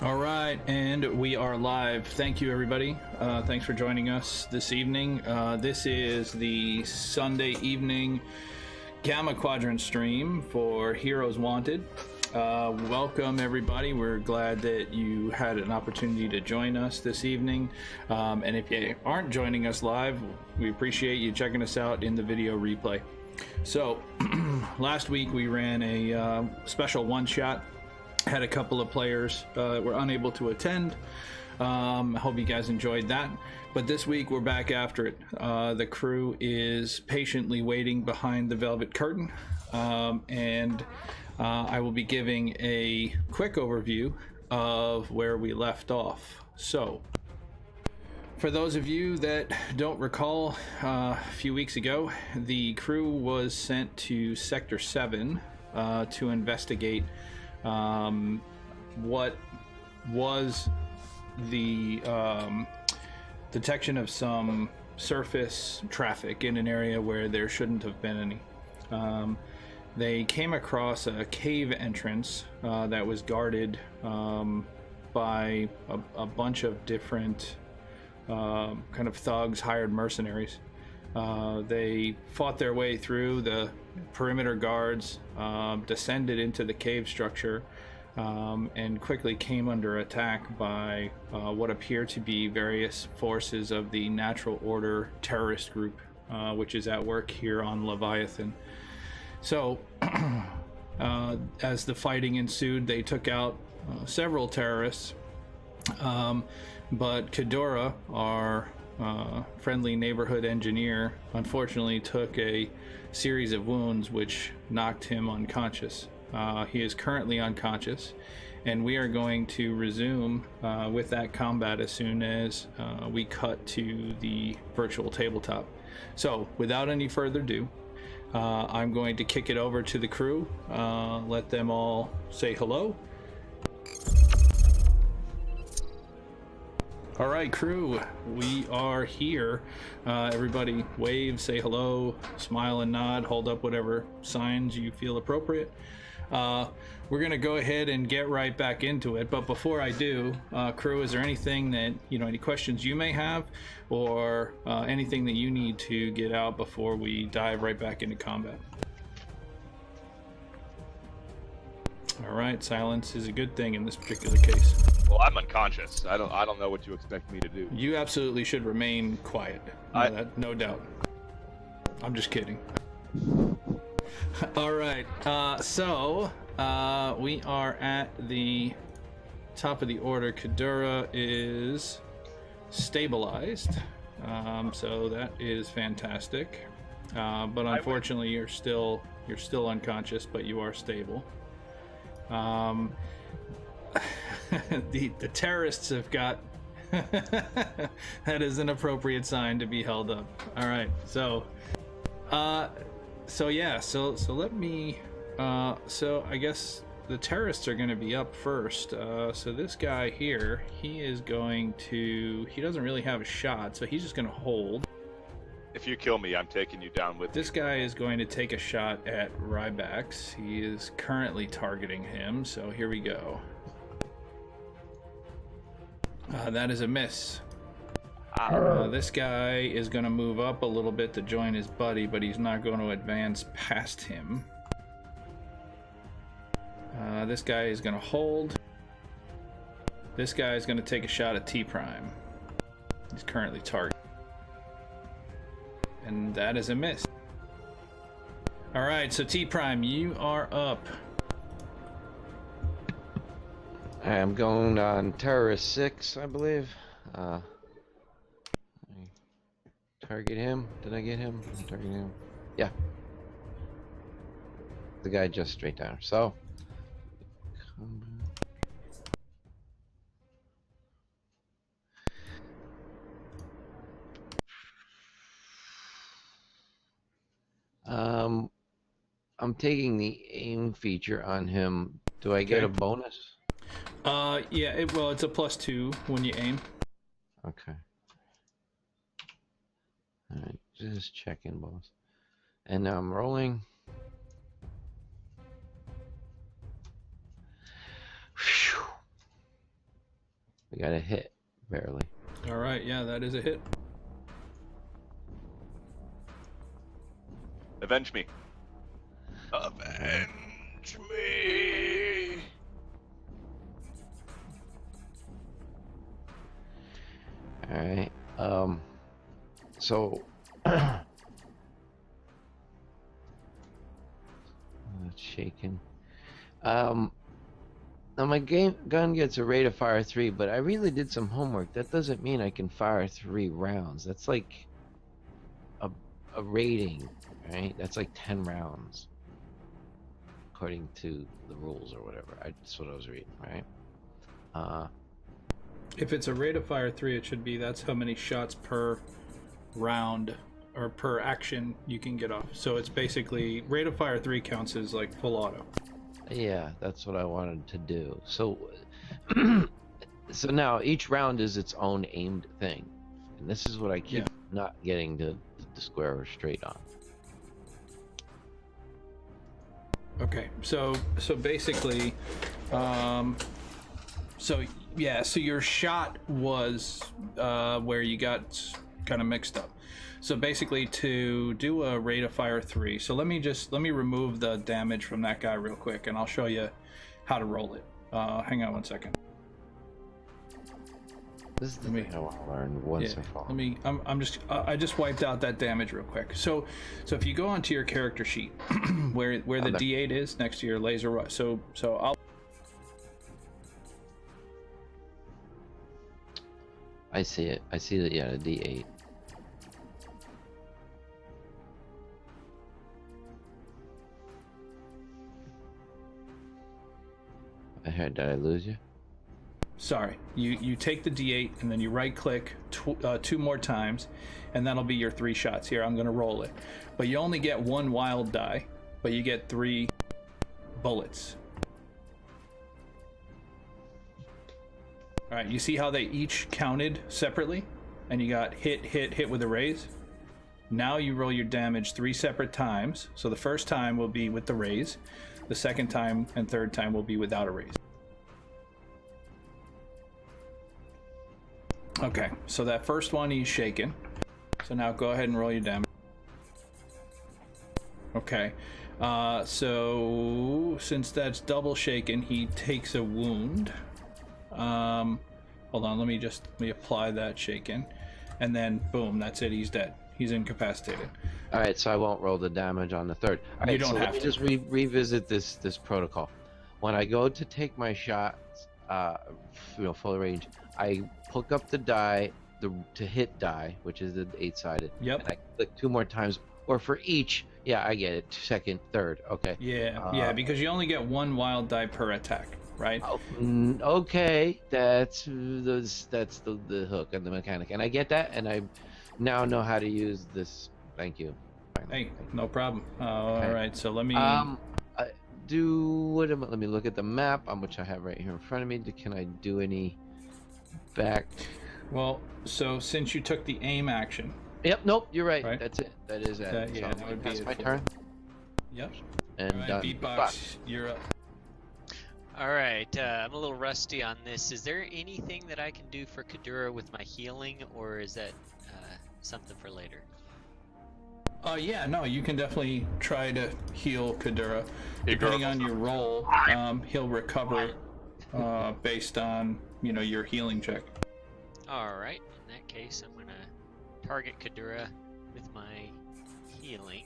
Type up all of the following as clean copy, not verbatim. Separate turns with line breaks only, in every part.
All right, and we are live. Thank you, everybody. Thanks for joining us this evening. This is the Sunday evening Gamma Quadrant stream for Heroes Wanted. Welcome, everybody. We're glad that you had an opportunity to join us this evening. And if you aren't joining us live, we appreciate you checking us out in the video replay. So, last week we ran a special one-shot. Had a couple of players were unable to attend. I hope you guys enjoyed that. But this week we're back after it. The crew is patiently waiting behind the velvet curtain, and I will be giving a quick overview of where we left off. So, for those of you that don't recall, a few weeks ago, the crew was sent to Sector 7 to investigate what was the detection of some surface traffic in an area where there shouldn't have been any. They came across a cave entrance that was guarded by a bunch of different kind of thugs, hired mercenaries. They fought their way through the perimeter guards, descended into the cave structure, and quickly came under attack by what appear to be various forces of the Natural Order terrorist group, which is at work here on Leviathan. So, as the fighting ensued, they took out several terrorists, but Kadora, our friendly neighborhood engineer, unfortunately took a series of wounds which knocked him unconscious. He is currently unconscious, and we are going to resume with that combat as soon as we cut to the virtual tabletop. So, without any further ado, I'm going to kick it over to the crew, let them all say hello. All right, crew, we are here. Everybody wave, say hello, smile and nod, hold up whatever signs you feel appropriate. We're gonna go ahead and get right back into it, but before I do, crew, is there anything that, any questions you may have, or anything that you need to get out before we dive right back into combat? All right, silence is a good thing in this particular case.
Well, I'm unconscious. I don't know what you expect me to do.
You absolutely should remain quiet. No doubt. I'm just kidding. All right. So we are at the top of the order. Kadura is stabilized. So that is fantastic. But unfortunately, you're still unconscious, but you are stable. The terrorists have got that is an appropriate sign to be held up. All right, so let me so I guess the terrorists are going to be up first. So this guy here, he doesn't really have a shot, so he's just going to hold.
If you kill me, I'm taking you down with
This guy is going to take a shot at Rybax. He is currently targeting him, so here we go. That is a miss. This guy is going to move up a little bit to join his buddy, but he's not going to advance past him. This guy is going to hold. This guy is going to take a shot at T-Prime. He's currently targeted. And that is a miss. Alright, so T-Prime, you are up.
I'm going on Terrorist 6, I believe. I target him. Did I get him? Target him. Yeah. The guy just straight down. So. I'm taking the aim feature on him. Do I get a bonus?
Yeah, it's a +2 when you aim.
Okay. Alright, just checking, boss. And now I'm rolling. Whew. We got a hit, barely.
All right, yeah, that is a hit.
Avenge me. Avenge me.
All right. So it's shaking. Now my gun gets a rate of fire 3, but I really did some homework. That doesn't mean I can fire 3 rounds. That's like a rating, right? That's like 10 rounds, according to the rules or whatever. That's what I was reading, right?
If it's a rate of fire 3, it should be that's how many shots per round or per action you can get off. So it's basically rate of fire 3 counts as like full auto.
Yeah, that's what I wanted to do. So, so now each round is its own aimed thing, and this is what I keep not getting the square or straight on.
Okay, so basically, so your shot was where you got kind of mixed up. So basically, to do a rate of fire 3, so let me remove the damage from that guy real quick, and I'll show you how to roll it. Hang on one second.
This is the thing I want to learn once I fall.
I just wiped out that damage real quick. So if you go onto your character sheet, where the D8 is next to your laser, so I'll.
I see it. I see that. Yeah, the D8. Did I lose you?
Sorry, you take the D8 and then you right click 2 more times, and that'll be your 3 shots. Here, I'm gonna roll it, but you only get 1 wild die, but you get 3 bullets. All right, you see how they each counted separately, and you got hit with a raise. Now you roll your damage 3 separate times. So the first time will be with the raise, the second time and third time will be without a raise. Okay, so that first one he's shaken. So now go ahead and roll your damage. Okay, so since that's double shaken, he takes a wound. Hold on, let me apply that shaken, and then boom, that's it. He's dead. He's incapacitated.
All right, so I won't roll the damage on the third. All right,
You don't
so
have
let me
to.
just revisit this protocol. When I go to take my shots, full range, I hook up the die, to hit die, which is the 8-sided.
Yep.
And I click 2 more times, or for each. Yeah, I get it. Second, third. Okay.
Yeah, because you only get 1 wild die per attack, right?
Okay, that's the hook and the mechanic, and I get that, and I now know how to use this. Thank you.
Hey, no problem. All right, so let me.
Let me look at the map, which I have right here in front of me. Can I do any back?
Well, so since you took the aim action.
Yep. Nope. You're right.
Right.
That's it. That is it.
Yeah, that would be
that's
it
my
for
turn.
Yep.
And
All right, Beatbox, you're up.
All right, I'm a little rusty on this. Is there anything that I can do for Kadura with my healing, or is that something for later?
Yeah, no, you can definitely try to heal Kadura. Depending on your roll, he'll recover based on your healing check.
All right, in that case, I'm gonna target Kadura with my healing.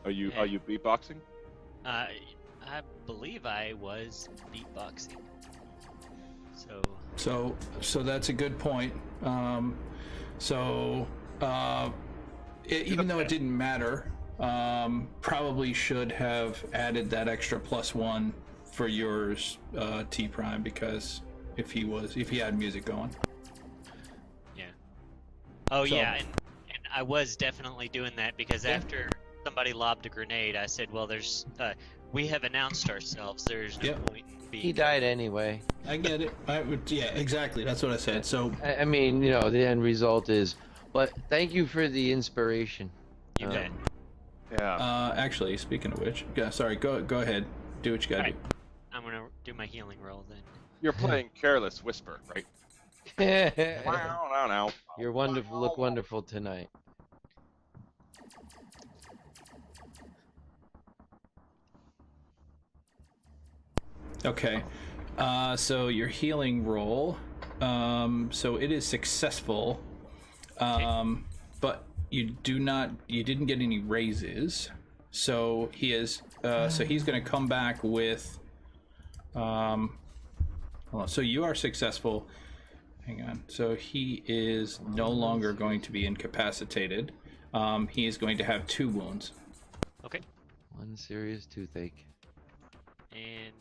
Are you beatboxing?
I believe I was beatboxing.
So that's a good point. Even though it didn't matter, probably should have added that extra +1 for yours, T Prime, because if he had music going.
Yeah. Oh
So-
yeah, and I was definitely doing that because after somebody lobbed a grenade, I said, "Well, we have announced ourselves. There's no point in being."
He died anyway.
I get it. Yeah, exactly. That's what I said. So
I mean, the end result is. But thank you for the inspiration.
You bet.
Yeah.
actually, speaking of which, yeah, sorry. Go ahead. Do what you gotta do.
I'm gonna do my healing roll then.
You're playing Careless Whisper, right? Wow.
You're wonderful. Look wonderful tonight.
Okay. So your healing roll. So it is successful. But you didn't get any raises. So he is, so he's going to come back with, hold on. So you are successful. Hang on. So he is no longer going to be incapacitated. He is going to have 2 wounds.
Okay.
One serious toothache.
And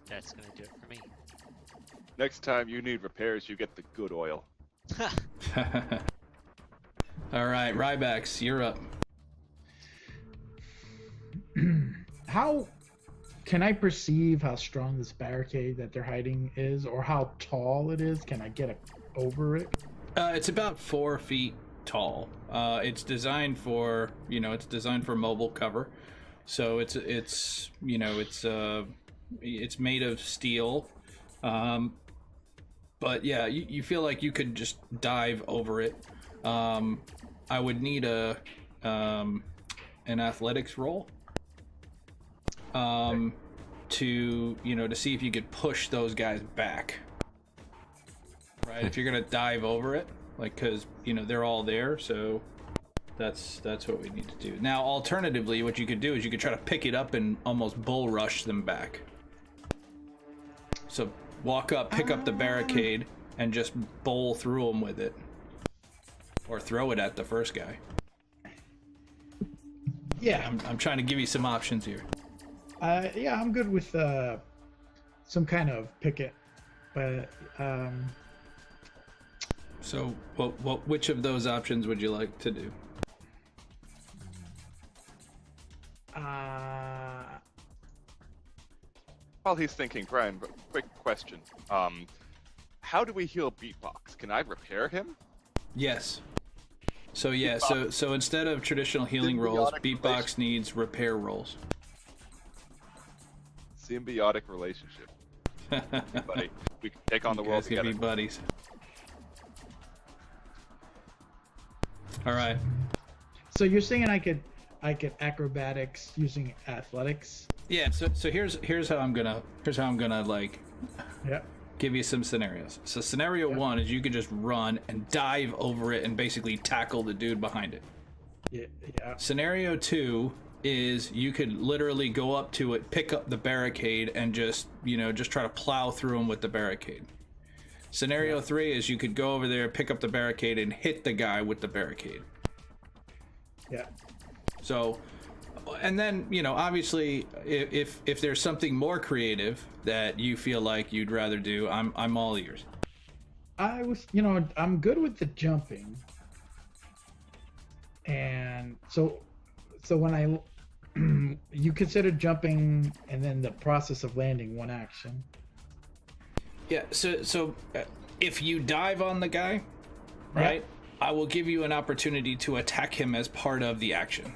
that's gonna do it for me.
Next time you need repairs, you get the good oil.
All right, Rybax, you're up.
How can I perceive how strong this barricade that they're hiding is, or how tall it is? Can I get over it?
It's about 4 feet tall. It's designed for, it's designed for mobile cover. So it's made of steel. But yeah, you feel like you could just dive over it. I would need an athletics roll. To see if you could push those guys back. Right, if you're gonna dive over it, like, because they're all there, so that's what we need to do. Now, alternatively, what you could do is you could try to pick it up and almost bull rush them back. So walk up, pick up the barricade, and just bowl through them with it, or throw it at the first guy.
Yeah,
I'm trying to give you some options here.
yeah, I'm good with some kind of picket, but
So, which of those options would you like to do?
While he's thinking, Brian, quick question. How do we heal Beatbox? Can I repair him?
Yes. So yeah, so instead of traditional healing rolls, Beatbox needs repair rolls.
Symbiotic relationship. Buddy, we can take on the
You
world
guys can
together.
be buddies. All right.
so you're saying I could acrobatics using athletics?
Yeah. So here's how I'm gonna like
Yeah.
give you some scenarios. So scenario 1 is you could just run and dive over it and basically tackle the dude behind it.
Yeah.
Scenario 2 is you could literally go up to it, pick up the barricade, and just try to plow through him with the barricade. Scenario 3 is you could go over there, pick up the barricade, and hit the guy with the barricade.
Yeah.
So, and then obviously, if there's something more creative that you feel like you'd rather do, I'm all ears.
I was, I'm good with the jumping, and so when you consider jumping and then the process of landing one action.
Yeah. So if you dive on the guy, right, I will give you an opportunity to attack him as part of the action.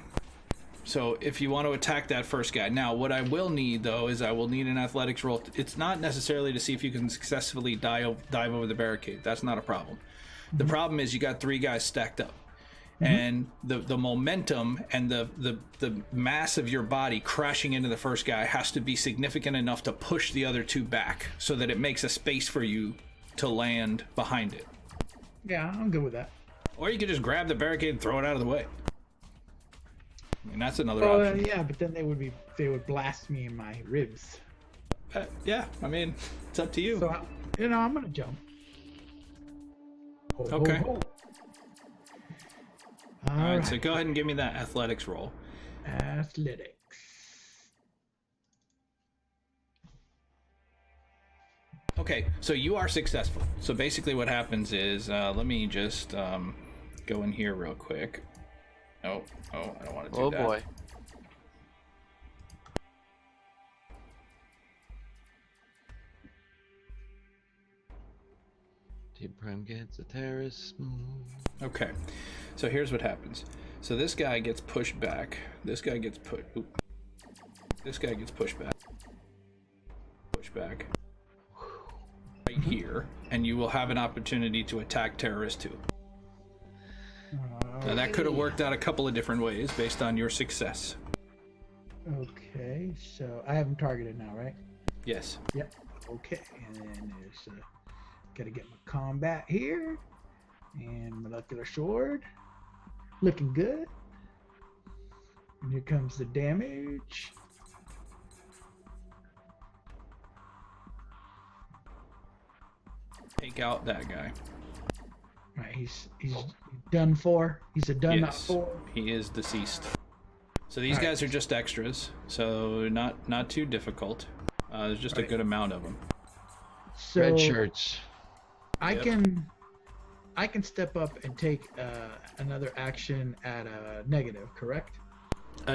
So if you want to attack that first guy. Now, what I will need, though, is I will need an athletics roll. It's not necessarily to see if you can successfully dive over the barricade. That's not a problem. The problem is you got 3 guys stacked up. And the momentum and the mass of your body crashing into the first guy has to be significant enough to push the other 2 back so that it makes a space for you to land behind it.
Yeah, I'm good with that.
Or you could just grab the barricade and throw it out of the way. I mean, that's another option.
Yeah, but then they would blast me in my ribs.
Yeah, I mean, it's up to you.
So I'm gonna jump.
Okay.
All
All right, so go ahead and give me that athletics roll.
Athletics.
Okay, so you are successful. So basically what happens is, let me just go in here real quick. Oh, I don't want to do that.
Oh boy. Team Prime gets a terrace.
Okay, so here's what happens. So this guy gets pushed back. This guy gets This guy gets pushed back. Push back. Right here. and you will have an opportunity to attack terrorist 2. Now, that could have worked out a couple of different ways based on your success.
Okay, so I have him targeted now, right?
Yes.
Yep. Okay, and then there's gotta get my combat here, and molecular sword, looking good. And here comes the damage.
Take out that guy.
Right, he's done for. He's a done not
Yes,
for.
he is deceased. So these
All
guys are just extras, so not too difficult. There's just a
Right.
good amount of them.
So
Red shirts.
I
Yep.
I can step up and take another action at a negative, correct?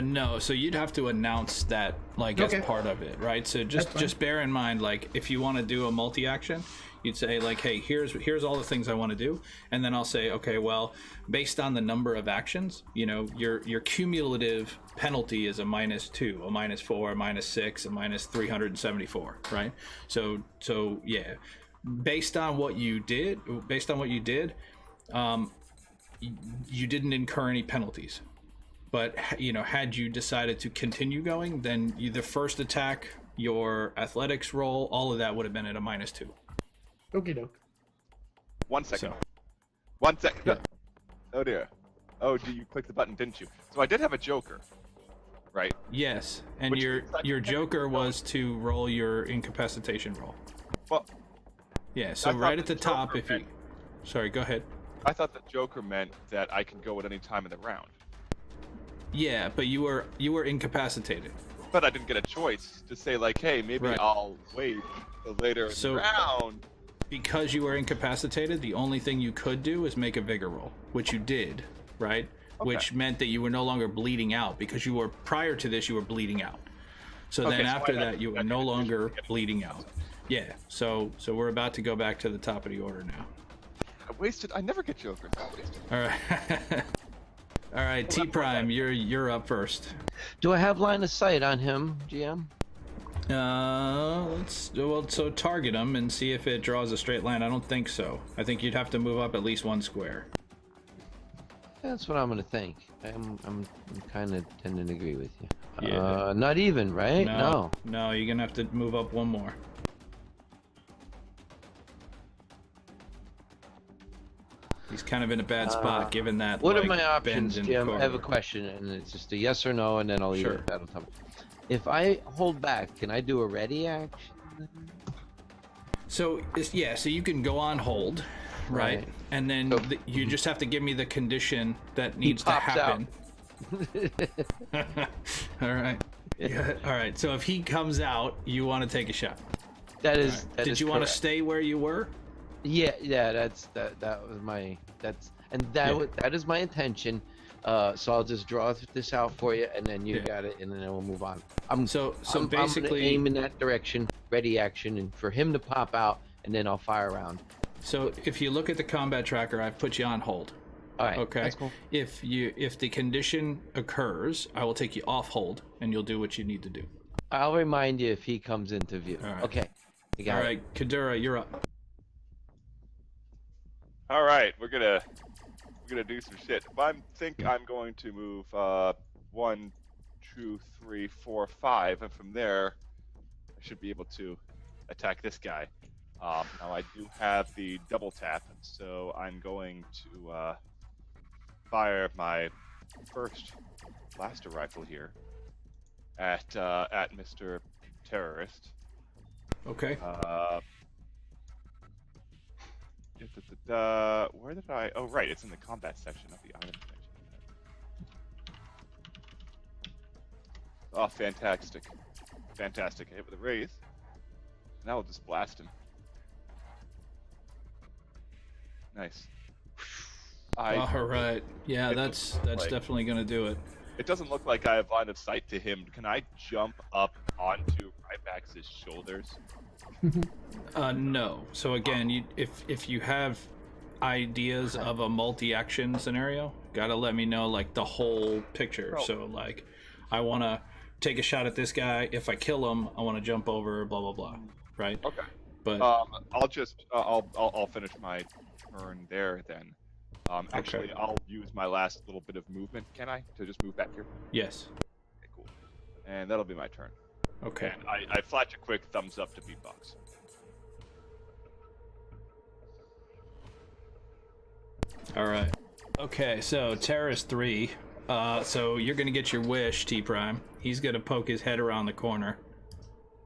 No, so you'd have to announce that like
Okay.
as part of it, right? So
That's fine.
just bear in mind, like if you want to do a multi-action, you'd say like, hey, here's all the things I want to do, and then I'll say, okay, well, based on the number of actions, you know, your cumulative penalty is a -2, a -4, a -6, a -374, right? So yeah, based on what you did, you didn't incur any penalties. But you know, had you decided to continue going, then the first attack, your athletics roll, all of that would have been at a -2.
Okie doke.
1 second.
So
1 second.
Yeah.
Oh dear. Oh, you clicked the button, didn't you? So I did have a Joker, right?
yes, and
Which
your
means I
your
can
Joker
roll-
was to roll your incapacitation roll.
Well,
Yeah, so
I thought
right at
the
the top,
Joker
if you,
meant-
sorry, go ahead.
I thought the Joker meant that I can go at any time in the round.
Yeah, but you were incapacitated.
But I didn't get a choice to say like, hey, maybe
Right.
I'll wait till later in
So-
the round.
Because you were incapacitated, the only thing you could do is make a vigor roll, which you did, right? Which meant that you were no longer bleeding out, because you were, prior to this, you were bleeding out. So
Okay,
then
so
after
I had-
that, you
I
were no
had
longer
to get-
bleeding out. Yeah, so we're about to go back to the top of the order now.
I never get Jokers. I wasted.
All right. All right, T Prime, you're up first.
Do I have line of sight on him, GM?
So target him and see if it draws a straight line. I don't think so. I think you'd have to move up at least one square.
That's what I'm gonna think. I'm kind of tending to agree with you.
Yeah.
Not even, right? No.
No, you're gonna have to move up one more. He's kind of in a bad spot, given that.
What
like,
are my
bend
options,
in
Jim? I have a
corridor.
question, and it's just a yes or no, and then I'll leave
Sure.
it at that on top. If I hold back, can I do a ready action?
So so you can go on hold, right?
Right.
And then
So-
you just have to give me the condition that needs to
pops
happen. All right. Yeah. All right. So if he comes out, you want to take a shot.
That
All
is.
right.
That
Did
is
you want to
correct.
stay where you were?
Yeah. That was my. That is my intention. So I'll just draw this out for you, and then you
Yeah.
got it, and then we'll move on.
So
I'm gonna
basically,
aim in that direction, ready action, and for him to pop out, and then I'll fire around.
so if you look at the combat tracker, I've put you on hold.
All right.
Okay.
That's cool.
If the condition occurs, I will take you off hold, and you'll do what you need to do.
I'll remind you if he comes into view.
All right.
Okay. You got
All
it.
right, Kadura, you're up.
All right, we're gonna do some shit. I think I'm going to move 1, 2, 3, 4, 5, and from there I should be able to attack this guy. Now I do have the double tap, so I'm going to fire my first blaster rifle here at Mr. Terrorist.
Okay.
Where did I? Oh, right, it's in the combat section of the item section. Oh, fantastic. Fantastic. I hit with a raise. Now we'll just blast him. Nice.
All right. Yeah,
it
that's
looks like-
definitely gonna do it.
It doesn't look like I have line of sight to him. Can I jump up onto Rybax's shoulders?
No. So again, if you have ideas of a multi-action scenario, gotta let me know like the whole picture.
Oh.
So like, I want to take a shot at this guy. If I kill him, I want to jump over. Blah blah blah. Right.
Okay.
but
I'll just I'll finish my turn there then. Actually,
Okay.
I'll use my last little bit of movement. Can I to just move back here?
yes.
Okay, cool. And that'll be my turn.
Okay.
And I flash a quick thumbs up to Beatbox.
All right. Okay, so Terrace 3. So you're gonna get your wish, T Prime. He's gonna poke his head around the corner.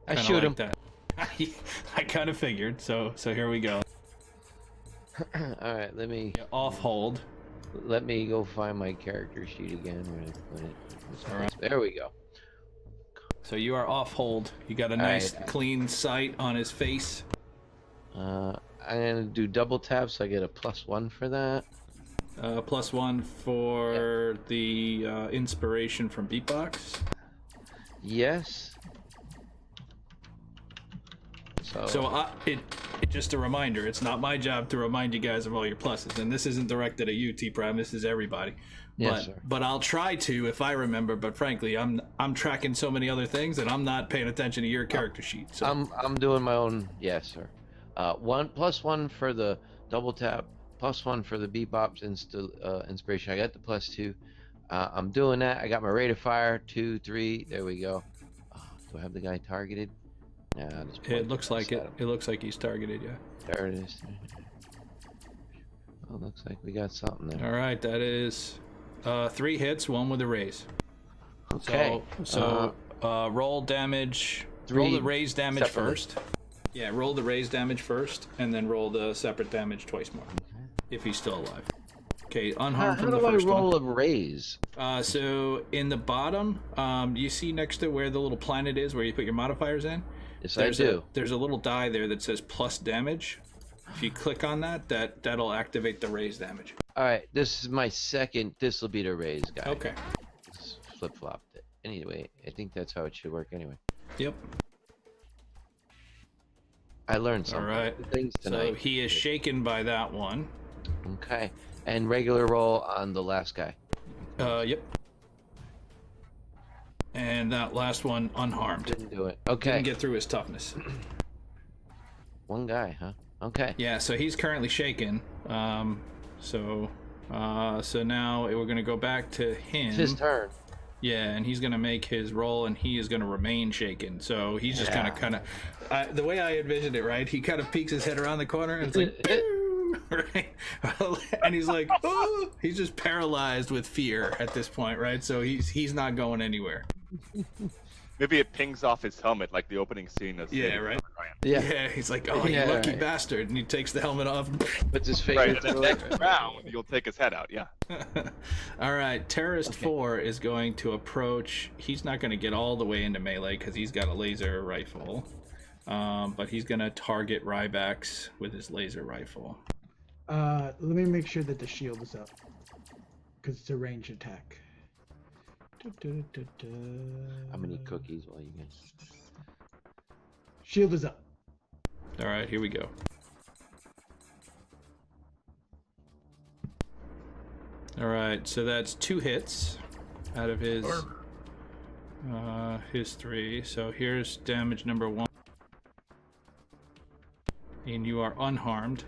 I
Kinda
shoot
like
him.
that. I kind of figured. So here we go.
All right, let me
Off hold.
go find my character sheet again. Where I put it.
All right.
There we go.
So you are off hold. You got a
All
nice
right.
clean sight on his face.
I'm gonna do double tap, so I get a +1 for that.
+1 for the inspiration from Beatbox.
Yes.
So just a reminder, it's not my job to remind you guys of all your pluses, and this isn't directed at you, T Prime. This is everybody.
Yes, sir.
But I'll try to if I remember. But frankly, I'm tracking so many other things that I'm not paying attention to your character sheet. So
I'm doing my own. Yes, sir. +1 for the double tap, +1 for the bebops inspiration. I got the +2. I'm doing that. I got my rate of fire 2, 3. There we go. Do I have the guy targeted? Nah, just point
it looks like
at
it.
him.
It looks like he's targeted. Yeah.
There it is. Oh, looks like we got something there.
All right, that is 3 hits, 1 with a raise.
Okay.
So roll damage. Roll the raise damage
separately.
first. Yeah, roll the raise damage first, and then roll the separate damage twice more. If he's still alive. Okay,
How
unharmed from
do
the
I
first
roll
one.
a raise?
So in the bottom, you see next to where the little planet is, where you put your modifiers in.
Yes,
There's
I do.
there's a little die there that says plus damage. If you click on that, that'll activate the raise damage.
All right, this is my second. This will be the raise guy.
Okay.
Flip flopped it. Anyway, I think that's how it should work. Anyway,
Yep.
I learned something.
All right.
Good things
So
tonight.
he is shaken by that one.
Okay, and regular roll on the last guy.
Yep. And that last one unharmed.
Didn't do it. Okay,
Didn't get through his toughness.
one guy, huh? Okay.
Yeah, so he's currently shaken. So now we're gonna go back to him.
It's his turn.
Yeah, and he's gonna make his roll, and he is gonna remain shaken. So he's just gonna kind of, the way I envisioned it, right? He kind of peeks his head around the corner, and it's like, "Pew!" right? And he's like, oh! He's just paralyzed with fear at this point, right? So he's not going anywhere.
Maybe it pings off his helmet like the opening scene of
Yeah,
Saving
right.
Private Ryan.
Yeah.
Yeah, he's like, oh,
Yeah,
you lucky
right.
bastard, and he takes the helmet off.
Puts his face
Right, and
into
then
it.
next round you'll take his head out. Yeah.
All right, Terrorist 4 is going to approach. He's not going to get all the way into melee because he's got a laser rifle. But he's going to target Rybax with his laser rifle.
Let me make sure that the shield is up, because it's a ranged attack.
How many cookies will you get?
Shield is up.
All right, here we go. All right, so that's 2 hits out of his 3. So here's damage number 1. And you are unharmed.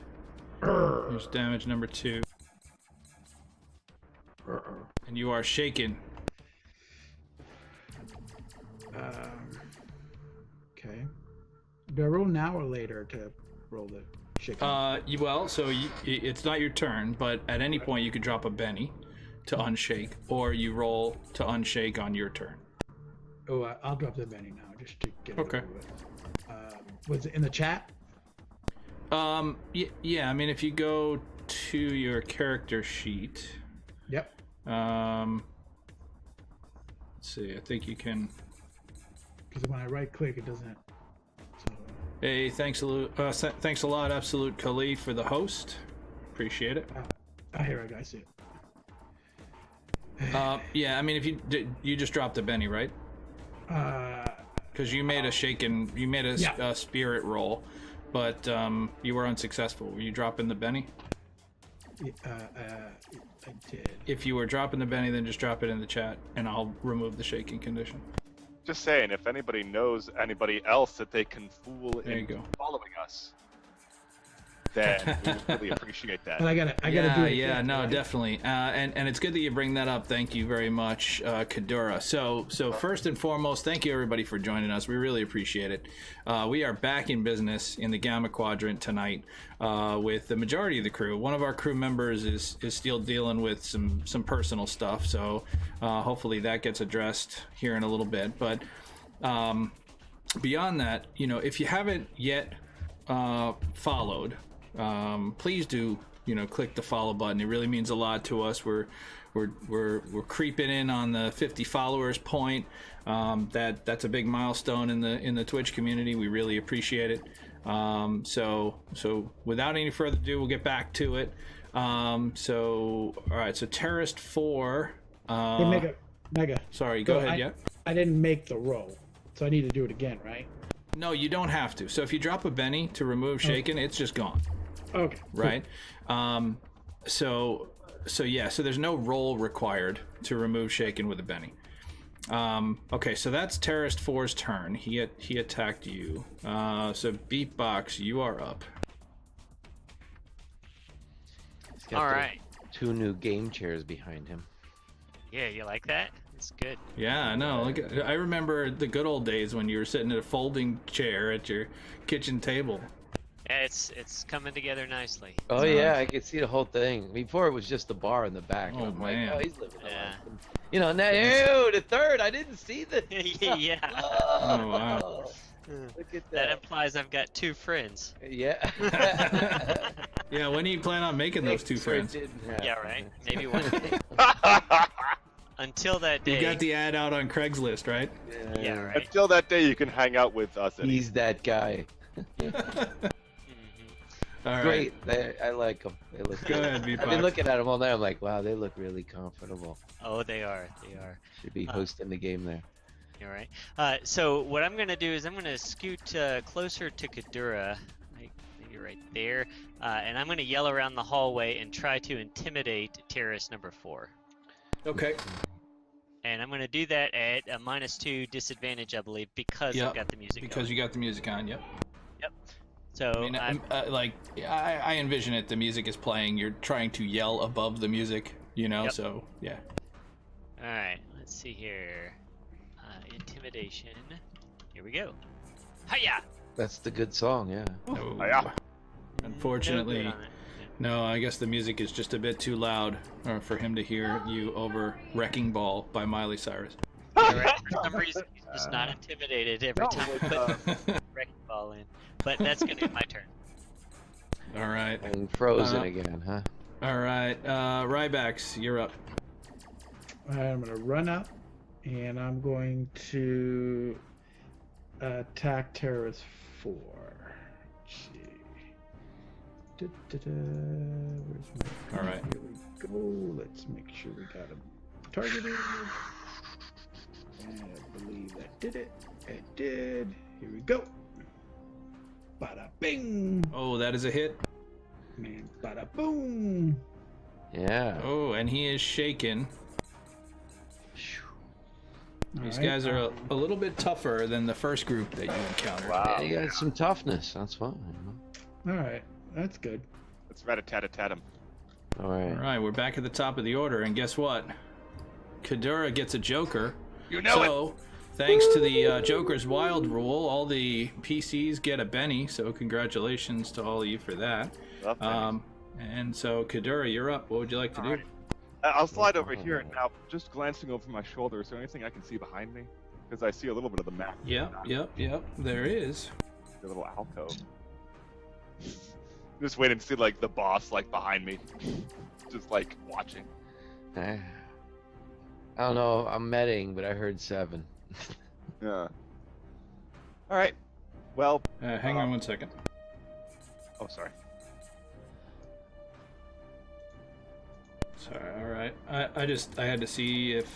Here's damage number 2. And you are shaken.
Okay. Do I roll now or later to roll the shaking?
It's not your turn, but at any point you could drop a Benny to unshake, or you roll to unshake on your turn.
I'll drop the Benny now just to get it
Okay.
over with. Was it in the chat?
Yeah, I mean, if you go to your character sheet,
Yep.
let's see, I think you can.
Because when I right click, it doesn't. So,
Hey, thanks a lot, Absolute Kali, for the host. Appreciate it.
here I see it.
Yeah, I mean, if you just dropped a Benny, right? Because you made a
Yeah.
spirit roll, but you were unsuccessful. Were you dropping the Benny?
I did.
If you were dropping the Benny, then just drop it in the chat, and I'll remove the shaking condition.
Just saying, if anybody knows anybody else that they can fool
There you
into
go.
following us, then we would really appreciate that.
But I gotta do it.
Yeah,
again,
no,
right?
definitely. And it's good that you bring that up. Thank you very much, Kadura. So first and foremost, thank you everybody for joining us. We really appreciate it. We are back in business in the Gamma Quadrant tonight with the majority of the crew. One of our crew members is still dealing with some personal stuff, so hopefully that gets addressed here in a little bit. But beyond that, if you haven't yet followed, please do click the follow button. It really means a lot to us. We're creeping in on the 50 followers point. That's a big milestone in the Twitch community. We really appreciate it. So without any further ado, we'll get back to it. All right, so Terrorist 4.
Hey, Mega.
Sorry, go ahead.
I didn't make the roll, so I need to do it again, right?
No, you don't have to. So if you drop a Benny to remove Shaken, it's just gone.
Okay.
Right. So there's no roll required to remove Shaken with a Benny. Okay, so that's Terrorist 4's turn. He attacked you. So Beatbox, you are up.
He's got
All
the
right.
2 new game chairs behind him.
Yeah, you like that? It's good.
Yeah, I know. I remember the good old days when you were sitting in a folding chair at your kitchen table.
Yeah, it's coming together nicely.
Oh yeah, I could see the whole thing. Before it was just the bar in the back.
Oh,
I'm
man.
like, oh, he's living a
Yeah.
life. Now, ew, the third, I didn't see the.
Yeah.
Oh, wow.
Look at
That
that.
implies I've got 2 friends.
Yeah.
Yeah, when do you plan on making those 2 friends?
Yeah, right. Maybe one day. Until that day.
You got the ad out on Craigslist, right?
Yeah, right.
Until that day, you can hang out with us. Eddie.
He's that guy.
Mhm.
All right.
Great. I like them. They look
Go
good.
ahead,
I've been
Beatbox.
looking at them all night. I'm like, wow, they look really comfortable.
Oh, they are. They are.
Should be hosting the game there.
All right. So what I'm gonna do is I'm gonna scoot closer to Kadura, maybe right there, and I'm gonna yell around the hallway and try to intimidate terrorist number 4.
Okay.
And I'm gonna do that at a -2 disadvantage, I believe, because
Yep,
I've got the music.
Because
going.
you got the music on, yep.
So
I mean, I envision it. The music is playing. You're trying to yell above the music,
Yep.
So yeah.
all right. Let's see here. Intimidation. Here we go. Hiya!
That's the good song, yeah.
Oh,
yeah.
Unfortunately,
No good on it.
no. I guess the music is just a bit too loud for him to hear you over "Wrecking Ball" by Miley Cyrus.
All right. For some reason, he's just not intimidated every time we put Wrecking Ball in. But that's gonna be my turn.
All right.
And Frozen again, huh?
All right. Rybax, you're up.
I'm gonna run up, and I'm going to attack Terrorist 4. Let's see. Where's my?
All right.
Here we go. Let's make sure we got him targeted. And I believe that did it. It did. Here we go. Bada bing.
Oh, that is a hit.
Man, bada boom.
Yeah.
Oh, and he is shaken. These guys are a little bit tougher than the first group that you encountered.
Wow.
Yeah, you got some toughness. That's fine.
All right, that's good.
Let's rat-a-tat-a-tat him.
All right.
All right, we're back at the top of the order, and guess what? Kadura gets a Joker.
You know it.
So, thanks to the Joker's Wild rule, all the PCs get a Benny. So, congratulations to all of you for that.
Love that.
And so, Kadura, you're up. What would you like to do?
Alright. I'll slide over here now. Just glancing over my shoulder, is there anything I can see behind me? Because I see a little bit of the map.
Yep. There is.
The little alcove. Just wait and see like the boss like behind me, just like watching.
I don't know. I'm medding, but I heard 7.
Yeah. All right. Well.
Hang on one second.
Oh, sorry.
Sorry. All right. I had to see if.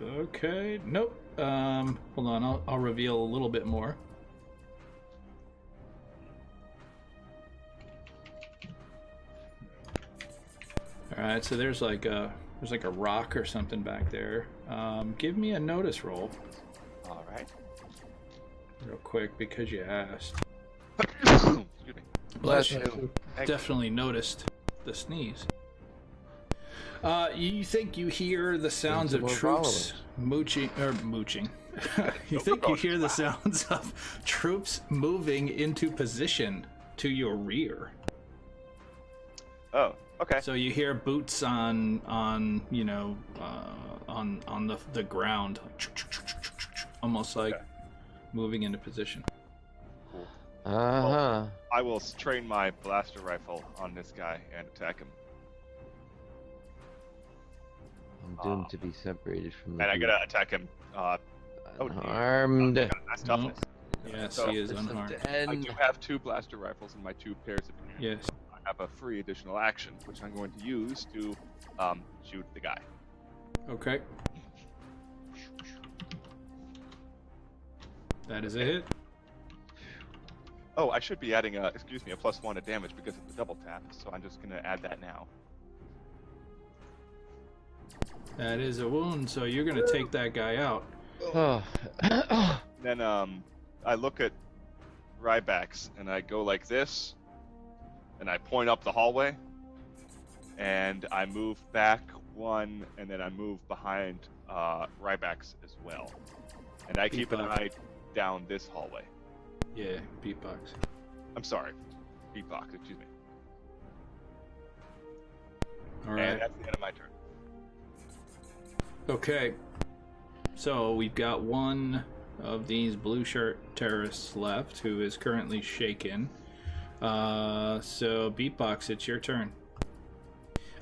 Okay. Nope. Hold on. I'll reveal a little bit more. All right. So there's like a rock or something back there. Give me a notice roll.
All right.
Real quick, because you asked.
Excuse me.
Bless
you.
you.
Thank you.
Definitely noticed the sneeze. You think you hear the sounds of
more
troops mooching. You think you hear the sounds of troops moving into position to your rear.
Oh, okay.
So you hear boots on the ground, almost like moving into position.
Uh-huh.
I will train my blaster rifle on this guy and attack him.
I'm doomed to be separated from the
And I
group.
gotta attack him. Oh, dear.
Unarmed.
That's toughness.
Yes,
So-
he is
Listen
unharmed.
to
I
N.
do have 2 blaster rifles in my 2 pairs of hands.
Yes.
I have a free additional action, which I'm going to use to shoot the guy.
Okay. That is a hit.
Oh, I should be adding a +1 to damage because of the double tap, so I'm just gonna add that now.
That is a wound, so you're gonna take that guy out.
Oh.
Then I look at Ryback's and I go like this, and I point up the hallway, and I move back 1, and then I move behind Ryback's as well, and I keep an
Beatbox.
eye down this hallway.
Yeah, beatbox.
I'm sorry, beatbox. Excuse me.
All
And
right.
that's the end of my turn.
Okay. So we've got one of these blue shirt terrorists left who is currently shaken. So Beatbox, it's your turn.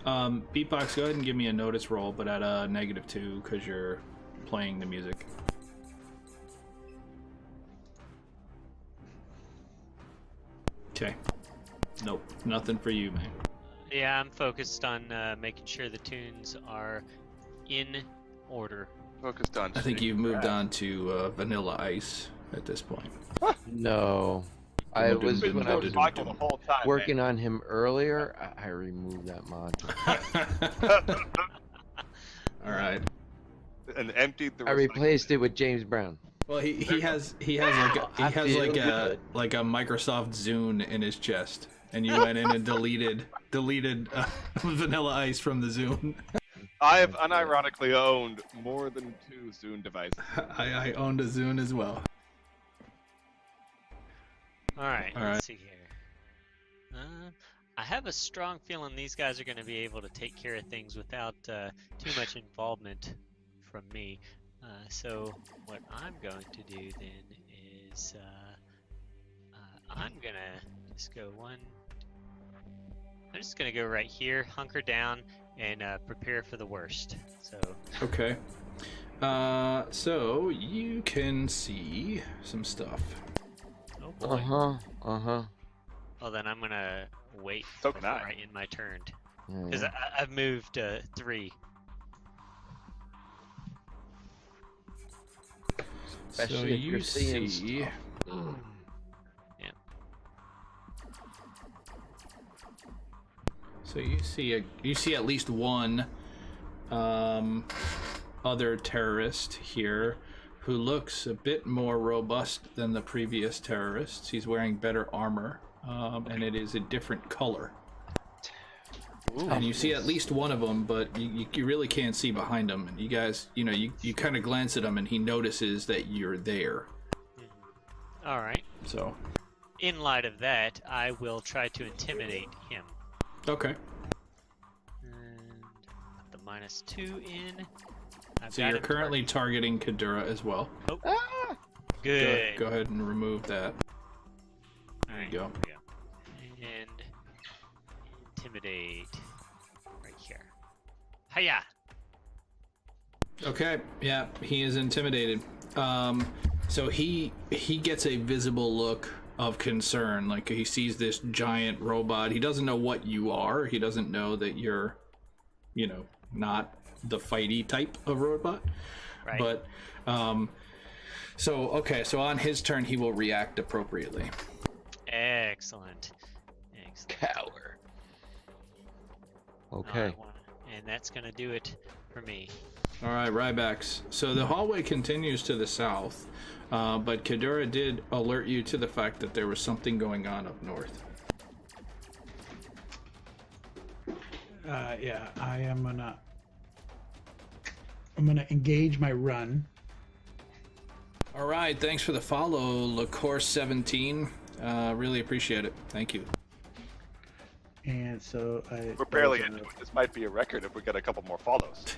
Beatbox, go ahead and give me a notice roll, but at a -2 because you're playing the music. Okay. Nope, nothing for you, man.
Yeah, I'm focused on making sure the tunes are in order.
Focused on.
I think you've moved on to Vanilla Ice at this point.
No. I was
Been
when I was
Michael the whole time.
working on him earlier. I removed that module.
All right.
And emptied the.
I replaced it with James Brown.
Well, he has
I
like
feel
a
good.
Microsoft Zune in his chest, and you went in and deleted Vanilla Ice from the Zune.
I have unironically owned more than 2 Zune devices.
I owned a Zune as well.
All right,
All right.
let's see here. I have a strong feeling these guys are going to be able to take care of things without too much involvement from me. So what I'm going to do then is I'm going to just go I'm just going to go right here, hunker down, and prepare for the worst. So
Okay. So you can see some stuff.
oh boy.
Uh-huh.
Well, then I'm going to wait
So can
before
I.
end my turn.
Yeah,
Because
yeah.
I've moved 3.
So
Especially if
you
you're seeing
see.
stuff.
So you see at least one other terrorist here who looks a bit more robust than the previous terrorists. He's wearing better armor, and it is a different color. And you see at least one of them, but you really can't see behind him. And you guys, you kind of glance at him, and he notices that you're there.
All right.
So,
In light of that, I will try to intimidate him.
okay.
And put the -2 in. I've
So
got
you're
him
currently targeting Kadura as well.
Ah!
good.
Go ahead and remove that.
All right,
you go.
here we go. And intimidate right here. Hiya!
Okay, yeah, he is intimidated. So he gets a visible look of concern. Like he sees this giant robot. He doesn't know what you are. He doesn't know that you're, not the fighty type of robot.
Right.
But, so on his turn, he will react appropriately.
Excellent.
Coward. Okay.
And that's gonna do it for me.
All right, Rybax. So the hallway continues to the south, but Kadura did alert you to the fact that there was something going on up north.
Yeah, I'm gonna engage my run.
All right, thanks for the follow, LaCourse17. Really appreciate it. Thank you.
And so
We're barely into it. This might be a record if we get a couple more follows.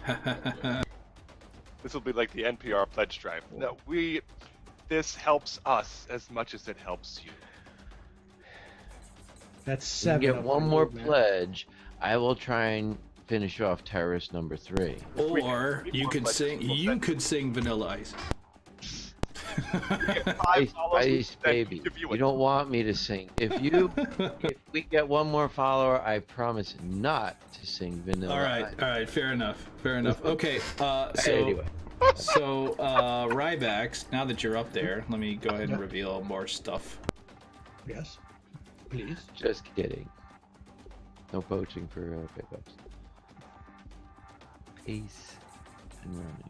This will be like the NPR pledge drive. No, this helps us as much as it helps you.
That's
You
7.
get
of
one
my
more
movement.
pledge. I will try and finish off terrorist number 3.
Or you could sing Vanilla Ice.
Ice baby. You don't want me to sing. If we get one more follower, I promise not to sing Vanilla
All
Ice.
right, fair enough. Okay,
Anyway.
so Rybax, now that you're up there, let me go ahead and reveal more stuff.
Yes, please.
Just kidding. No poaching for pickups. Peace and running.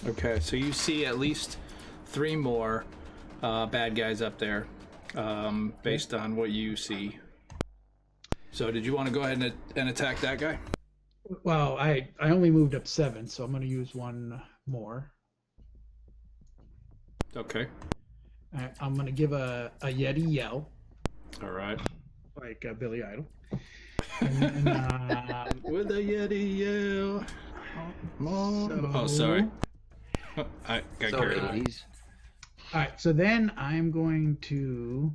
Okay, so you see at least 3 more bad guys up there, based on what you see. So did you want to go ahead and attack that guy?
Well, I only moved up 7, so I'm gonna use one more.
Okay.
I'm gonna give a Yeti yell,
All right.
like Billy Idol.
With a Yeti yell. Oh, sorry. I got
So
carried away.
80s.
All right, so then I'm going to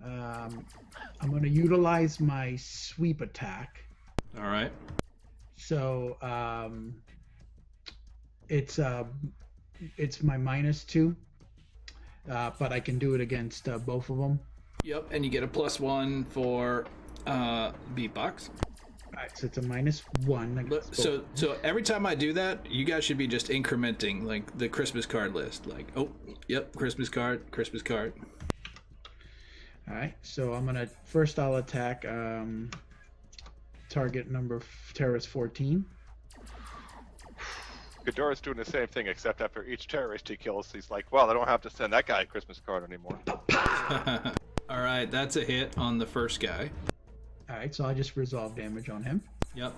I'm going to utilize my sweep attack.
All right.
So it's my -2, but I can do it against both of them.
Yep, and you get a +1 for beatbox.
All right, so it's a -1. Against both.
So every time I do that, you guys should be just incrementing like the Christmas card list. Like, oh, yep, Christmas card.
All right, so I'll attack target number terrorist 14.
Ghidorah's doing the same thing, except after each terrorist he kills, he's like, well, I don't have to send that guy a Christmas card anymore.
All right, that's a hit on the first guy.
All right, so I just resolve damage on him.
Yep.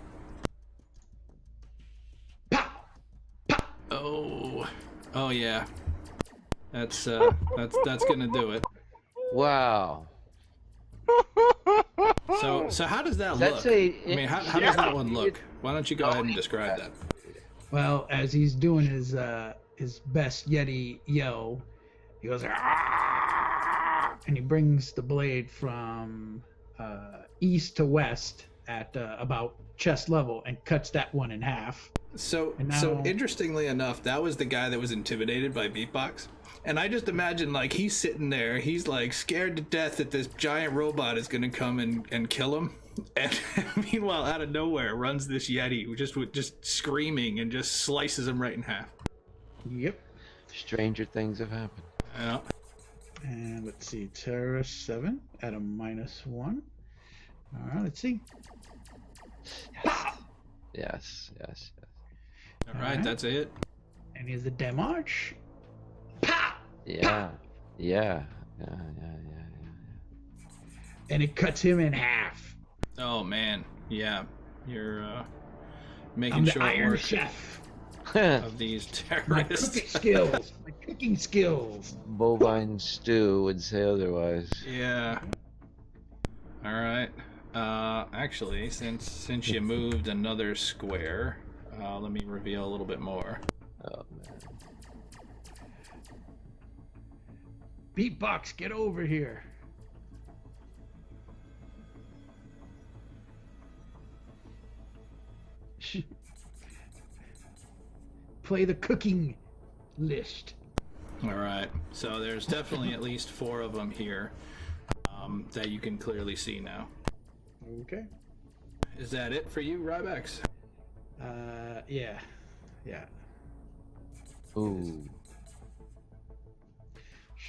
Pow!
Oh yeah. That's gonna do it.
Wow.
So how does that
That's
look?
a.
I mean, how does that one look? Why don't you go ahead and describe that?
Well, as he's doing his best Yeti yell, he goes, "Ah!" and he brings the blade from east to west at about chest level and cuts that one in half.
So
And
so
now-
interestingly enough, that was the guy that was intimidated by Beatbox. And I just imagine like he's sitting there, he's like scared to death that this giant robot is gonna come and kill him. And meanwhile, out of nowhere runs this Yeti just screaming and just slices him right in half.
Yep.
Stranger things have happened.
Yeah.
And let's see, terrorist 7 at a -1. All right, let's see.
Yes.
All right,
Alright.
that's a hit.
And here's the damage. Pow!
Yeah.
And it cuts him in half.
Oh man, yeah. You're making
I'm the
short
Iron
work
Chef.
of these
My
terrorists.
cooking skills.
Bovine stew would say otherwise.
Yeah. All right. Actually, since you moved another square, let me reveal a little bit more.
Oh man.
Beatbox, get over here. Play the cooking list.
All right. So there's definitely at least 4 of them here. that you can clearly see now.
Okay.
Is that it for you, Rybax?
Yeah. Yeah.
Ooh.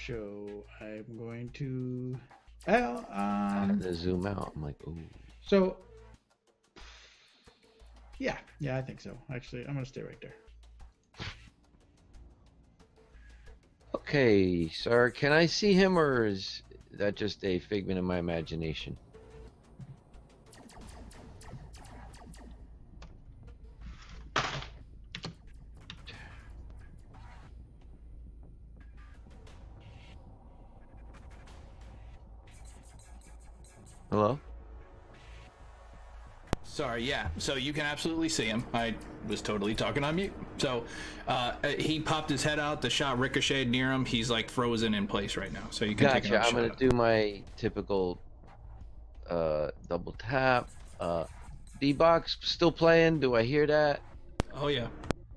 So I'm going to. Well,
I had to zoom out. I'm like, ooh.
So. Yeah, I think so. Actually, I'm gonna stay right there.
Okay, sir, can I see him, or is that just a figment of my imagination? Hello?
Sorry, yeah. So you can absolutely see him. I was totally talking on mute. So he popped his head out. The shot ricocheted near him. He's like frozen in place right now. So you can take
Gotcha.
another
I'm
shot.
gonna do my typical double tap. D-box still playing? Do I hear that?
Oh yeah.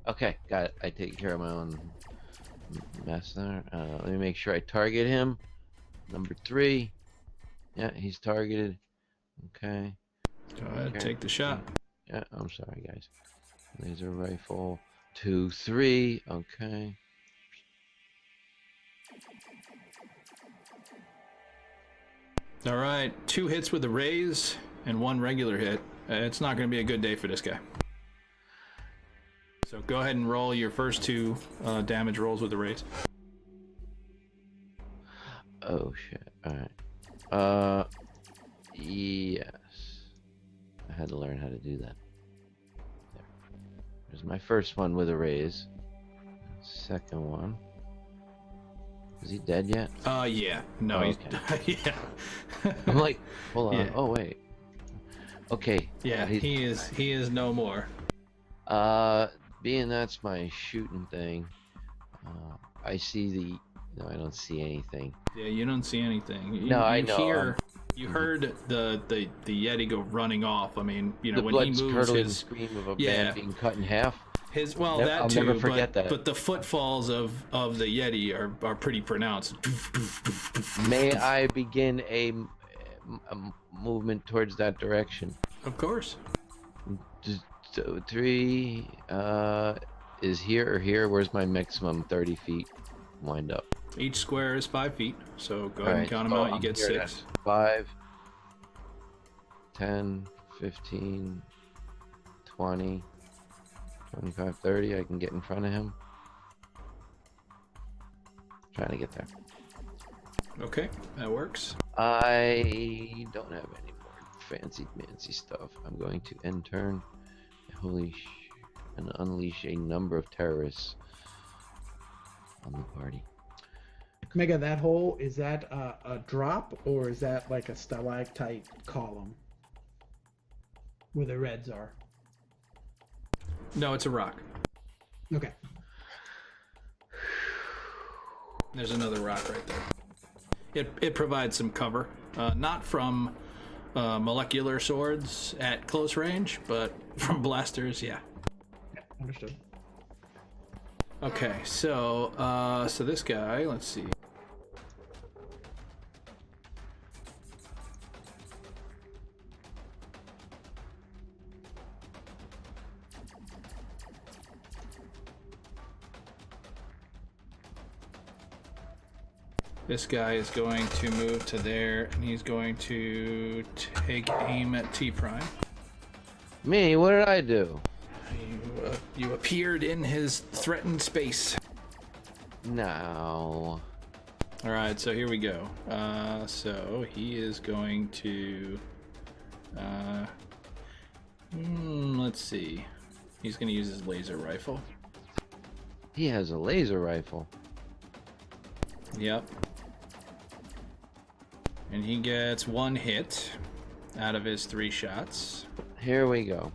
Okay, got it. I take care of my own mess there. Let me make sure I target him. Number 3. Yeah, he's targeted. Okay.
Go ahead,
Okay.
take the shot.
Yeah, I'm sorry, guys. Laser rifle. 2, 3. Okay.
All right, 2 hits with a raise and 1 regular hit. It's not going to be a good day for this guy. So go ahead and roll your first 2 damage rolls with a raise.
Oh shit. Alright. Yes. I had to learn how to do that. There. There's my first one with a raise. Second one. Is he dead yet?
Yeah. No,
Oh,
he's yeah.
I'm like, hold on.
Yeah.
Oh wait. Okay.
Yeah,
he's-
he is no more.
Being that's my shooting thing. I see the. No, I don't see anything.
Yeah, you don't see anything.
No, I know,
You heard the Yeti go running off. I mean, you know,
The
when
blood
he moves
curdling
his
scream of a
yeah.
man being cut in half.
his well
Yep,
that
I'll
too,
never forget that.
but the footfalls of the Yeti are pretty pronounced.
May I begin a movement towards that direction?
Of course.
So 3 is here or here? Where's my maximum 30 feet wind up?
Each square is 5 feet, so go ahead and count them out. You get 6.
5, 10, 15, 20, 25, 30. I can get in front of him. Trying to get there.
Okay, that works.
I don't have any more fancy stuff. I'm going to end turn. And unleash a number of terrorists on the party.
Mega, that hole, is that a drop or is that like a stalactite column where the reds are?
No, it's a rock.
Okay.
There's another rock right there. It provides some cover, not from molecular swords at close range, but from blasters, yeah.
Yeah, understood.
Okay, so so this guy, let's see. This guy is going to move to there, and he's going to take aim at T Prime.
Me? What did I do?
You appeared in his threatened space.
No.
All right, so here we go. So he is going to. Let's see. He's going to use his laser rifle.
He has a laser rifle.
Yep. And he gets 1 hit out of his 3 shots.
Here we go.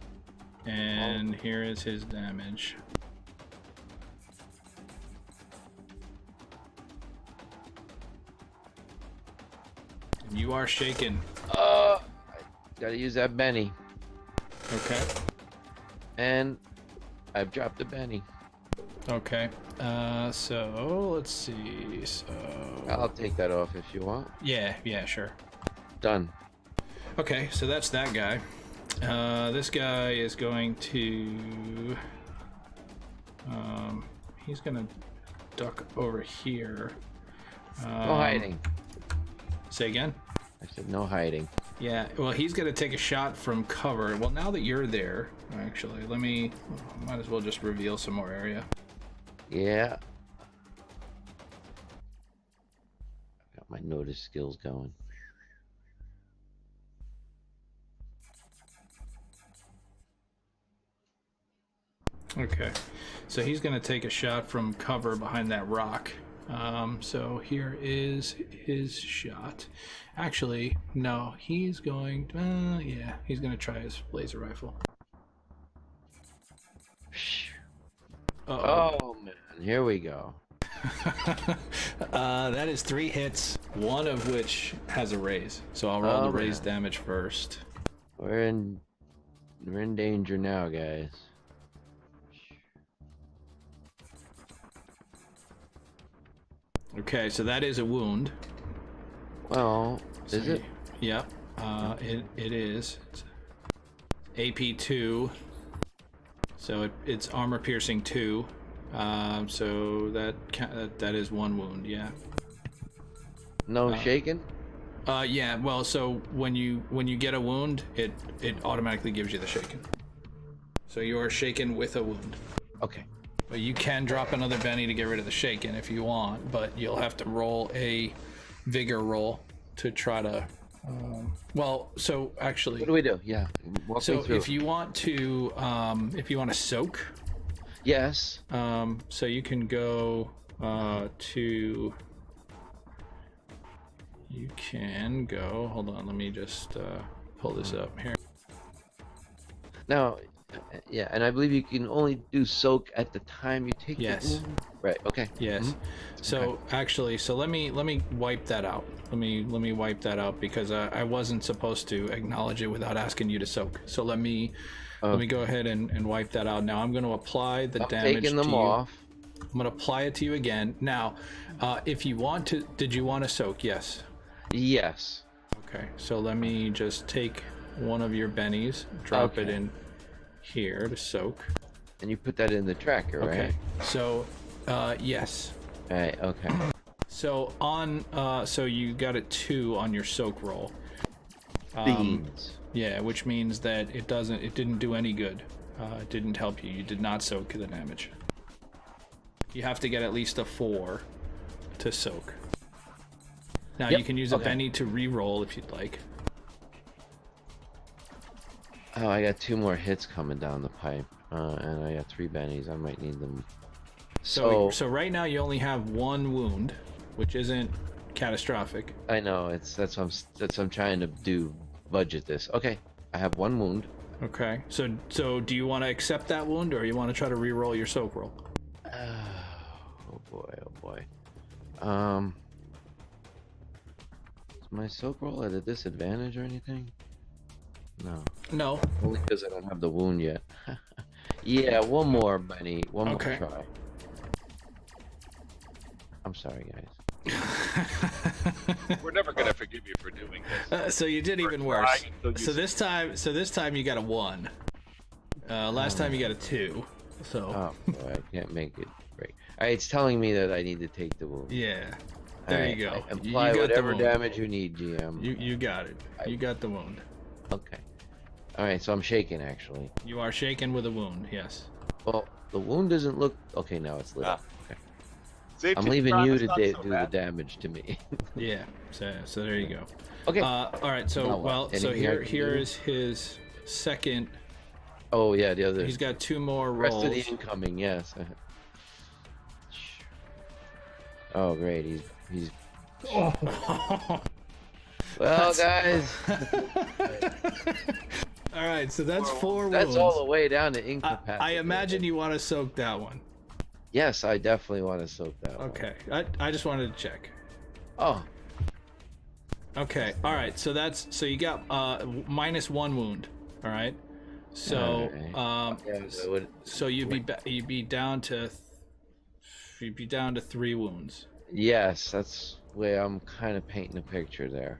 And here is his damage. And you are shaken.
I gotta use that Benny.
Okay.
And I've dropped the Benny.
Okay. So let's see. So
I'll take that off if you want.
yeah, sure.
Done.
Okay, so that's that guy. This guy is going to. He's gonna duck over here.
No hiding.
Say again?
I said no hiding.
Yeah, well, he's gonna take a shot from cover. Well, now that you're there, actually, might as well just reveal some more area.
Yeah. Got my notice skills going.
Okay, so he's gonna take a shot from cover behind that rock. So here is his shot. Actually, no, he's going to, yeah, he's gonna try his laser rifle. Uh-oh.
Oh man, here we go.
That is 3 hits, one of which has a raise. So I'll roll the raise
man.
damage first.
We're in danger now, guys.
Okay, so that is a wound.
Well, is it?
Yep. It is. It's AP2. So it's armor piercing 2. So that is 1 wound. Yeah.
No shaking?
Yeah. Well, so when you get a wound, it automatically gives you the shaken. So you are shaken with a wound.
Okay.
But you can drop another Benny to get rid of the shaken if you want, but you'll have to roll a vigor roll to try to. Well, so actually,
What do we do? Yeah. Walk me
so
through.
if you want to soak,
Yes.
so you can go to. You can go. Hold on, let me just pull this up here.
Now, yeah, and I believe you can only do soak at the time you take
Yes.
the wound. Right. Okay.
Yes.
Mhm.
So actually, so let me wipe that out. Let me wipe that out because I wasn't supposed to acknowledge it without asking you to soak. So let me go ahead and wipe that out. Now I'm going to apply the
I'm
damage
taking
to
them
you.
off.
I'm going to apply it to you again. Now, if you want to, did you want to soak? Yes.
Yes.
Okay. So let me just take one of your bennies, drop it
Okay.
in here to soak.
And you put that in the tracker, right?
Okay. So, yes.
Right. Okay.
So so you got a 2 on your soak roll.
Beans.
Yeah, which means that it didn't do any good. It didn't help you. You did not soak the damage. You have to get at least a 4 to soak. Now
Yep,
you can use a
okay.
Benny to re-roll if you'd like.
Oh, I got 2 more hits coming down the pipe, and I got 3 bennies. I might need them.
So right now you only have 1 wound, which isn't catastrophic.
I know that's what I'm trying to do. Budget this. Okay, I have 1 wound.
Okay. So do you want to accept that wound, or you want to try to re-roll your soak roll?
Oh boy, oh boy. Is my soak roll at a disadvantage or anything? No,
No.
only because I don't have the wound yet. Yeah, 1 more, Benny. One
Okay.
more try. I'm sorry, guys.
We're never gonna forgive you for doing this.
So you did even
We're
worse.
trying until you
So this time you got a 1. Last time you got a 2. So
Oh boy, I can't make it break. Alright, it's telling me that I need to take the wound.
yeah, there you
Alright,
go.
Apply
you got the
whatever
wound.
damage you need, GM.
You got it. You got the wound.
Okay. Alright, so I'm shaking actually.
You are shaken with a wound. Yes.
Well, the wound doesn't look. Okay, now it's lit.
Ah.
up. Okay.
Save
I'm
to
leaving
Tron,
you
it's
to
not
do
so
the
bad.
damage to me.
Yeah. So there you go.
Okay.
All right. So
Now what?
so
Anything I can
here
do?
is his second.
Oh yeah, the other.
He's got 2 more
Rest
rolls.
of the incoming, yes. Oh great, he's.
Oh,
Well, guys,
All right. So that's 4 wounds.
that's all the way down to incapacity.
I imagine you want to soak that one.
Yes, I definitely want to soak that one.
Okay. I just wanted to check.
Oh,
Okay. All right. So you got -1 wound. All right. So
Alright. yeah, it would-
so you'd be down to 3 wounds.
yes, that's the way I'm kind of painting a picture there.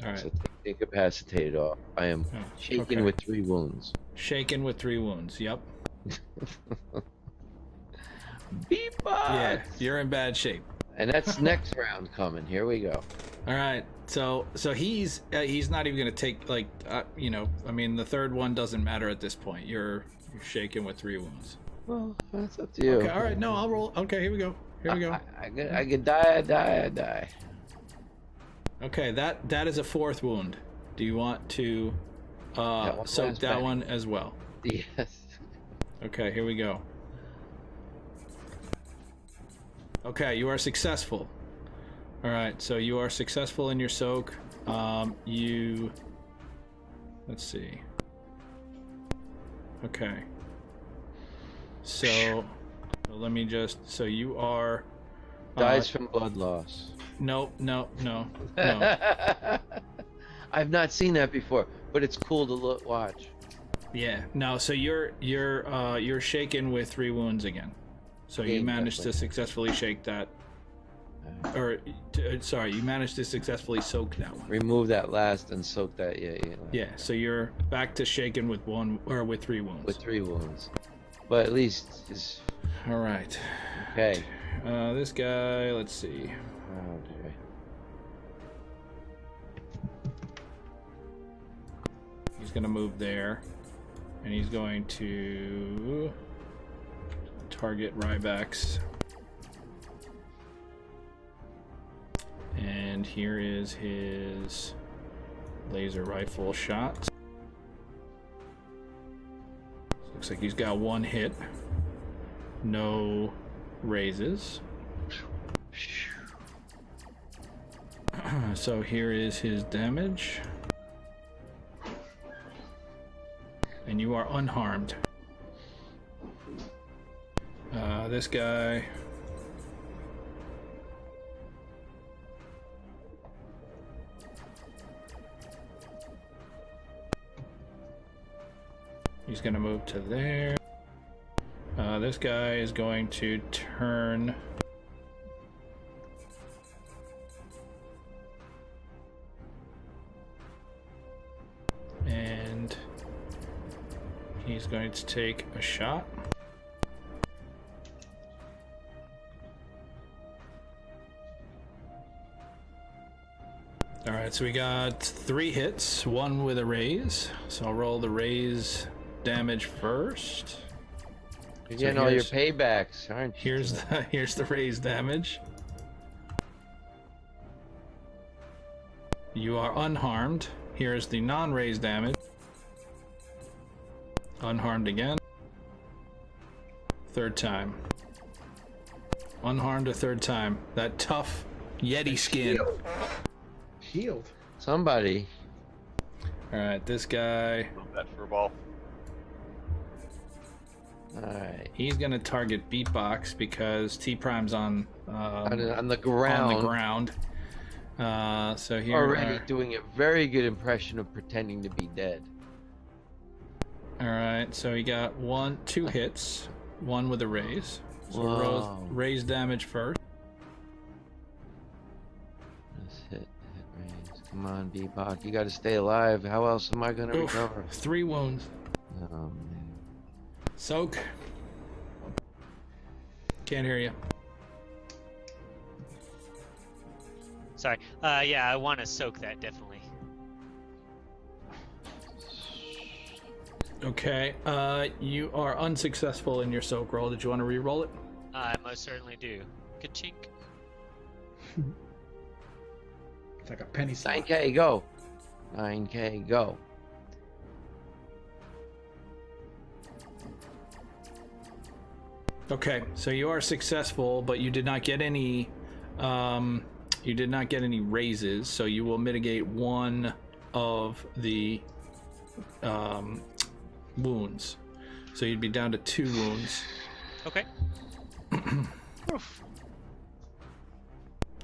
All right.
So take incapacitated off. I am
Oh,
shaken
okay.
with 3 wounds.
Shaken with 3 wounds. Yep.
Beatbox!
Yeah, you're in bad shape.
And that's next round coming. Here we go.
All right. So he's not even gonna take like you know, I mean the third one doesn't matter at this point. You're shaken with 3 wounds.
Well, that's up to you.
Okay. All right. No, I'll roll. Okay. Here we go. Here we go.
I could die, I die.
Okay. That is a 4th wound. Do you want to
one
soak
last
that
back.
one as well?
Yes.
Okay. Here we go. Okay. You are successful. All right. So you are successful in your soak. You. Let's see. Okay. So let me just. So you are.
Dies from blood loss.
No.
I've not seen that before, but it's cool to watch.
Yeah. No. So you're shaken with 3 wounds again. So you
Game
managed to
definitely.
successfully shake that. Or sorry, you managed to successfully soak that one.
Remove that last and soak that. Yeah.
Yeah. So you're back to shaken with 3 wounds.
With 3 wounds, but at least it's
All right.
okay.
This guy. Let's see.
Oh boy.
He's gonna move there, and he's going to target Rybax. And here is his laser rifle shot. Looks like he's got 1 hit. No raises. So here is his damage. And you are unharmed. This guy. He's gonna move to there. This guy is going to turn. And he's going to take a shot. Alright, so we got 3 hits, 1 with a raise. So I'll roll the raise damage first.
You're
So
getting all your
here's-
paybacks, aren't you?
Here's the raise damage. You are unharmed. Here's the non-raise damage. Unharmed again. 3rd time. Unharmed a 3rd time. That tough Yeti skin.
Shield.
Somebody.
Alright, this guy,
Love that fur ball.
Alright.
he's gonna target Beatbox because T Prime's on
On the ground.
on the ground. So here
Already
are-
doing a very good impression of pretending to be dead.
Alright, so he got 2 hits, 1 with a raise. So
Whoa.
raise damage first.
Let's hit raise. Come on, Bebop. You gotta stay alive. How else am I gonna
Oof,
recover?
3 wounds.
Oh man.
Soak. Can't hear you.
Sorry. Yeah, I want to soak that definitely.
Okay, you are unsuccessful in your soak roll. Did you want to re-roll it?
I most certainly do. Ka-chink.
It's like a penny slot.
9K, go. 9K, go.
Okay, so you are successful, but you did not get any. You did not get any raises, so you will mitigate 1 of the wounds. So you'd be down to 2 wounds.
Okay.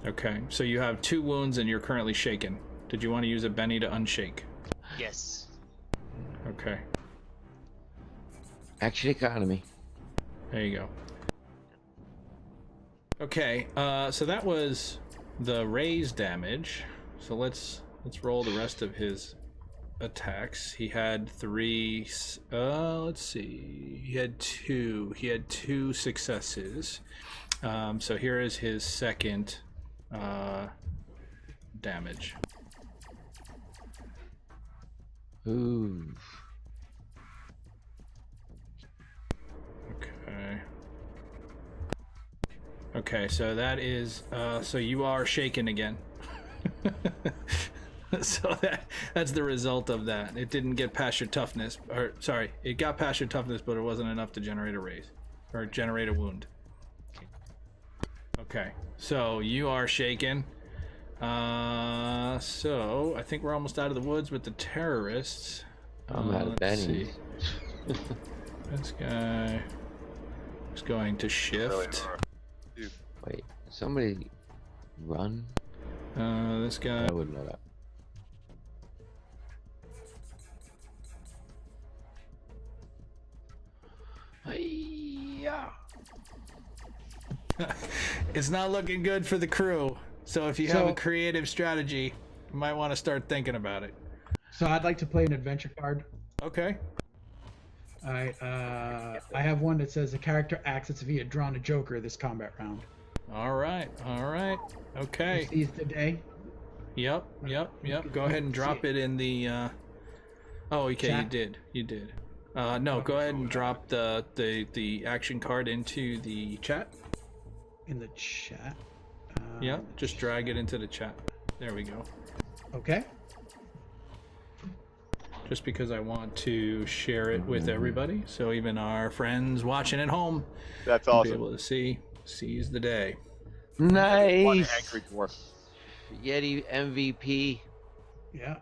Okay, so you have 2 wounds and you're currently shaken. Did you want to use a Benny to unshake?
Yes.
Okay,
Action economy.
there you go. Okay, so that was the raise damage. So let's let's roll the rest of his attacks. He had 3. Let's see. He had 2. He had 2 successes. So here is his second damage.
Ooh.
Okay. Okay, so that is so you are shaken again. So that's the result of that. It didn't get past your toughness, or sorry, it got past your toughness, but it wasn't enough to generate a raise or generate a wound. Okay, so you are shaken. So I think we're almost out of the woods with the terrorists.
I'm out of
Let's
bennies.
see. This guy is going to shift.
Wait, somebody run?
This guy.
I wouldn't know that. Hi-ya!
It's not looking good for the crew. So if you have a creative strategy, you might want to start thinking about it.
So I'd like to play an adventure card.
Okay.
All right. I have one that says the character acts as if he had drawn a Joker this combat round.
All right. Okay.
Seize the day.
Yep. Go ahead and drop it in the Oh, okay,
Chat?
you did. No, go ahead and drop the action card into the chat.
In the chat.
Yeah, just drag it into the chat. There we go.
Okay.
Just because I want to share it with everybody, so even our friends watching at home
That's
will be
awesome.
able to seize the day.
One
Nice!
angry dwarf.
Yeti MVP.
Yeah.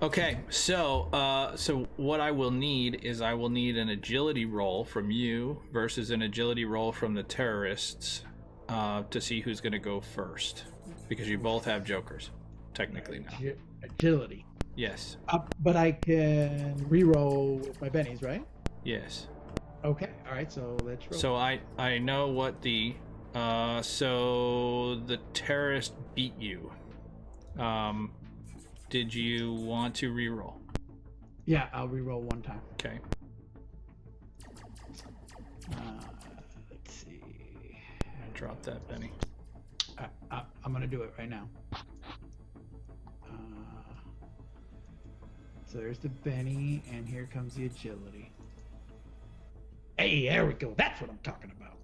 Okay, so what I will need is I will need an agility roll from you versus an agility roll from the terrorists to see who's going to go first, because you both have jokers, technically now.
Agility.
Yes.
But I can reroll with my bennies, right?
Yes.
Okay. All right. So let's roll.
So I know what the so the terrorist beat you. Did you want to reroll?
Yeah, I'll reroll one time.
Okay.
Let's see.
Drop that, Benny.
I'm gonna do it right now. So there's the Benny, and here comes the agility. Hey, there we go. That's what I'm talking about.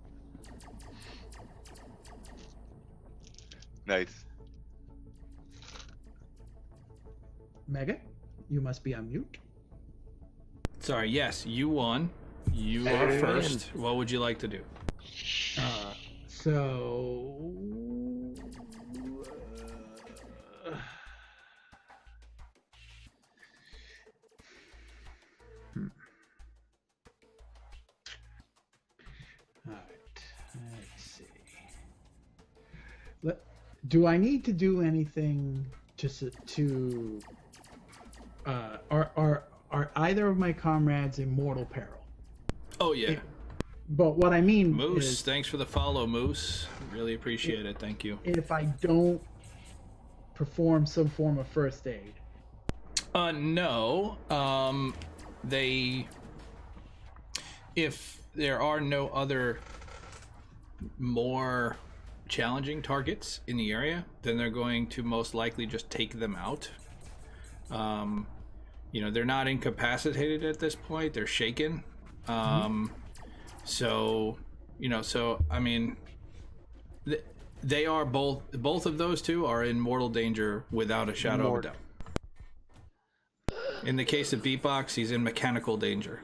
Nice.
Mega, you must be on mute.
Sorry. Yes, you won. You
Hey,
are
man.
first. What would you like to do?
So. All right. Let's see. Do I need to do anything to are either of my comrades in mortal peril?
Oh yeah.
But what I mean
Moose,
is,
thanks for the follow, Moose. Really appreciate it. Thank you.
if I don't perform some form of first aid.
No. If there are no other more challenging targets in the area, then they're going to most likely just take them out. They're not incapacitated at this point. They're shaken. So I mean, they are both of those two are in mortal danger without a shadow of a doubt. In the case of Beatbox, he's in mechanical danger.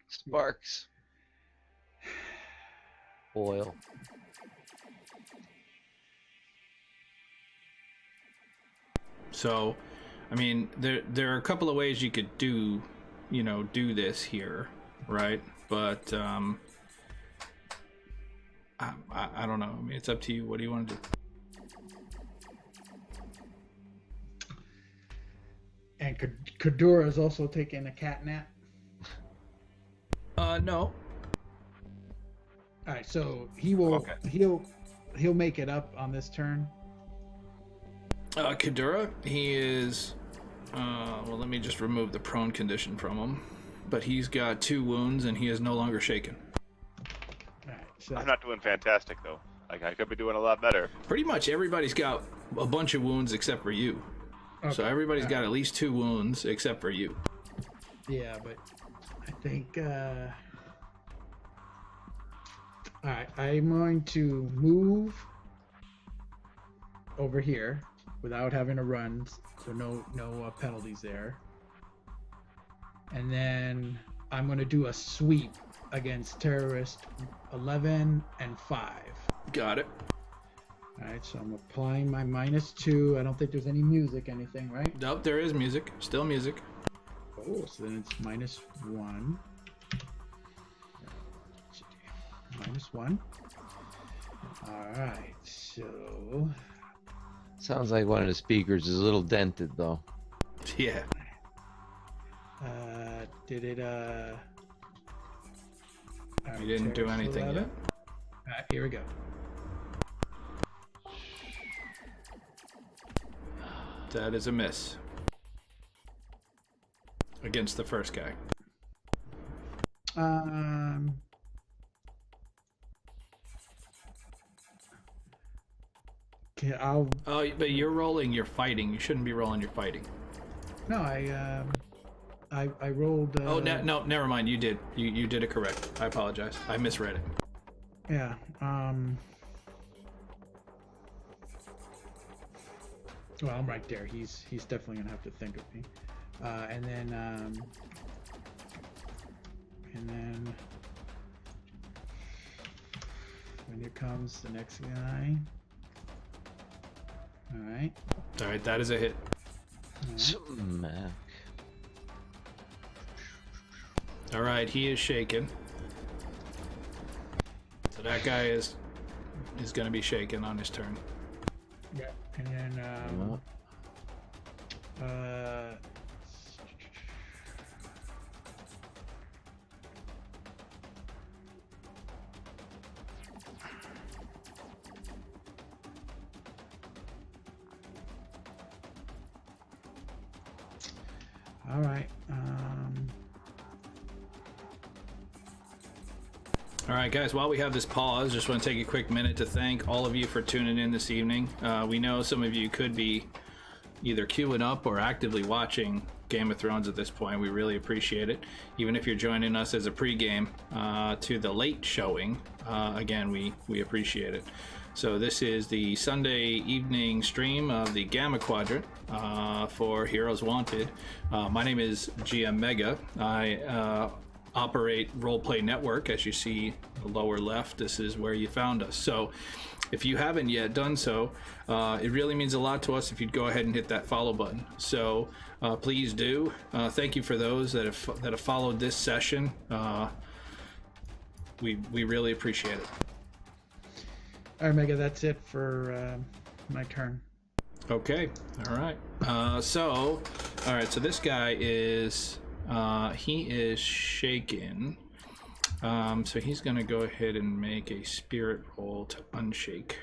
Sparks. Oil.
So, I mean, there are a couple of ways you could do this here, right? But I don't know. I mean, it's up to you. What do you want to do?
And Kadura is also taking a cat nap.
No.
All right, so he will
Okay.
he'll make it up on this turn.
Kadura, he is. Well, let me just remove the prone condition from him. But he's got 2 wounds and he is no longer shaken.
Alright, so
I'm not doing fantastic though. Like I could be doing a lot better.
Pretty much everybody's got a bunch of wounds except for you. So
Okay,
everybody's got
alright.
at least 2 wounds except for you.
Yeah, but I think alright, I'm going to move over here without having to run, so no penalties there. And then I'm going to do a sweep against terrorist 11 and 5.
Got it.
Alright, so I'm applying my -2. I don't think there's any music, anything, right?
Nope, there is music. Still music.
Oh, so then it's -1. -1. Alright, so
Sounds like one of the speakers is a little dented though.
Yeah.
did it alright,
You didn't do
terrorist
anything
11.
yet.
Alright, here we go.
That is a miss. Against the first guy.
Okay, I'll
Oh, but you're rolling your fighting. You shouldn't be rolling your fighting.
no, I rolled
Oh, no, never mind. You did. You did it correct. I apologize. I misread it.
yeah, well, I'm right there. He's definitely gonna have to think of me. And then when here comes the next guy. All right.
All right, that is a hit.
Smack.
All right, he is shaken. So that guy is going to be shaken on his turn.
Yeah. And then all right.
All right, guys, while we have this pause, just want to take a quick minute to thank all of you for tuning in this evening. We know some of you could be either queuing up or actively watching Game of Thrones at this point. We really appreciate it. Even if you're joining us as a pregame to the late showing, again, we appreciate it. So this is the Sunday evening stream of the Gamma Quadrant for Heroes Wanted. My name is GM Mega. I operate Roleplay Network. As you see the lower left, this is where you found us. So if you haven't yet done so, it really means a lot to us if you'd go ahead and hit that follow button. So please do. Thank you for those that have followed this session. We really appreciate it.
All right, Mega. That's it for my turn.
Okay. All right. So this guy is he is shaken. So he's gonna go ahead and make a spirit roll to unshake.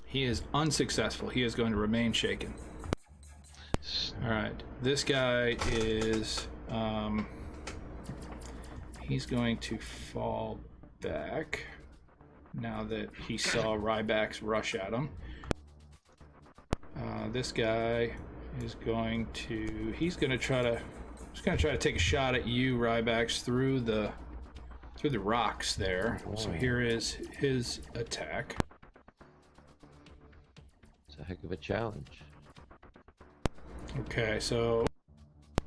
He is unsuccessful. He is going to remain shaken. All right. This guy is he's going to fall back now that he saw Ryback's rush at him. This guy is going to try to take a shot at you, Rybax, through the rocks there. So here is his attack.
It's a heck of a challenge.
Okay, so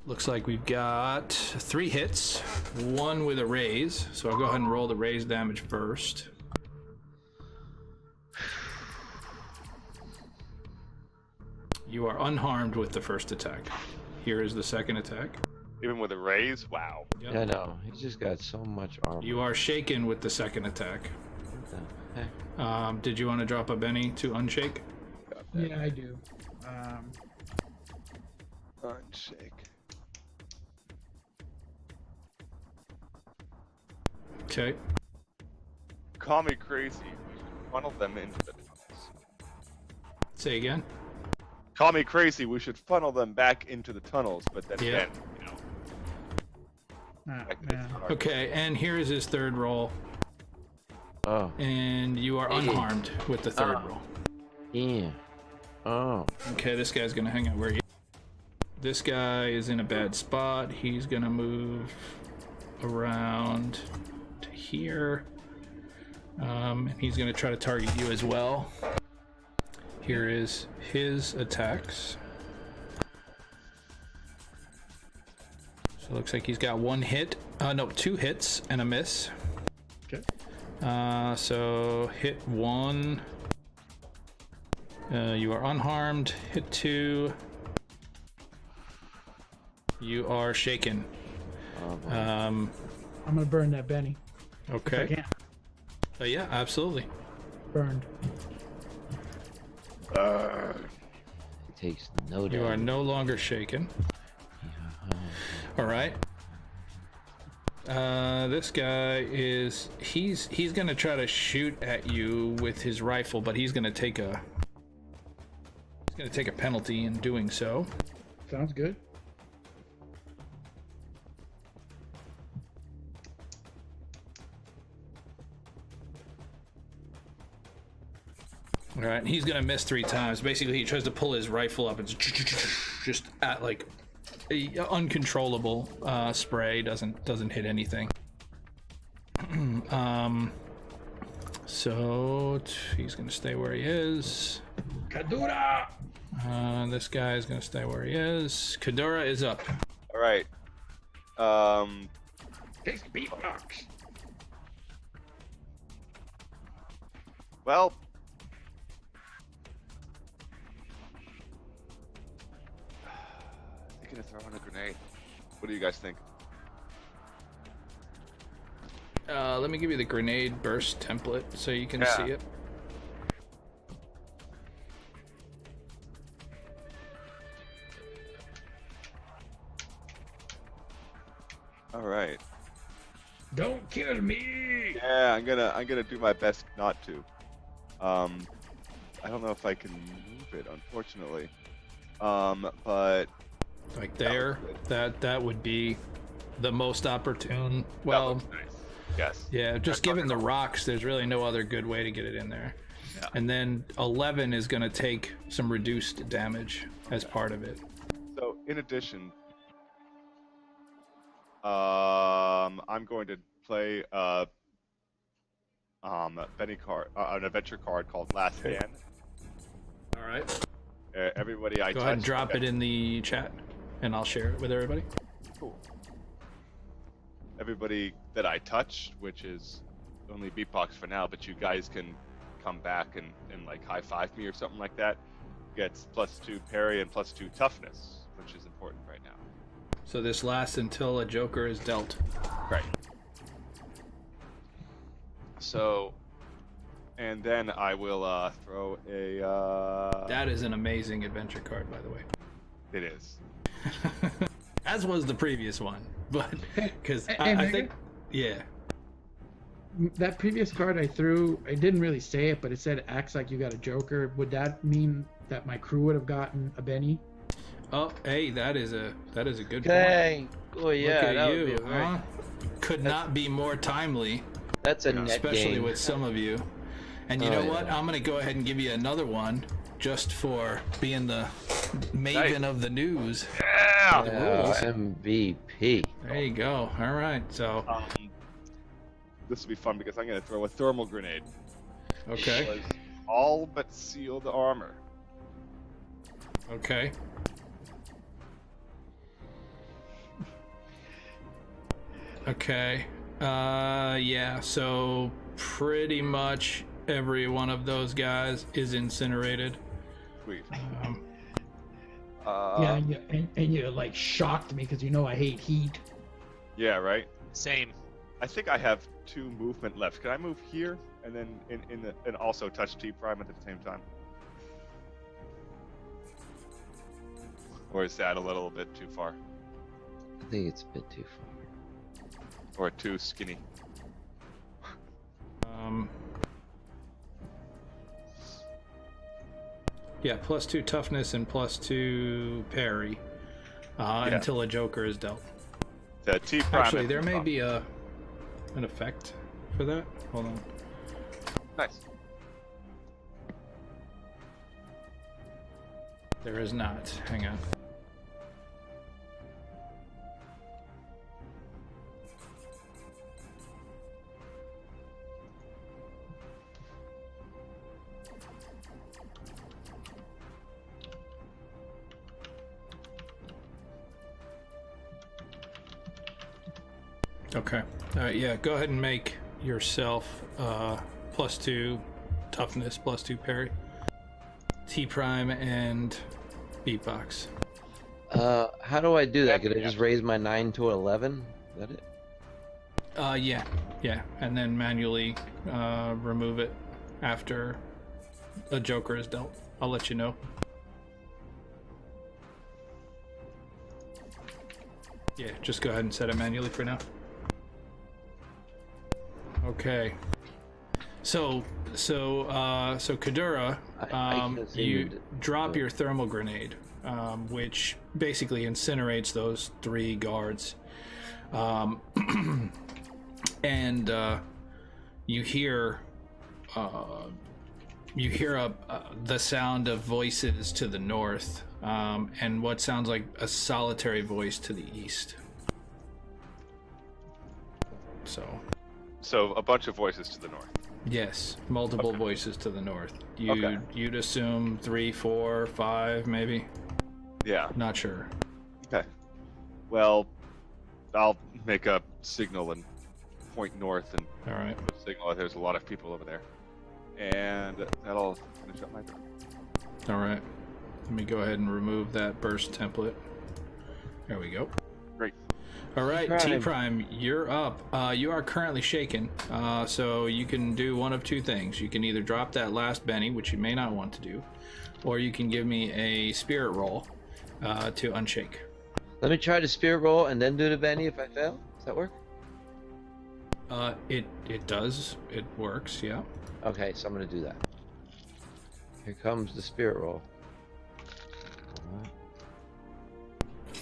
looks like we've got 3 hits, 1 with a raise. So I'll go ahead and roll the raise damage first. You are unharmed with the first attack. Here is the second attack.
Even with a raise, wow.
Yep.
Yeah, no, he's just got so much armor.
You are shaken with the second attack.
What the heck?
Did you want to drop a Benny to unshake?
Yeah, I do.
Unshake.
Okay.
Call me crazy, funnel them into the tunnels.
Say again.
Call me crazy. We should funnel them back into the tunnels, but then
Yeah.
again,
Ah,
like,
man.
it's hard.
Okay, and here is his third roll,
Oh,
and you are unharmed with the third roll.
yeah. Oh,
Okay, this guy's gonna hang out where he. This guy is in a bad spot. He's gonna move around to here, and he's gonna try to target you as well. Here is his attacks. So it looks like he's got one hit. No, 2 hits and a miss.
Okay.
So hit 1. You are unharmed. Hit 2. You are shaken.
oh boy.
I'm gonna burn that Benny. If I
Okay.
can.
Yeah, absolutely.
Burned.
It takes no
You are
damage.
no longer shaken. All right. This guy is he's gonna try to shoot at you with his rifle, but he's gonna take a penalty in doing so.
Sounds good.
All right, he's gonna miss 3 times. Basically, he tries to pull his rifle up. It's just at like a uncontrollable spray. Doesn't hit anything. So he's gonna stay where he is.
Kadura!
This guy is gonna stay where he is. Kadura is up.
All right.
Take the beatbox.
Well, thinking of throwing a grenade. What do you guys think?
Let me give you the grenade burst template so you can
Yeah.
see it.
All right.
Don't kill me!
Yeah, I'm gonna do my best not to. I don't know if I can move it, unfortunately. But
Like there, that would be the most opportune. Well,
that looks nice. Yes.
yeah, just
That's
given the
fucking
rocks, there's really no other good way to get it in there.
Yeah.
And then 11 is going to take some reduced damage as part of it.
So in addition, I'm going to play Benny card, an adventure card called Last
Okay.
Stand.
All right.
Everybody I
Go ahead and
touch-
drop
okay,
it in the chat, and I'll share it with everybody.
Cool. Everybody that I touch, which is only beatbox for now, but you guys can come back and like high five me or something like that, gets +2 parry and +2 toughness, which is important right now.
So this lasts until a Joker is dealt.
Right. So, and then I will throw a.
That is an amazing adventure card, by the way.
It is.
As was the previous one, but because
Hey,
I
Megan?
think, yeah.
That previous card I threw, I didn't really say it, but it said acts like you got a Joker. Would that mean that my crew would have gotten a Benny?
Oh, hey, that is a good point.
Okay. Oh yeah,
Look
that
at
would be
you,
a very,
huh? Could not be more timely,
that's a net
especially
gain.
with some of you. And you
Oh,
know
yeah.
what? I'm gonna go ahead and give you another one, just for being the maven of the news.
Yeah.
the
Yeah,
rules.
MVP.
There you go. All right. So,
This will be fun because I'm going to throw a thermal grenade.
okay,
Was all but seal the armor.
okay. Okay. Yeah. So pretty much every one of those guys is incinerated.
Sweet.
Um,
Yeah, and you like shocked me because you know I hate heat.
Yeah, right?
Same.
I think I have 2 movement left. Can I move here and then and also touch T Prime at the same time? Or is that a little bit too far?
I think it's a bit too far.
Or too skinny?
Yeah, +2 toughness and +2 parry until a joker is dealt.
The T prime.
Actually, there may be an effect for that. Hold on.
Nice.
There is not. Hang on. Okay. Yeah, go ahead and make yourself +2 toughness, +2 parry. T prime and beatbox.
How do I do that? Could I just raise my 9 to 11? Is that it?
Yeah, and then manually remove it after a joker is dealt. I'll let you know. Yeah, just go ahead and set it manually for now. Okay. So Kadura,
I can't seem
you
to
drop your thermal grenade, which basically incinerates those 3 guards, and you hear the sound of voices to the north, and what sounds like a solitary voice to the east.
So a bunch of voices to the north.
Yes, multiple voices to the north.
Okay.
You'd assume 3, 4, 5, maybe.
Yeah.
Not sure.
Okay. Well, I'll make a signal and point north and
All right.
signal that there's a lot of people over there, and that'll finish up my turn.
All right. Let me go ahead and remove that burst template. There we go.
Great.
All right,
Prime.
T Prime, you're up. You are currently shaken, so you can do one of 2 things. You can either drop that last Benny, which you may not want to do, or you can give me a spirit roll to unshake.
Let me try the spirit roll and then do the Benny if I fail. Does that work?
It does. It works. Yeah.
Okay, so I'm gonna do that. Here comes the spirit roll.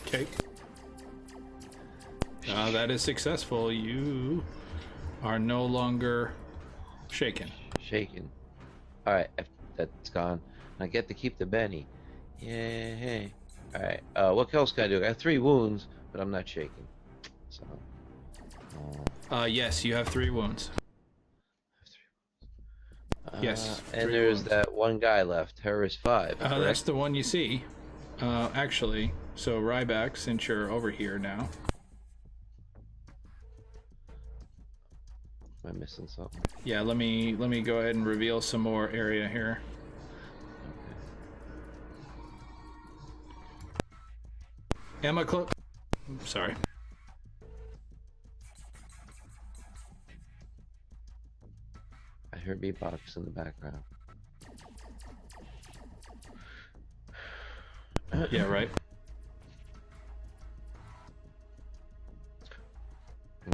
Okay. That is successful. You are no longer shaken.
Shaken. Alright, that's gone. I get to keep the Benny. Yay. Alright, what else can I do? I have 3 wounds, but I'm not shaken. So.
Yes, you have 3 wounds. Yes,
And
3
there's
wounds.
that one guy left, Harris 5.
That's
correct?
the one you see. Actually, so Ryback, since you're over here now.
Am I missing something?
Yeah, let me go ahead and reveal some more area here. Emma, sorry.
I hear beatbox in the background.
Yeah, right.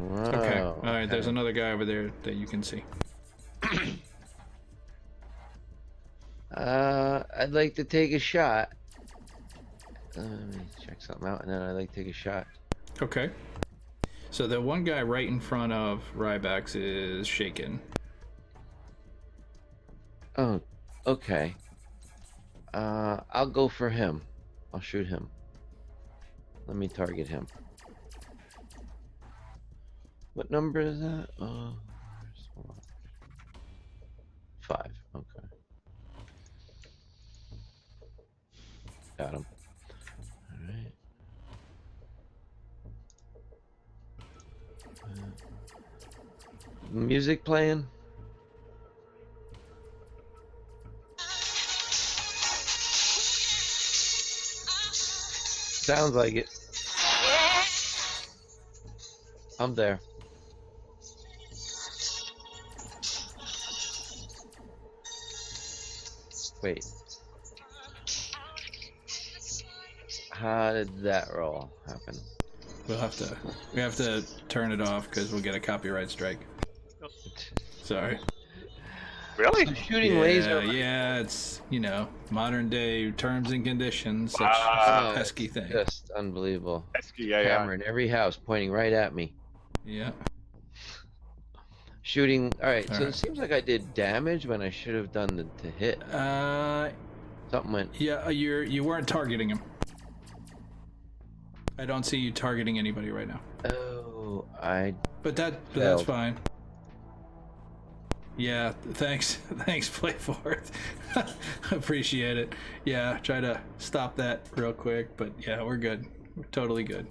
Okay.
Wow,
All right. There's
okay.
another guy over there that you can see.
I'd like to take a shot. Let me check something out, and then I'd like to take a shot.
Okay. So the one guy right in front of Rybax is shaken.
Oh, okay. I'll go for him. I'll shoot him. Let me target him. What number is that? Oh, hold on. 5. Okay. Got him. Alright. Music playing? Sounds like it. I'm there. Wait. How did that roll happen?
We have to turn it off because we'll get a copyright strike. Sorry.
Really?
So shooting
yeah,
laser.
yeah, it's, modern day terms and conditions, such
Wow.
a pesky thing.
Just unbelievable.
Pesky, yeah.
Camera in every house pointing right at me.
Yeah.
Shooting. All right. So
Alright.
it seems like I did damage when I should have done to hit. Something went.
Yeah, you weren't targeting him. I don't see you targeting anybody right now.
Oh,
But that's
Failed.
fine. Yeah, thanks. Thanks, Playforth. Appreciate it. Yeah, try to stop that real quick, but yeah, we're good. We're totally good.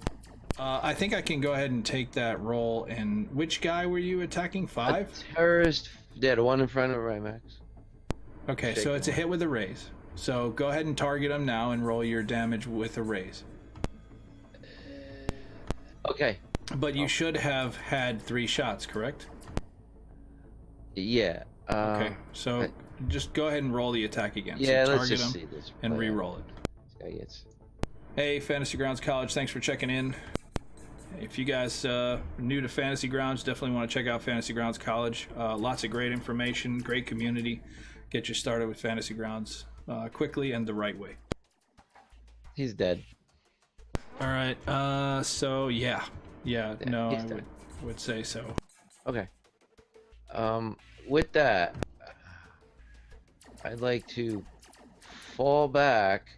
I think I can go ahead and take that roll. And which guy were you attacking? 5?
A terrorist. Yeah, the one in front of Rymax.
Okay, so
Shaking
it's a hit with a raise. So go ahead and target him now and roll your damage with a raise.
Okay.
But you should have had 3 shots, correct?
Yeah.
Okay, so
I-
just go ahead and roll the attack again.
Yeah,
so
let's
target
just
him
see this.
and
play out.
re-roll it.
This guy gets.
Hey, Fantasy Grounds College, thanks for checking in. If you guys new to Fantasy Grounds, definitely want to check out Fantasy Grounds College. Lots of great information, great community. Get you started with Fantasy Grounds quickly and the right way.
He's dead.
All right, so yeah, no,
he's
I
dead.
would say so.
Okay. With that, I'd like to fall back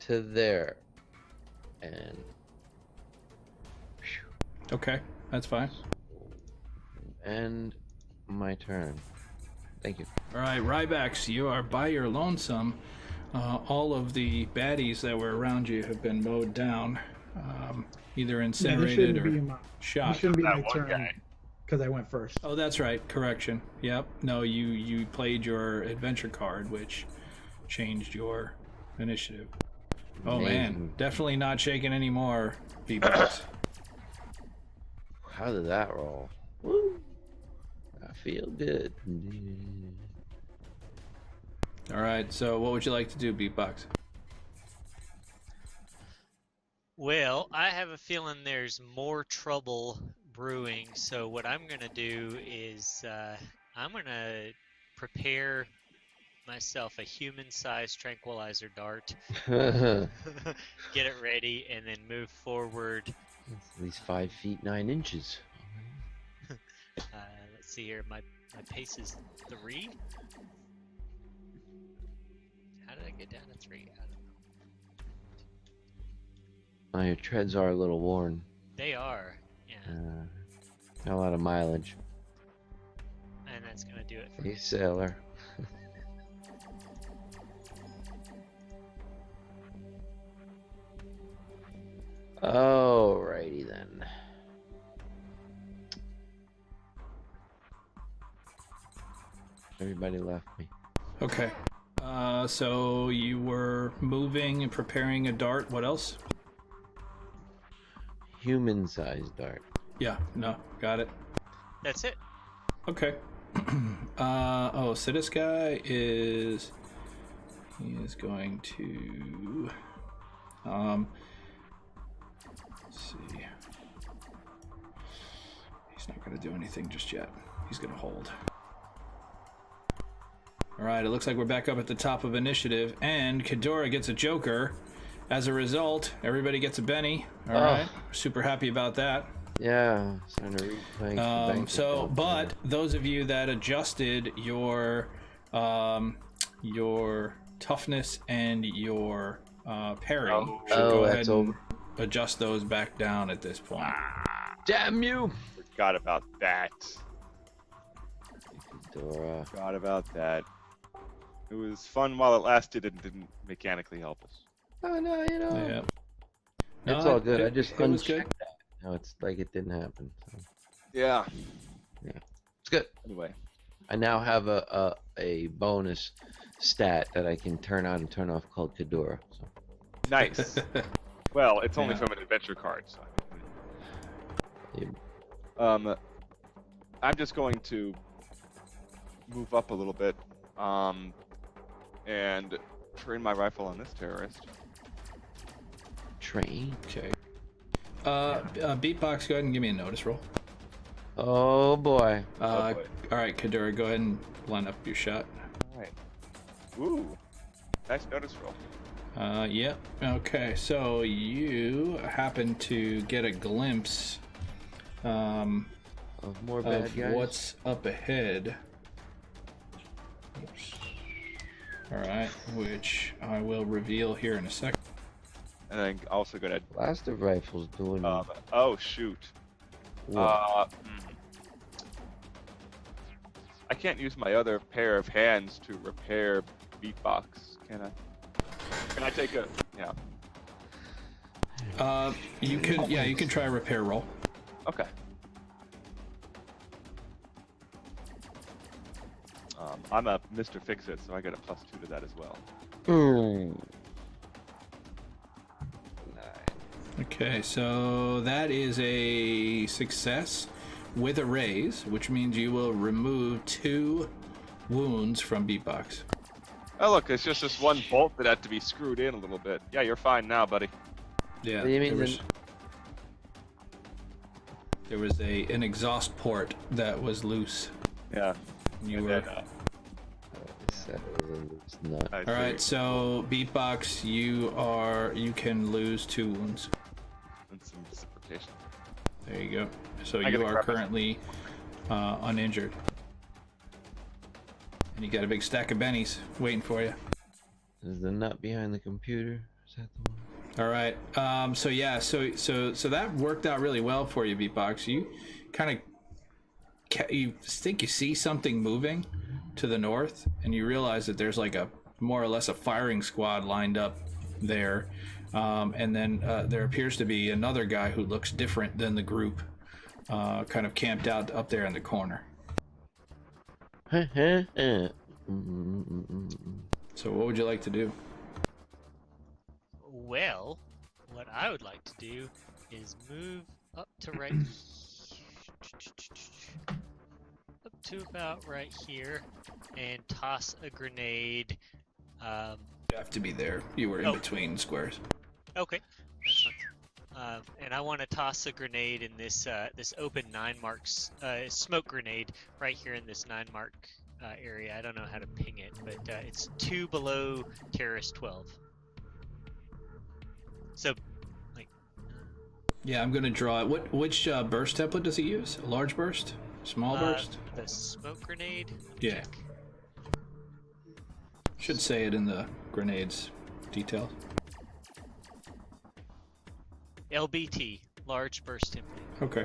to there, and
Okay, that's fine.
end my turn. Thank you.
All right, Rybax, you are by your lonesome. All of the baddies that were around you have been mowed down, either
Yeah, this
incinerated
shouldn't be
or
my.
shot.
This shouldn't be
That
my
one
turn
guy.
because I went first.
Oh, that's right. Correction. Yep. No, you played your adventure card, which changed your initiative. Oh man,
Amazing.
definitely not shaking anymore, beatbox.
How did that roll? Woo! I feel good.
All right. So, what would you like to do, beatbox?
Well, I have a feeling there's more trouble brewing. So what I'm gonna do is I'm gonna prepare myself a human-sized tranquilizer dart,
At
get it ready, and then move forward.
least 5 feet 9 inches.
Let's see here. My pace is 3. How did I get down to 3? I don't know.
Oh, your treads are a little worn.
They are. Yeah.
Got a lot of mileage.
And that's gonna do it for
Hey,
me.
sailor. Alrighty then. Everybody left me.
Okay. So you were moving and preparing a dart. What else?
Human-sized dart.
Yeah. No. Got it.
That's it.
Okay. So this guy he is going to let's see. He's not going to do anything just yet. He's going to hold. All right, it looks like we're back up at the top of initiative, and Kadora gets a Joker. As a result, everybody gets a Benny. All right, super happy about that.
Yeah, starting to read planks.
But those of you that adjusted your toughness and your parry
Oh.
should
Oh,
go
that's
ahead and
over.
adjust those back down at this point.
Damn you!
Forgot about that.
Dora.
Forgot about that. It was fun while it lasted and didn't mechanically help us.
Oh no, you know.
Yeah.
It's
No,
all good.
it-
I just
it was good.
unchecked that. Now it's like it didn't happen. So.
Yeah.
It's good.
Anyway.
I now have a bonus stat that I can turn on and turn off called Kadora. So.
Nice. Well, it's only
Yeah.
from an adventure card, so.
Yeah.
I'm just going to move up a little bit, and train my rifle on this terrorist.
Train.
Okay. Beatbox, go ahead and give me a notice roll.
Oh boy.
Oh, boy.
All right, Kadura, go ahead and line up your shot.
Ooh, nice notice roll.
Yep. Okay, so you happen to get a glimpse
Of more bad
of
guys.
what's up ahead. Oops. All right, which I will reveal here in a second.
And then also gonna.
Blaster rifles doing.
Oh shoot.
what?
I can't use my other pair of hands to repair beatbox, can I? Can I take a? Yeah.
You can, yeah, you can try a repair roll.
Okay. I'm a Mr. Fix-It, so I get a +2 to that as well.
Mm. 9.
Okay, so that is a success with a raise, which means you will remove 2 wounds from beatbox.
Oh look, it's just this one bolt that had to be screwed in a little bit. Yeah, you're fine now, buddy.
Yeah,
What do you mean
there was an exhaust port that was loose.
Yeah.
You
And
were
then,
It's not.
I
all
see.
right. So beatbox, you can lose 2 wounds.
And some reciprocation.
There you go. So
I
you
gotta
are
grab it.
currently uninjured, and you got a big stack of bennies waiting for you.
Is the nut behind the computer? Is that the one?
All right. So yeah. So that worked out really well for you, beatbox. You kind of you think you see something moving to the north, and you realize that there's like a more or less a firing squad lined up there, and then there appears to be another guy who looks different than the group, kind of camped out up there in the corner. So what would you like to do?
Well, what I would like to do is move up to right, up to about right here, and toss a grenade.
You have to be there. You were in
Oh.
between squares.
Okay, that's fine. And I want to toss a grenade in this this open 9 marks smoke grenade right here in this 9 mark area. I don't know how to ping it, but it's 2 below terrorist 12. So, like,
Yeah, I'm gonna draw it. Which burst template does he use? A large burst? Small burst?
the smoke grenade. Let me
Yeah.
check.
Should say it in the grenades details.
LBT, large burst template.
Okay.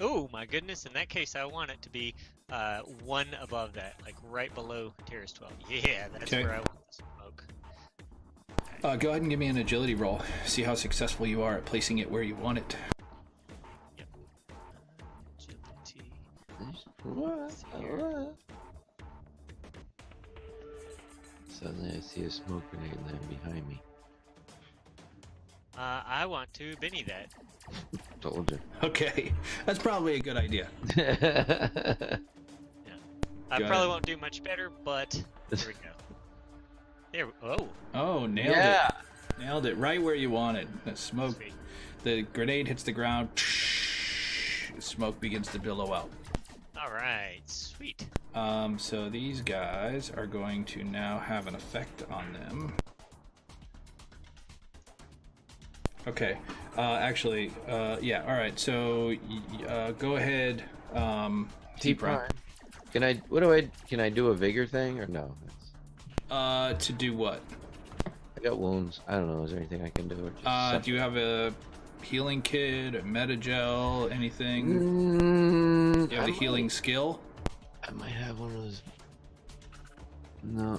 Oh my goodness! In that case, I want it to be 1 above that, like right below terrorist 12. Yeah, that's
Okay.
where I want the smoke.
Go ahead and give me an agility roll. See how successful you are at placing it where you want it.
Agility.
What? Suddenly I see a smoke grenade land behind me.
I want to Benny that.
Told you.
Okay, that's probably a good idea.
I
Go
probably
ahead.
won't do much better, but here we go. There. Oh,
Oh, nailed
Yeah.
it. Nailed it right where you wanted. The smoke,
sweet.
the grenade hits the ground. Smoke begins to billow out.
All right, sweet.
So these guys are going to now have an effect on them. Okay. Actually, yeah. All right. So go ahead.
T-Prime. Can I do a vigor thing or no?
To do what?
I got wounds. I don't know. Is there anything I can do? Or just
Do you have a healing kit, a metagel, anything? Do you have
I
a healing skill?
might have one of those. No.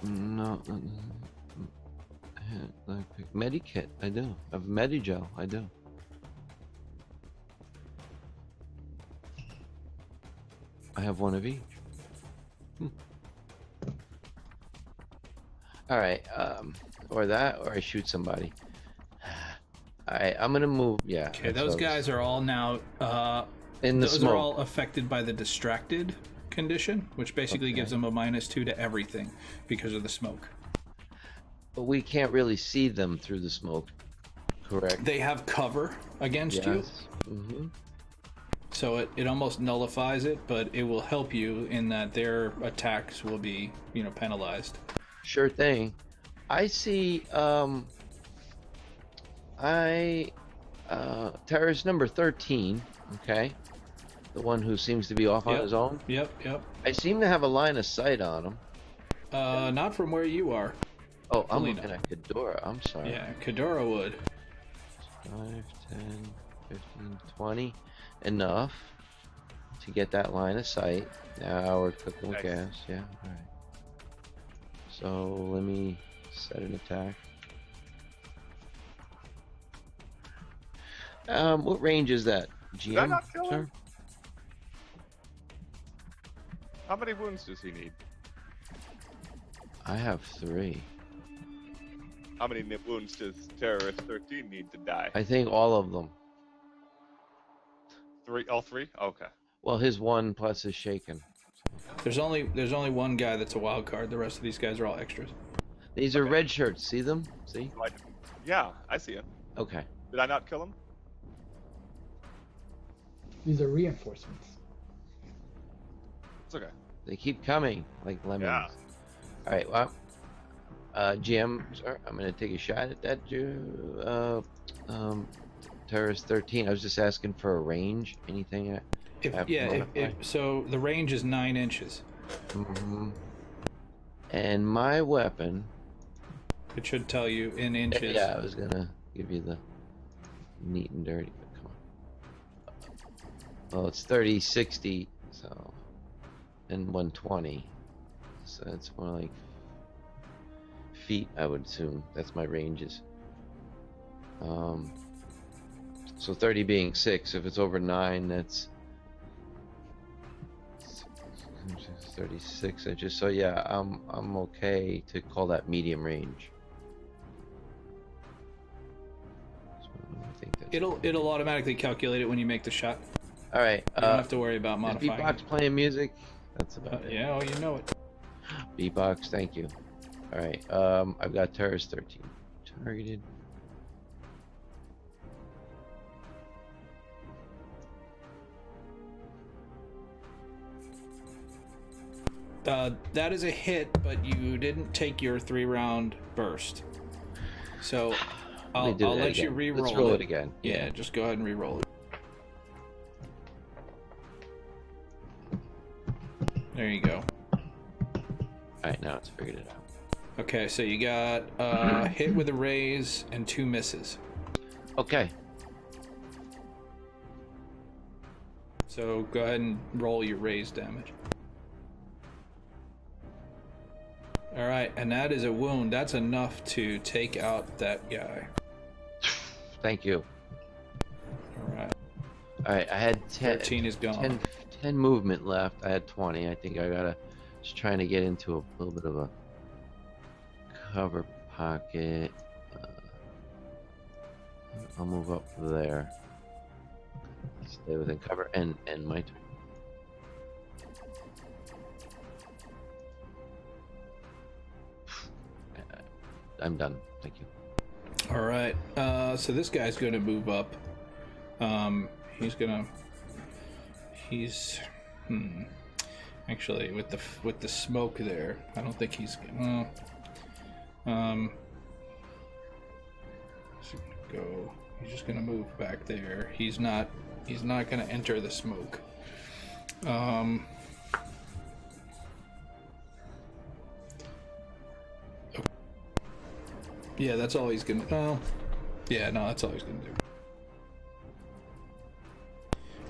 No. Medikit. I do. I have Medigel. I do. I have one of each. All right. Or that, or I shoot somebody. All right. I'm gonna move. Yeah.
Okay, those guys are all now.
in the
Those
smoke.
are all affected by the distracted condition, which basically
Okay.
gives them a -2 to everything because of the smoke.
But we can't really see them through the smoke. Correct.
They have cover against you,
Yes. Mm-hmm.
So it almost nullifies it, but it will help you in that their attacks will be, penalized.
Sure thing. I see, terrorist number 13, okay? The one who seems to be off on
Yep.
his own.
Yep.
I seem to have a line of sight on him.
Not from where you are.
Oh, I'm
Definitely
looking at Ghidorah. I'm sorry.
Yeah, Kadora would.
5, 10, 15, 20. Enough to get that line of sight. Now we're cooking with
Nice.
gas. Yeah, alright. So let me set an attack. What range is that? GM,
Did I not kill
sir?
him? How many wounds does he need?
I have 3.
How many wounds does Terrorist 13 need to die?
I think all of them.
3? All 3? Okay.
Well, his 1 plus is shaken.
There's only one guy that's a wild card. The rest of these guys are all extras.
These are red shirts. See them? See?
So yeah, I see him.
Okay.
Did I not kill him?
These are reinforcements.
It's okay.
They keep coming like lemons.
Yeah.
All right. Well, GM, sir, I'm gonna take a shot at that. Terrorist 13. I was just asking for a range. Anything?
So the range is 9 inches.
Mm-hmm. And my weapon.
It should tell you in inches.
Yeah, I was gonna give you the neat and dirty. But come on. Well, it's 30, 60, so, and 120. So it's more like feet, I would assume. That's my ranges. So 30 being 6. If it's over 9, that's 36 inches. So yeah, I'm okay to call that medium range. So I think that's
It'll automatically calculate it when you make the shot.
all right.
You don't have to worry about
Is
modifying.
beatbox playing music? That's about it.
Yeah, you know it.
Beatbox, thank you. All right. I've got terrorist 13 targeted.
That is a hit, but you didn't take your 3-round burst. So I'll
do that
let you
again.
re-roll
Let's roll
it.
it again.
Yeah, just go ahead and re-roll it. There you go.
All right, now it's figured it out.
Okay, so you got hit with a raise and 2 misses.
Okay.
So go ahead and roll your raise damage. All right, and that is a wound. That's enough to take out that guy.
Thank you.
All right,
All right, I had
13 is gone.
10 movement left. I had 20. I think I gotta just trying to get into a little bit of a cover pocket. I'll move up there. Stay within cover and my turn. I'm done. Thank you.
All right, so this guy's going to move up. He's actually with the smoke there. I don't think he's gonna. He's just gonna move back there. He's not gonna enter the smoke. Yeah, that's all he's gonna. Oh, yeah, no, that's all he's gonna do.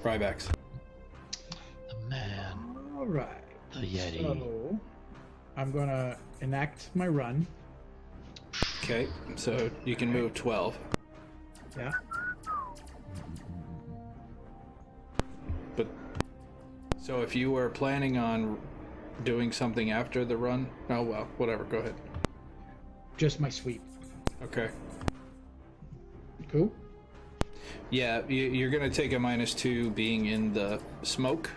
Rybax.
The man.
All right.
The Yeti.
So I'm gonna enact my run.
Okay, so you can move 12.
Yeah.
But so if you were planning on doing something after the run, oh well, whatever. Go ahead.
Just my sweep.
Okay.
Cool.
Yeah, you're gonna take a -2 being in the smoke.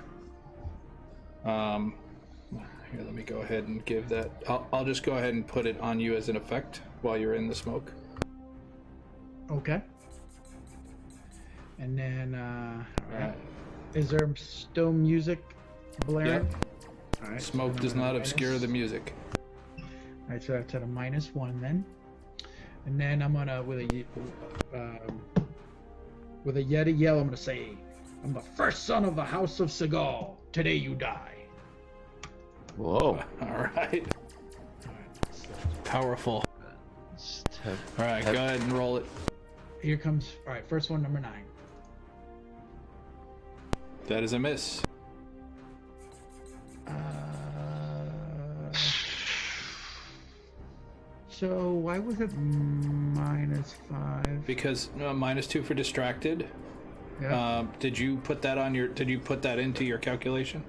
Here, let me go ahead and give that. I'll just go ahead and put it on you as an effect while you're in the smoke.
Okay. And then, all right. Is there still music blaring? All right.
Smoke does not obscure the music.
All right, so that's at a -1 then. And then I'm gonna with a Yeti yell. I'm gonna say, "I'm the first son of the House of Seagal. Today you die."
Whoa.
All right. Powerful.
Step.
All right, go ahead and roll it.
Here comes. All right, first one, number 9.
That is a miss.
So why was it -5?
Because -2 for distracted.
Yeah.
Did you put that on your? Did you put that into your calculation?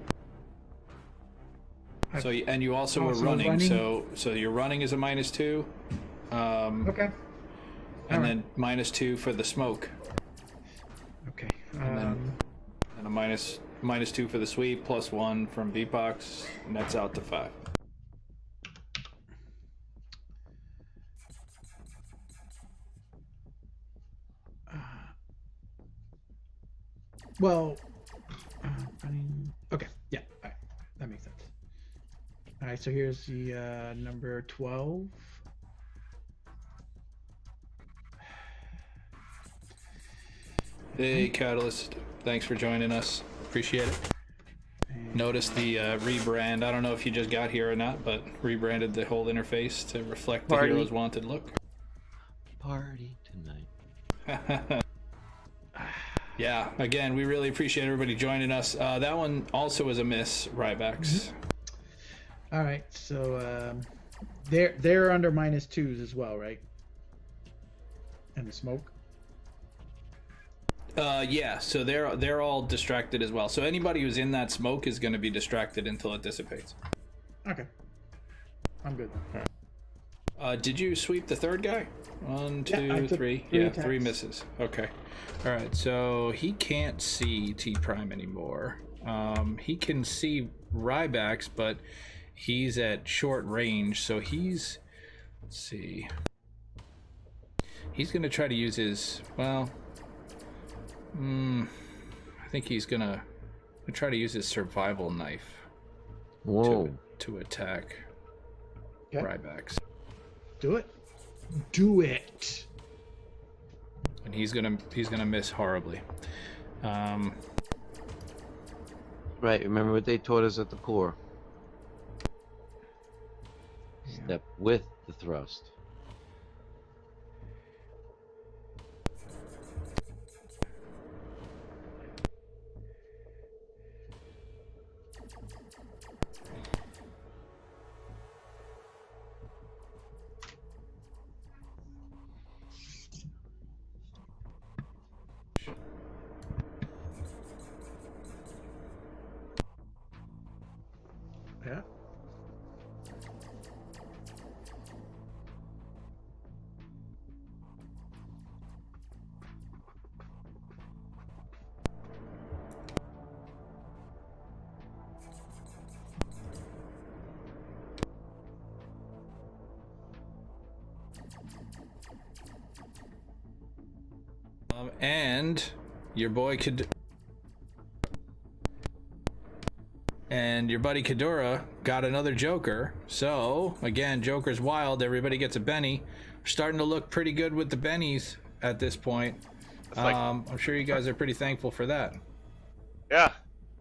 So and you also were
Also
running,
running?
so your running is a -2.
Okay.
And
Alright.
then -2 for the smoke,
Okay.
then- and a -2 for the sweep, +1 from beatbox, nets out to 5.
Well. Okay. Yeah. All right. That makes sense. All right. So here's the number 12.
Hey, Catalyst, thanks for joining us. Appreciate it.
And
Notice the rebrand. I don't know if you just got here or not, but rebranded the whole interface to reflect the
Party.
Heroes Wanted look.
Party tonight.
Yeah, again, we really appreciate everybody joining us. That one also is a miss, Rybax.
All right. So they're under -2s as well, right? And the smoke.
Yeah, so they're all distracted as well. So anybody who's in that smoke is going to be distracted until it dissipates.
Okay. I'm good.
Did you sweep the third guy? 1,
Yeah, I
2,
took
3.
three
Yeah,
attacks.
3 misses. Okay. All right. So he can't see T Prime anymore. He can see Rybax, but he's at short range. So he's, let's see. He's gonna try to use his. Well, I think he's gonna try to use his survival knife
Whoa.
to attack
Okay.
Rybax.
Do it. Do it.
And he's gonna miss horribly.
Right, remember what they taught us at the core. Step with the thrust.
Yeah.
And your boy and your buddy Kadura got another Joker. So again, Joker's wild. Everybody gets a Benny. We're starting to look pretty good with the Bennies at this point.
It's like-
I'm sure you guys are pretty thankful for that.
Yeah,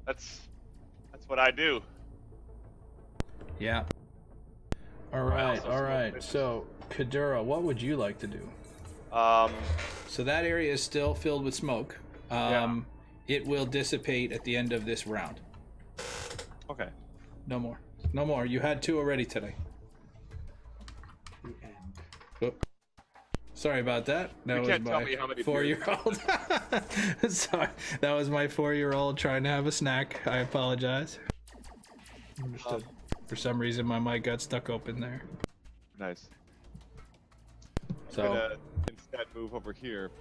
that's what I do.
Yeah. All right. So Kadura, what would you like to do? So that area is still filled with smoke.
Yeah.
It will dissipate at the end of this round.
Okay.
No more. No more. You had 2 already today.
The end.
Oop. Sorry about that. That
You
was
can't tell
my
me how many
4-year-old. Sorry. That was my 4-year-old trying to have a snack. I apologize.
Understood.
For some reason, my mic got stuck open there.
Nice.
So,
I'm gonna instead move over here.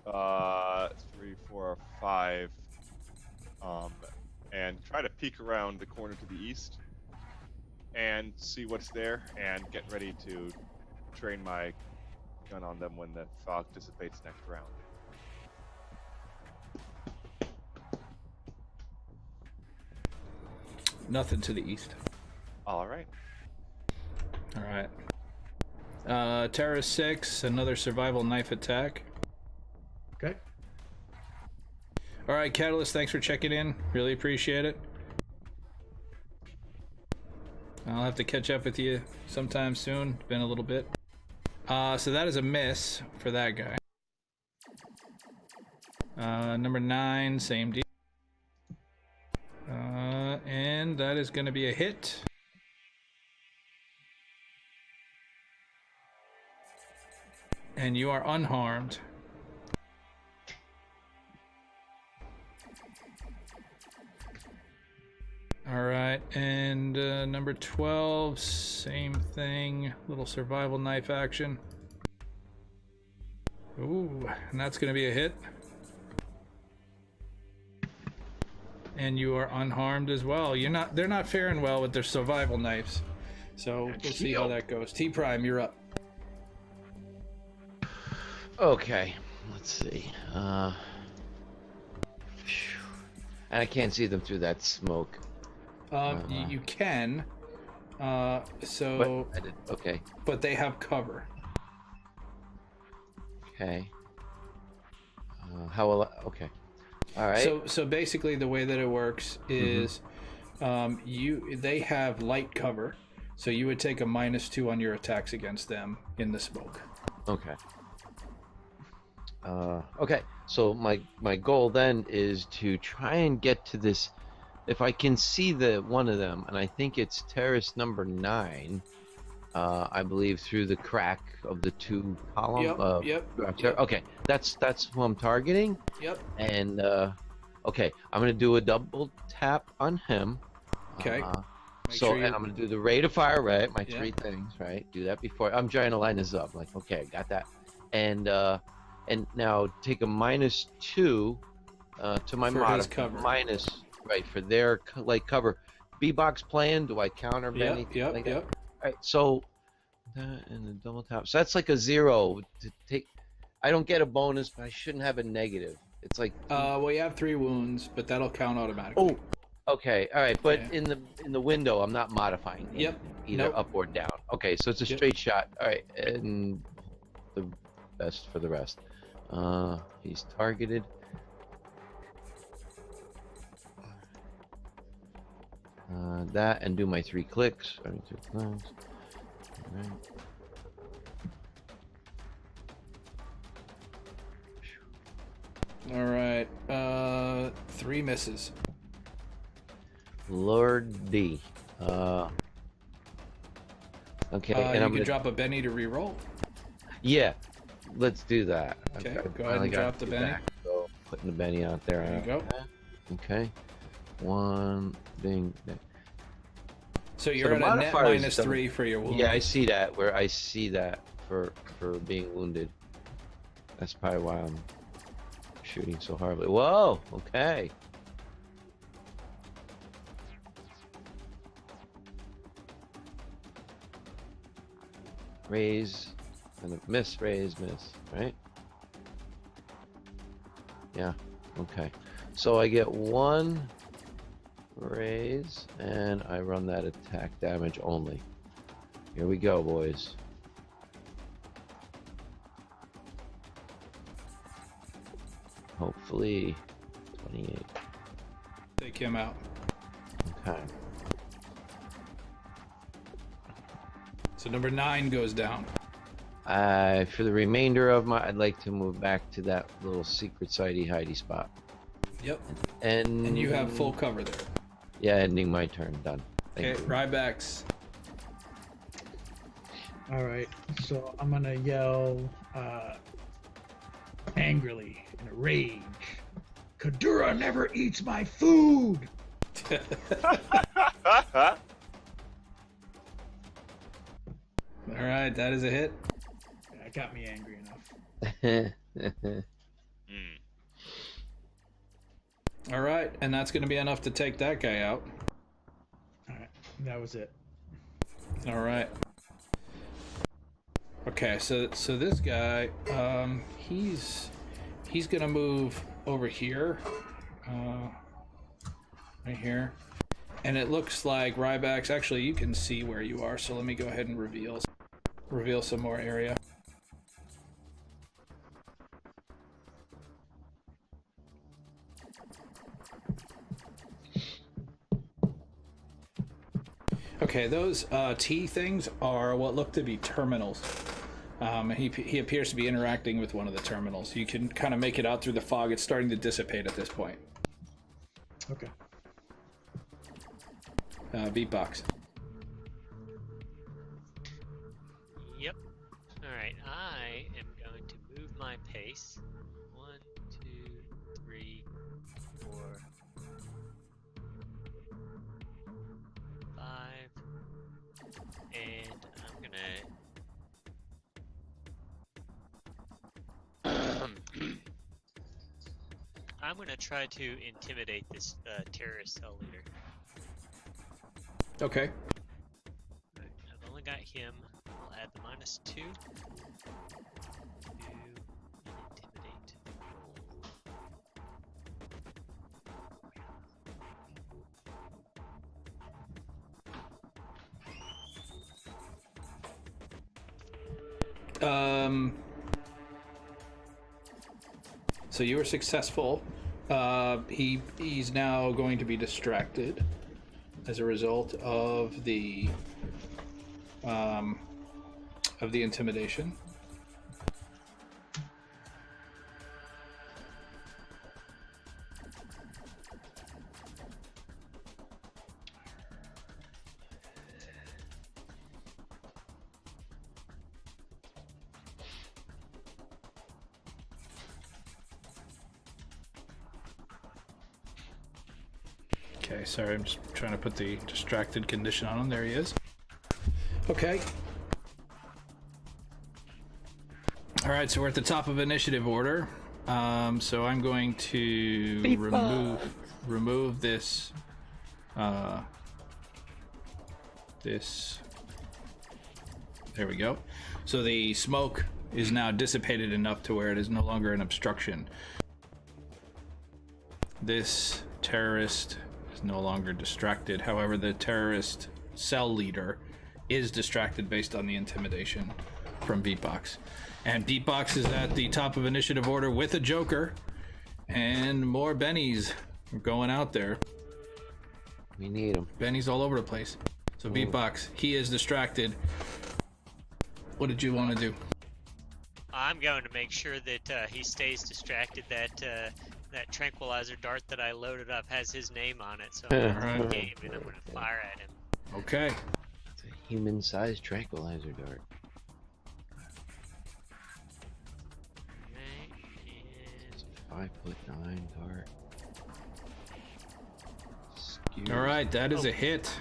3, 4, 5. And try to peek around the corner to the east and see what's there and get ready to train my gun on them when the fog dissipates next round.
Nothing to the east.
All right.
All right. Terra 6, another survival knife attack.
Okay.
All right, Catalyst, thanks for checking in. Really appreciate it. I'll have to catch up with you sometime soon. It's been a little bit. So that is a miss for that guy. Number 9, same deal. And that is going to be a hit. And you are unharmed. All right, and number 12, same thing, little survival knife action. Ooh, and that's going to be a hit. And you are unharmed as well. They're not faring well with their survival knives. So we'll see how that goes. T Prime, you're up.
Okay, let's see. And I can't see them through that smoke.
You can. So.
But I did. Okay.
But they have cover.
Okay. How will I? Okay. All right.
So basically, the way that it works is, they have light cover, so you would take a -2 on your attacks against them in the smoke.
Okay. Okay. So my goal then is to try and get to this. If I can see one of them, and I think it's terrace number 9, I believe through the crack of the 2 column.
Yep.
Okay, that's who I'm targeting.
Yep.
And okay, I'm gonna do a double tap on him.
Okay.
And I'm gonna do the rate of fire, right? My 3 things, right? Do that before. I'm trying to line this up. Like, okay, got that. And now take a -2 to my
For his cover.
Right, for their like cover. B-box plan, do I counter anything?
Yep.
All right, so that and the double tap. So that's like a 0 to take. I don't get a bonus, but I shouldn't have a negative. It's like
Well, you have 3 wounds, but that'll count automatically.
oh, okay, all right. But
Yeah.
in the window, I'm not modifying anything,
Yep.
either
Nope.
up or down. Okay, so it's a
Yep.
straight shot. All right, and the best for the rest. He's targeted. That and do my 3 clicks. All right.
All right. 3 misses.
Lord D. Okay,
You
and I'm
can
gonna
drop a Benny to reroll.
yeah. Let's do that.
Okay,
I've
go ahead
finally
and
got
drop the
two
Benny.
back, so putting the Benny out there.
There you go.
Okay. 1 ding.
So you're
the
at a net
modifier is
-3 for your wound.
Yeah, I see that. Where I see that for being wounded. That's probably why I'm shooting so horribly. Whoa. Okay. Raise and a miss, raise, miss, right? Yeah. Okay. So I get 1 raise and I run that attack damage only. Here we go, boys. Hopefully 28.
Take him out.
Okay.
So number 9 goes down.
For the remainder of I'd like to move back to that little secret hidey spot.
Yep.
And
You have full cover there.
Yeah, ending my turn. Done. Thank
Okay,
you.
Rybacks.
All right. So I'm gonna yell angrily in a rage. Kadura never eats my food.
All right, that is a hit.
That got me angry enough.
All right, and that's going to be enough to take that guy out.
All right. That was it.
All right. Okay, so this guy, he's gonna move over here, right here, And it looks like Rybax, actually you can see where you are, so let me go ahead and reveal some more area. Okay, those T things are what look to be terminals. He appears to be interacting with one of the terminals. You can kind of make it out through the fog. It's starting to dissipate at this point.
Okay.
Beatbox.
Yep. Alright, I am going to move my pace. 1, 2, 3, 4, 5. And I'm gonna try to intimidate this terrorist cell leader.
Okay.
Alright, I've only got him. I'll add the -2 to intimidate.
So you were successful. He's now going to be distracted as a result of the intimidation. Okay, sorry, I'm just trying to put the distracted condition on him. There he is. Okay. All right, so we're at the top of initiative order. So I'm going to remove this there we go. So the smoke is now dissipated enough to where it is no longer an obstruction. This terrorist is no longer distracted. However, the terrorist cell leader is distracted based on the intimidation from Beatbox. And Beatbox is at the top of initiative order with a Joker. And more Bennies are going out there.
We need him.
Bennies all over the place. So Beatbox, he is distracted. What did you want to do?
I'm going to make sure that he stays distracted. That tranquilizer dart that I loaded up has his name on it, so I'm going to game and I'm going to fire at him.
Okay.
It's a human-sized tranquilizer dart.
Right,
It's a 5'9" dart. Skews.
All right, that is a hit.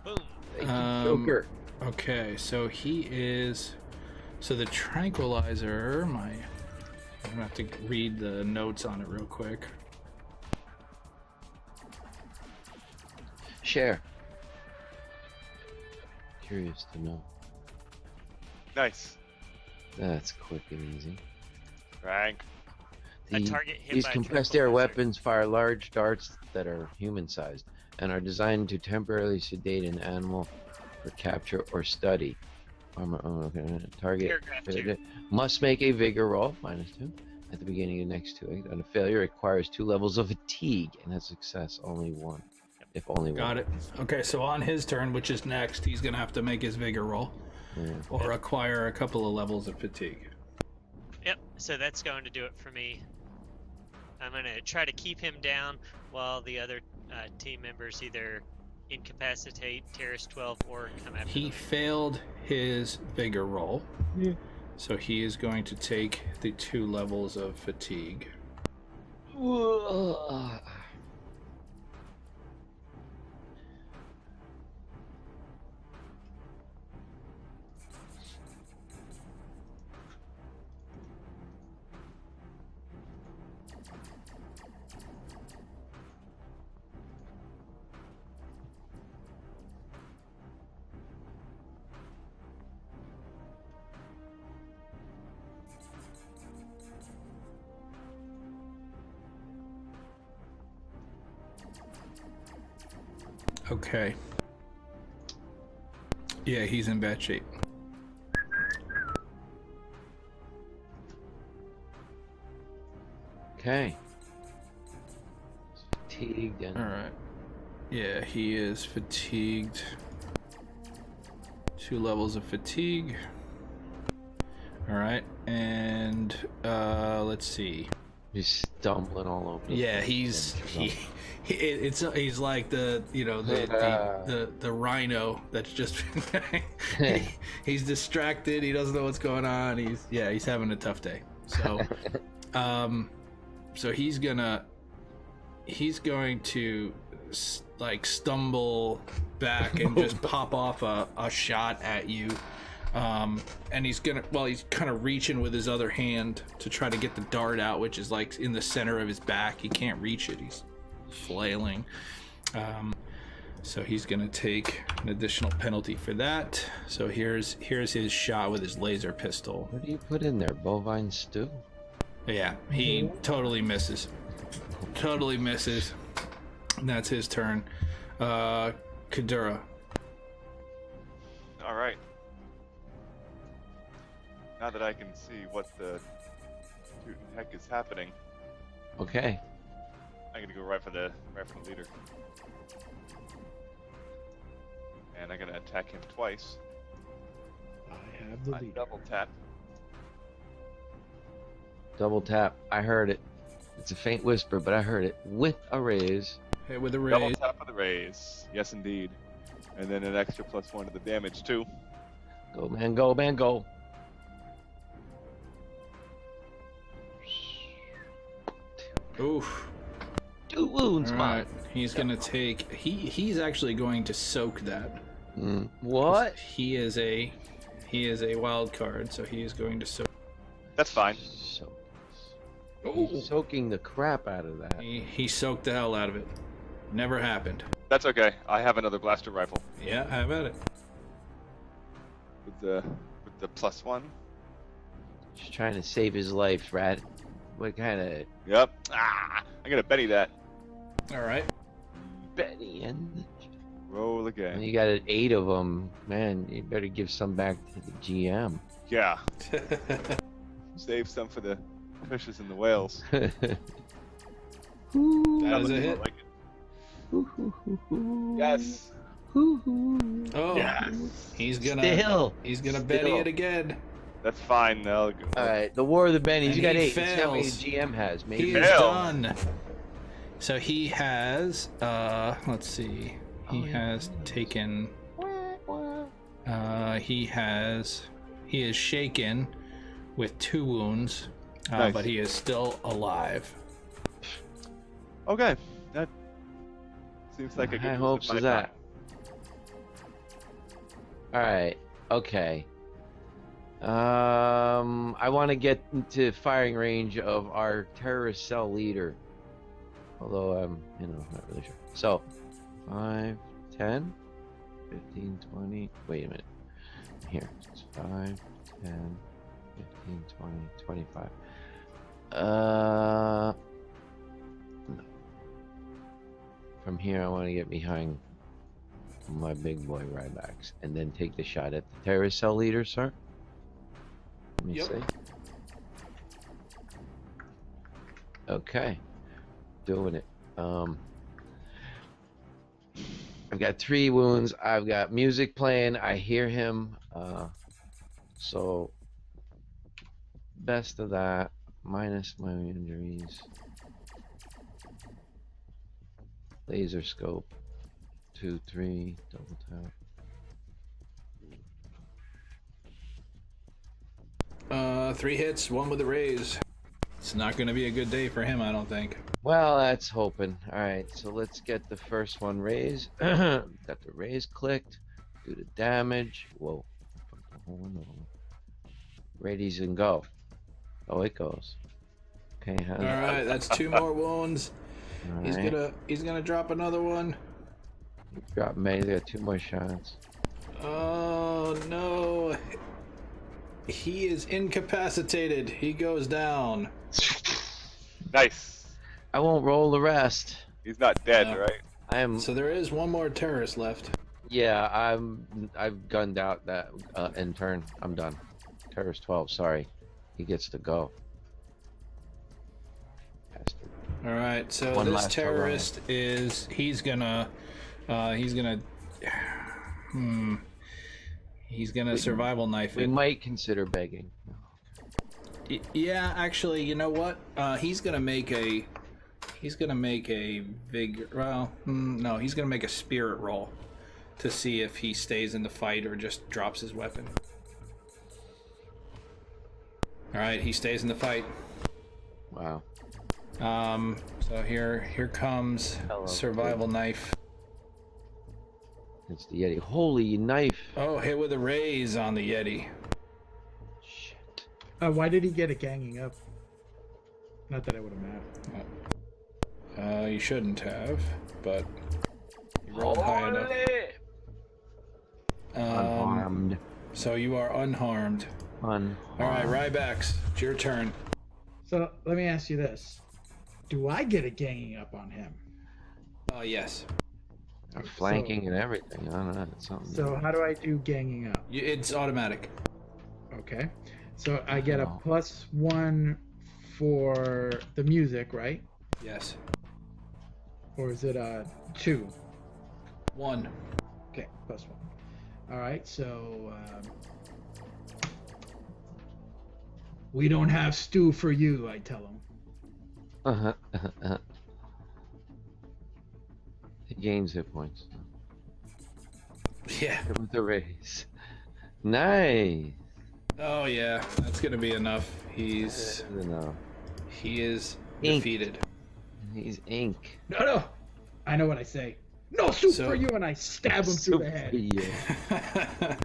boom.
Thank you, Joker.
Okay, so he is. So the tranquilizer, I'm gonna have to read the notes on it real quick.
Share. Curious to know.
Nice.
That's quick and easy.
Rank.
A target hit
These
by a
compressed air
tranquilizer.
weapons fire large darts that are human-sized and are designed to temporarily sedate an animal for capture or study. Target
Paragraph 2.
must make a vigor roll, -2, at the beginning of the next 2. On a failure, requires 2 levels of fatigue, and a success, only 1. If only 1.
Got it. Okay, so on his turn, which is next, he's gonna have to make his vigor roll
Yeah.
or acquire a couple of levels of fatigue.
Yep, so that's going to do it for me. I'm going to try to keep him down while the other team members either incapacitate Terrace 12 or come after
He
them.
failed his vigor roll,
Yeah.
so he is going to take the 2 levels of fatigue. Okay. Yeah, he's in bad shape.
Okay. Fatigued and
All right. Yeah, he is fatigued. 2 levels of fatigue. All right, and let's see.
he's stumbling all over. the
Yeah,
place.
he's like the the rhino that's just he's distracted. He doesn't know what's going on. He's having a tough day. So so he's going to like stumble back and just pop off a shot at you. And he's kind of reaching with his other hand to try to get the dart out, which is like in the center of his back. He can't reach it. He's flailing. So he's gonna take an additional penalty for that. So here's his shot with his laser pistol.
What do you put in there? Bovine stew?
Yeah, he totally misses. Totally misses. And that's his turn. Kadura.
All right. Now that I can see what the heck is happening,
Okay.
I'm gonna go right for the leader, and I'm gonna attack him twice.
I have the
I
leader.
double tap.
Double tap. I heard it. It's a faint whisper, but I heard it. With a raise.
Hey, with a
Double
raise.
tap with the raise. Yes, indeed. And then an extra +1 to the damage too.
Go, man, go, man, go.
Oof.
2 wounds,
All
man.
right. He's gonna take. He's actually going to soak that.
What?
He is a wild card, so he is going to soak.
That's fine.
So,
Ooh.
he's soaking the crap out of that.
He soaked the hell out of it. Never happened.
That's okay. I have another blaster rifle
Yeah, how about it?
with the +1.
Just trying to save his life, Rat. What kind of
Yep. Ah! I'm gonna Benny that.
All right.
Benny and
Roll again.
you got 8 of them, man. You better give some back to the GM.
Yeah. Save some for the fishes and the whales.
That is a hit.
Like it. Yes.
Oh,
Yes.
he's gonna
Still.
Benny
Still.
it again.
That's fine. I'll go.
All right, the War of the Bennies.
And
You got
he
8. Let's see how many the
fails.
GM has.
He
Maybe.
is
Fail.
done. So he has. Let's see. He has taken. He is shaken with 2 wounds,
Nice.
but he is still alive.
Okay. That seems like a good
High
use
hopes
of my
is that.
time.
All right. Okay. I want to get into firing range of our terrorist cell leader. Although I'm, not really sure. So, 5, 10, 15, 20. Wait a minute. Here. It's 5, 10, 15, 20, 25. No. From here, I want to get behind my big boy Rybacks and then take the shot at the terrorist cell leader, sir. Let me
Yep.
see. Okay. Doing it. I've got 3 wounds. I've got music playing. I hear him. So best of that minus my injuries. Laser scope. 2, 3, double tap.
3 hits, 1 with a raise. It's not going to be a good day for him, I don't think.
Well, that's hoping. Alright, so let's get the first one raised. Got the raise clicked. Do the damage. Whoa. Oh, no. Readies and go. Oh, it goes. Okay,
All right, that's 2 more wounds.
Alright.
He's gonna drop another one.
Drop me. They got 2 more shots.
Oh no. He is incapacitated. He goes down.
Nice.
I won't roll the rest.
He's not dead,
No.
right?
I am.
So there is one more terrorist left.
Yeah, I've gunned out that intern. I'm done. Terrorist 12. Sorry, he gets to go. Bastard.
All right. So
One
this
last
terrorist is he's gonna survival knife
We
it.
might consider begging.
Yeah, actually, you know what? He's gonna make a no, he's gonna make a spirit roll to see if he stays in the fight or just drops his weapon. All right, he stays in the fight.
Wow.
So here comes
Hello.
survival knife.
It's the Yeti. Holy knife.
Oh, hit with a raise on the Yeti.
Shit.
Why did he get a ganging up? Not that it would have mattered.
You shouldn't have, but you rolled high enough.
Unharmed.
So you are unharmed.
Unharmed.
All right, Rybax, it's your turn.
So let me ask you this: do I get a ganging up on him?
Yes.
Flanking and everything. I don't know. It's something.
So how do I do ganging up?
It's automatic.
Okay. So I get a
Oh.
+1 for the music, right?
Yes.
Or is it a 2?
1.
Okay, +1. All right. So we don't have stew for you. I tell him.
He gains hit points.
Yeah.
With the raise. Nice.
Oh yeah, that's gonna be enough. He is
Ink.
defeated.
He's ink.
No. I know what I say. No soup
So-
for you, and I stab him through the head.
Yeah.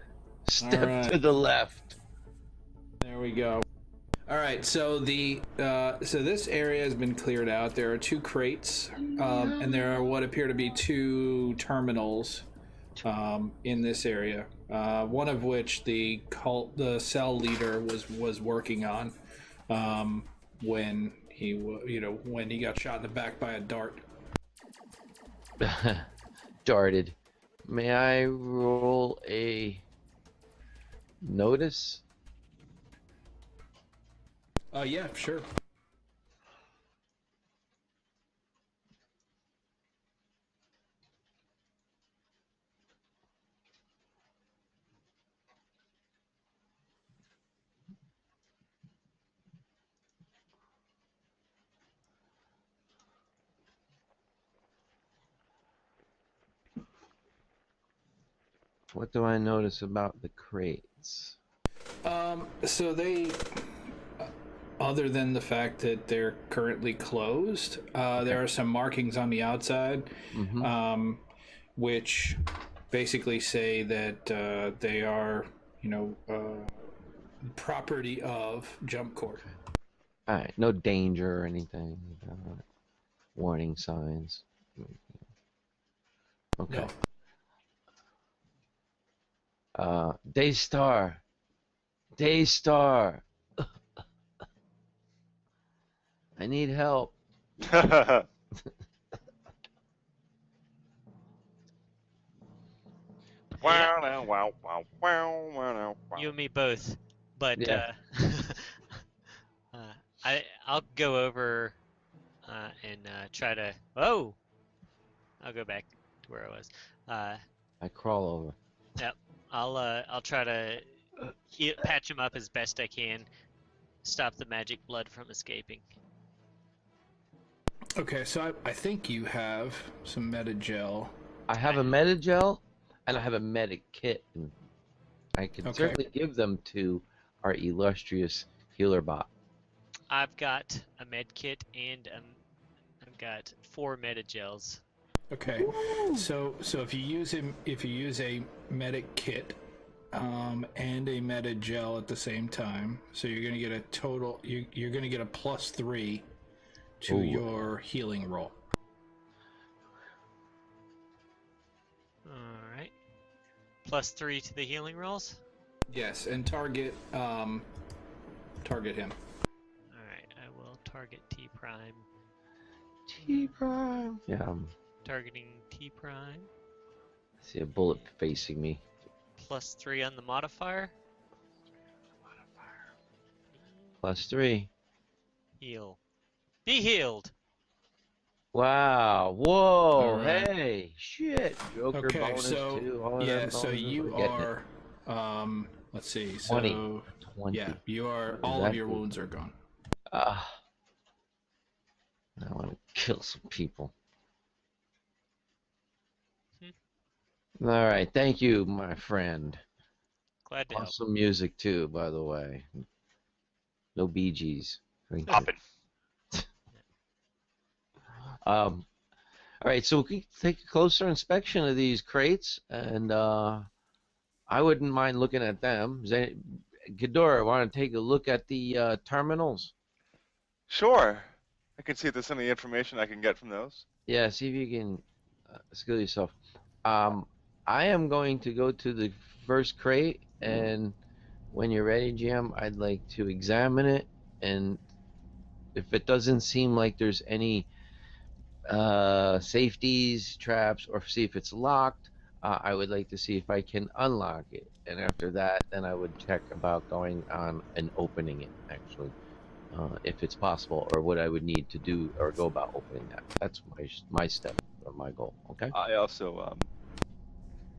Step
Alright.
to the left.
There we go. All right, so so this area has been cleared out. There are 2 crates, and there are what appear to be 2 terminals in this area. One of which the cell leader was working on when when he got shot in the back by a dart.
Darted. May I roll a notice?
Yeah, sure.
What do I notice about the crates?
So they, other than the fact that they're currently closed, there are some markings on the outside, which basically say that they are, property of Jump Corp.
Alright, no danger or anything. Warning signs. Okay.
No.
Daystar. Daystar. I need help.
You and me both. But
Yeah.
I'll go over and try to. Oh, I'll go back to where I was.
I crawl over.
I'll try to patch him up as best I can. Stop the magic blood from escaping.
Okay, so I think you have some Metagel.
I have a Metagel and I have a medic kit. And I can
Okay.
certainly give them to our illustrious healer bot.
I've got a med kit and I've got 4 metagels.
Okay, so if you use a medic kit and a Metagel at the same time, so you're gonna get a total. You're gonna get a +3 to
Ooh.
your healing roll.
All right. +3 to the healing rolls.
Yes, and target him.
All right. I will target T Prime.
T-Prime. Yeah, I'm
targeting T prime.
I see a bullet facing me.
+3 on the modifier.
+3.
Heal. Be healed.
Wow. Whoa.
All right.
Hey. Shit. Joker
Okay,
bonus
so
too. All
yeah,
them
so
bonuses,
you
we're getting it.
are, let's see,
20.
so
20.
yeah, you are.
What does
All
that
of your
do?
wounds are gone.
Ah. I want to kill some people. All right. Thank you, my friend.
Glad to help.
Awesome music too, by the way. No Bee Gees. Thank you.
Poppin'.
All right, so we can take a closer inspection of these crates, and I wouldn't mind looking at them. Ghidorah, want to take a look at the terminals?
Sure. I can see if there's any information I can get from those.
Yeah, see if you can skill yourself. I am going to go to the first crate, and when you're ready, Jim, I'd like to examine it, and if it doesn't seem like there's any safeties, traps, or see if it's locked, I would like to see if I can unlock it. And after that, then I would check about going on and opening it, actually, if it's possible, or what I would need to do or go about opening that. That's my step or my goal. Okay.
I also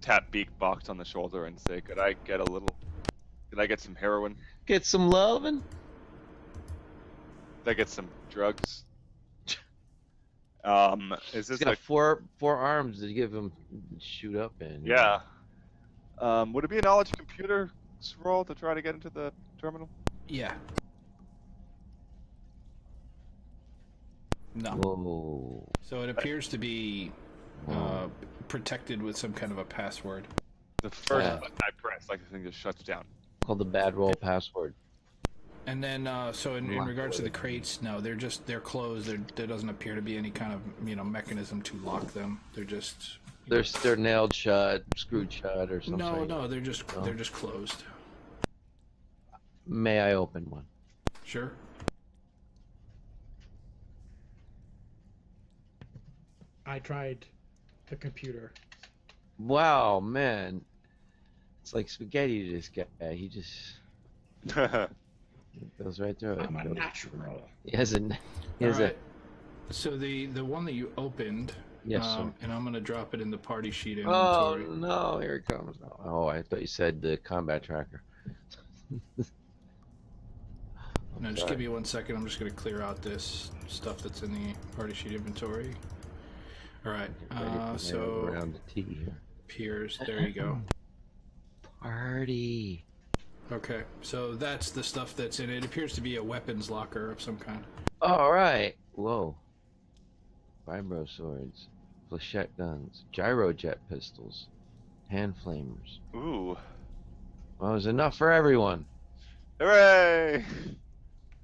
tap Beak Box on the shoulder and say, could I get some heroin?
Get some loving.
Could I get some drugs? Is
He's
this
got
a
four arms to give him shoot up in.
yeah? Would it be a knowledge computer roll to try to get into the terminal?
Yeah. No.
Whoa.
So it appears to be protected with some kind of a password.
The first
Yeah.
button I press, like the thing just shuts down.
Called the bad roll password.
And then, so in
Lock
regards to
it.
the crates, no, they're closed. There doesn't appear to be any kind of mechanism to lock them. They're just
They're nailed shut, screwed shut, or something.
no, they're just
No?
closed.
May I open one?
Sure.
I tried the computer.
Wow, man. It's like spaghetti to this guy. He just goes right through it.
I'm a natural.
He has a. He
All
has
right. So the one that you opened,
Yes, sir.
and I'm gonna drop it in the party sheet
Oh
inventory.
no! Here it comes. Oh, I thought you said the combat tracker.
Now, just give me 1 second. I'm just gonna clear out this stuff that's in the party sheet inventory. All right. So
around the T here.
peers. There you go.
Party.
Okay. So that's the stuff that's in it. It appears to be a weapons locker of some kind.
All right. Whoa. Vibro swords, flechette guns, gyrojet pistols, hand flamers.
Ooh.
Well, there's enough for everyone.
Hooray!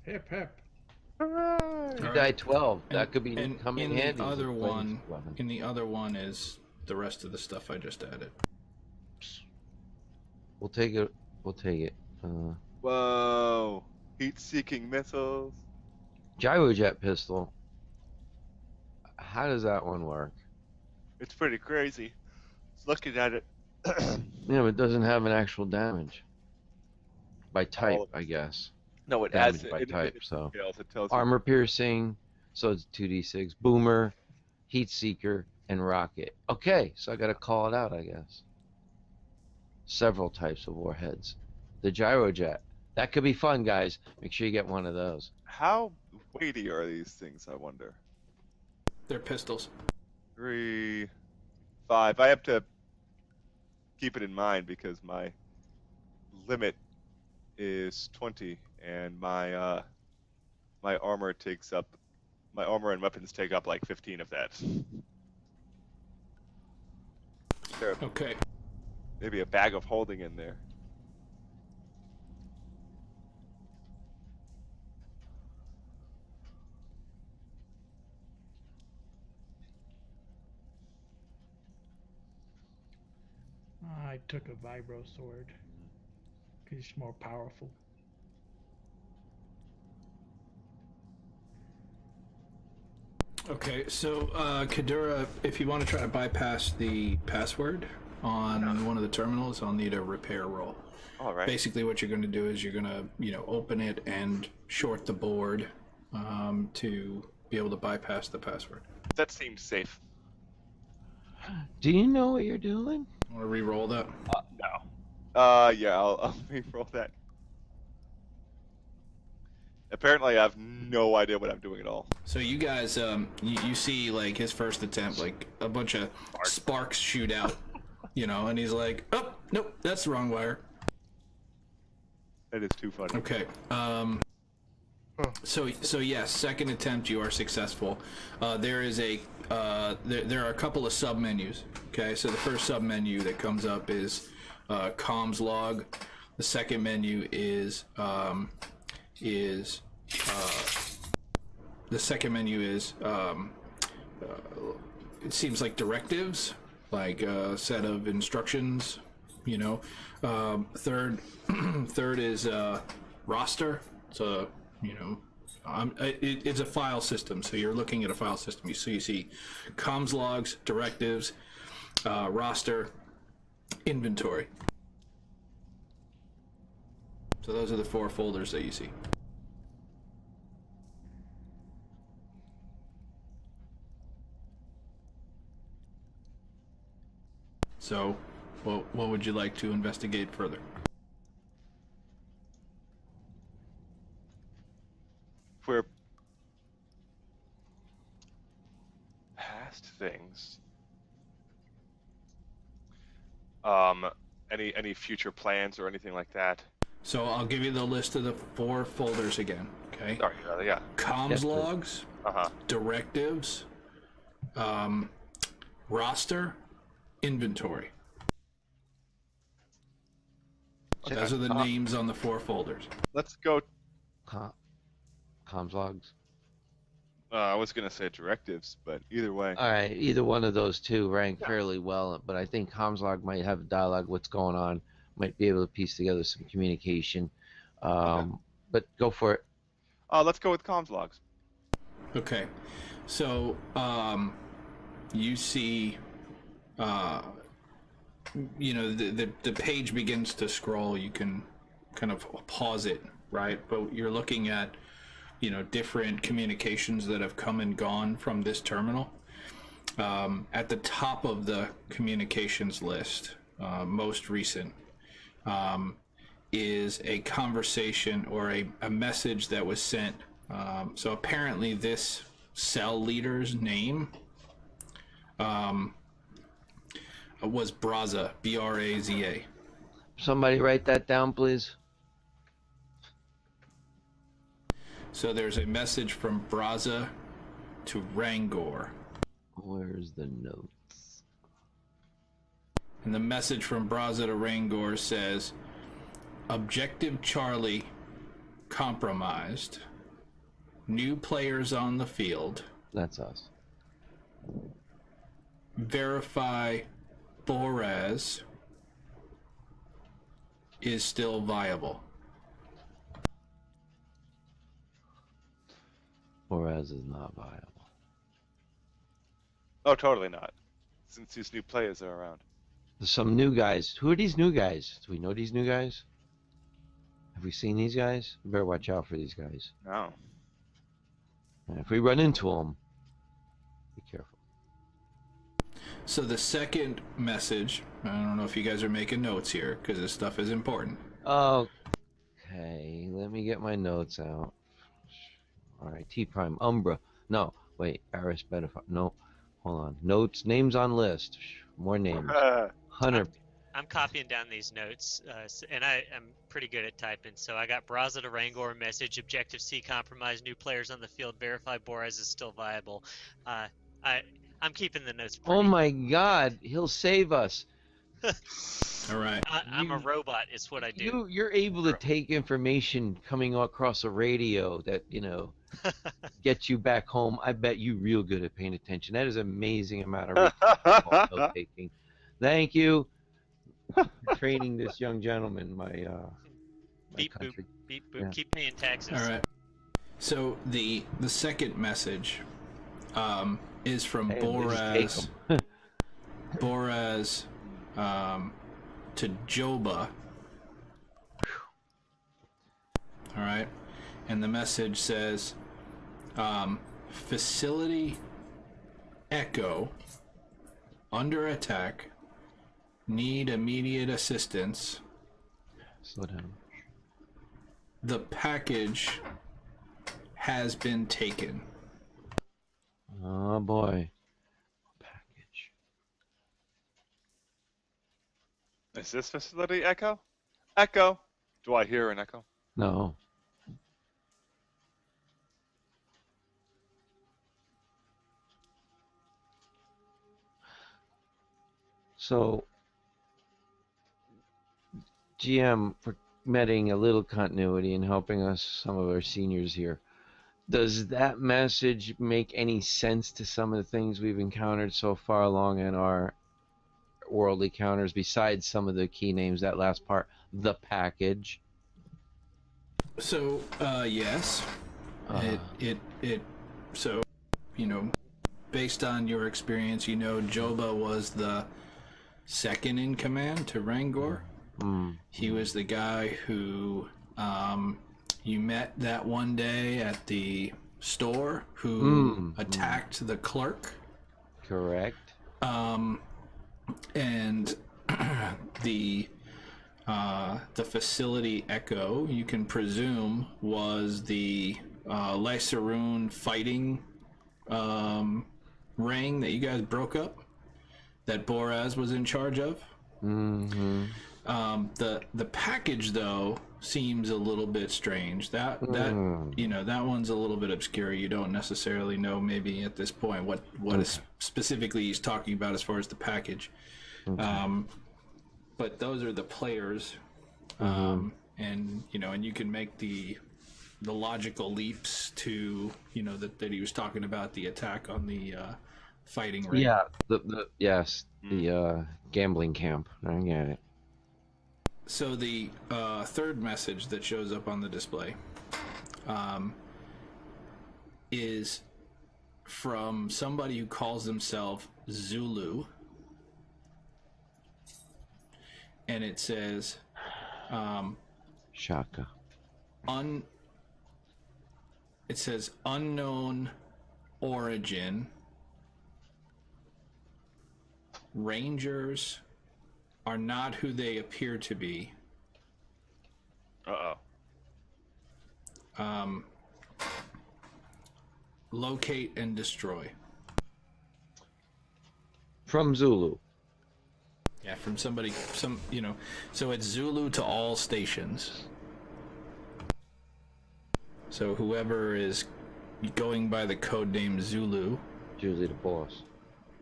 Hip hip.
Hooray!
You
All
die
right.
12.
And-
That could be
and
coming
in
handy.
the
as a
other
flaming
one,
weapon.
in the other one is the rest of the stuff I just added.
We'll take it. We'll take it.
Whoa. Heat-seeking missiles.
Gyrojet pistol. How does that one work?
It's pretty crazy. Just looking at it.
Yeah, but it doesn't have an actual damage. By type,
of
I guess.
No, it adds
Damage by
it
type, so.
details. It tells you.
Armor piercing, so it's 2d6. Boomer, heat seeker, and rocket. Okay, so I gotta call it out, I guess. Several types of warheads. The gyrojet. That could be fun, guys. Make sure you get one of those.
How weighty are these things, I wonder?
They're pistols.
3, 5. I have to keep it in mind because my limit is 20, and my my armor and weapons take up like 15 of that. There
Okay.
maybe a bag of holding in there.
I took a vibro sword. 'Cause it's more powerful.
Okay, so Kadura, if you want to try to bypass the password on one of the terminals, I'll need a repair roll.
All right.
Basically, what you're going to do is you're going to, open it and short the board to be able to bypass the password.
That seems safe.
Do you know what you're doing?
Want to re-roll that?
No. Yeah, I'll re-roll that. Apparently, I have no idea what I'm doing at all.
So you guys, you see like his first attempt, like a bunch of sparks shoot out, and he's like, oh, nope, that's the wrong wire.
That is too funny.
Okay. So yes, second attempt you are successful. There is a there are a couple of sub menus. Okay, so the first sub menu that comes up is comms log. The second menu is it seems like directives, like a set of instructions. Third is roster. So it's a file system. So you're looking at a file system. So you see comms logs, directives, roster, inventory. So those are the 4 folders that you see. So, what would you like to investigate further?
If we're past things, any future plans or anything like that?
So I'll give you the list of the 4 folders again. Okay.
Sorry, yeah.
Comms
Yes, please.
logs, directives, roster, inventory.
Okay.
Those are the names on the 4 folders.
Let's go.
Comms logs.
I was gonna say directives, but either way.
All right, either one of those two rank fairly well, but I think comms log might have a dialogue. What's going on? Might be able to piece together some communication. But go for it.
Let's go with comms logs.
Okay. So you see the page begins to scroll. You can kind of pause it, right? But you're looking at different communications that have come and gone from this terminal. At the top of the communications list, most recent, is a conversation or a message that was sent. So apparently this cell leader's name was Braza, B-R-A-Z-A.
Somebody write that down, please.
So there's a message from Braza to Rangor.
Where's the notes?
And the message from Braza to Rangor says, Objective Charlie compromised. New players on the field.
That's us.
Verify Boraz is still viable.
Boraz is not viable.
Oh, totally not. Since these new players are around.
There's some new guys. Who are these new guys? Do we know these new guys? Have we seen these guys? We better watch out for these guys.
No.
And if we run into them, be careful.
So the second message, I don't know if you guys are making notes here, because this stuff is important.
Okay, let me get my notes out. Alright, T Prime, Umbra. No, wait, Aris Benefar. No, hold on. Notes, names on list. More names. Hunter.
I'm copying down these notes, and I am pretty good at typing. So I got Braza to Rangor message, Objective C compromised, new players on the field, verify Boraz is still viable. I'm keeping the notes pretty.
Oh my god, he'll save us.
All right.
I'm a robot, is what I do.
You're able to take information coming across a radio that, gets you back home. I bet you real good at paying attention. That is an amazing amount of note taking. Thank you for training this young gentleman, my
Beep
country.
boop, beep boop.
Yeah.
Keep paying taxes.
All right. So the second message is from
Hey, we just take
Boraz.
'em.
Boraz to Joba. All right, and the message says, "Facility Echo under attack. Need immediate assistance.
Slow down.
The package has been taken."
Oh boy. Package.
Is this facility Echo? Echo. Do I hear an echo?
No. So, GM, for meting a little continuity and helping us, some of our seniors here, does that message make any sense to some of the things we've encountered so far along in our world encounters, besides some of the key names, that last part, the package?
So, yes, so, you know, based on your experience, you know, Joba was the second in command to Rangor. He was the guy who you met that one day at the store, who attacked the clerk.
Correct.
And the facility Echo, you can presume, was the Lysaroon fighting ring that you guys broke up, that Boraz was in charge of. The package, though, seems a little bit strange. That you know, that one's a little bit obscure. You don't necessarily know, maybe at this point, what is specifically he's talking about as far as the package. But those are the players, and you know, and you can make the logical leaps to, you know, that he was talking about the attack on the fighting ring.
Yeah, the gambling camp. I get it.
So the third message that shows up on the display is from somebody who calls themselves Zulu, and it says,
Shaka.
It says unknown origin. Rangers are not who they appear to be. Locate and destroy.
From Zulu.
Yeah, from somebody, you know, so it's Zulu to all stations. So whoever is going by the code name Zulu
It's usually the boss.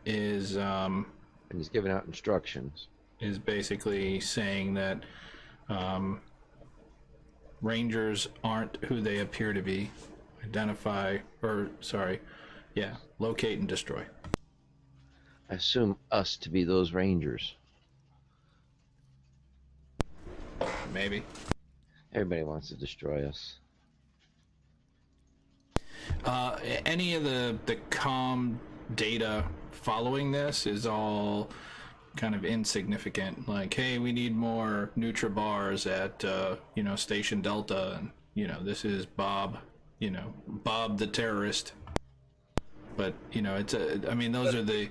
is
And he's giving out instructions.
basically saying that Rangers aren't who they appear to be. Locate and destroy.
I assume us to be those Rangers.
Maybe.
Everybody wants to destroy us.
Any of the comm data following this is all kind of insignificant. Like, hey, we need more Nutribars at you know, Station Delta, and you know, this is Bob, you know, Bob the terrorist. But you know, it's I mean, those are the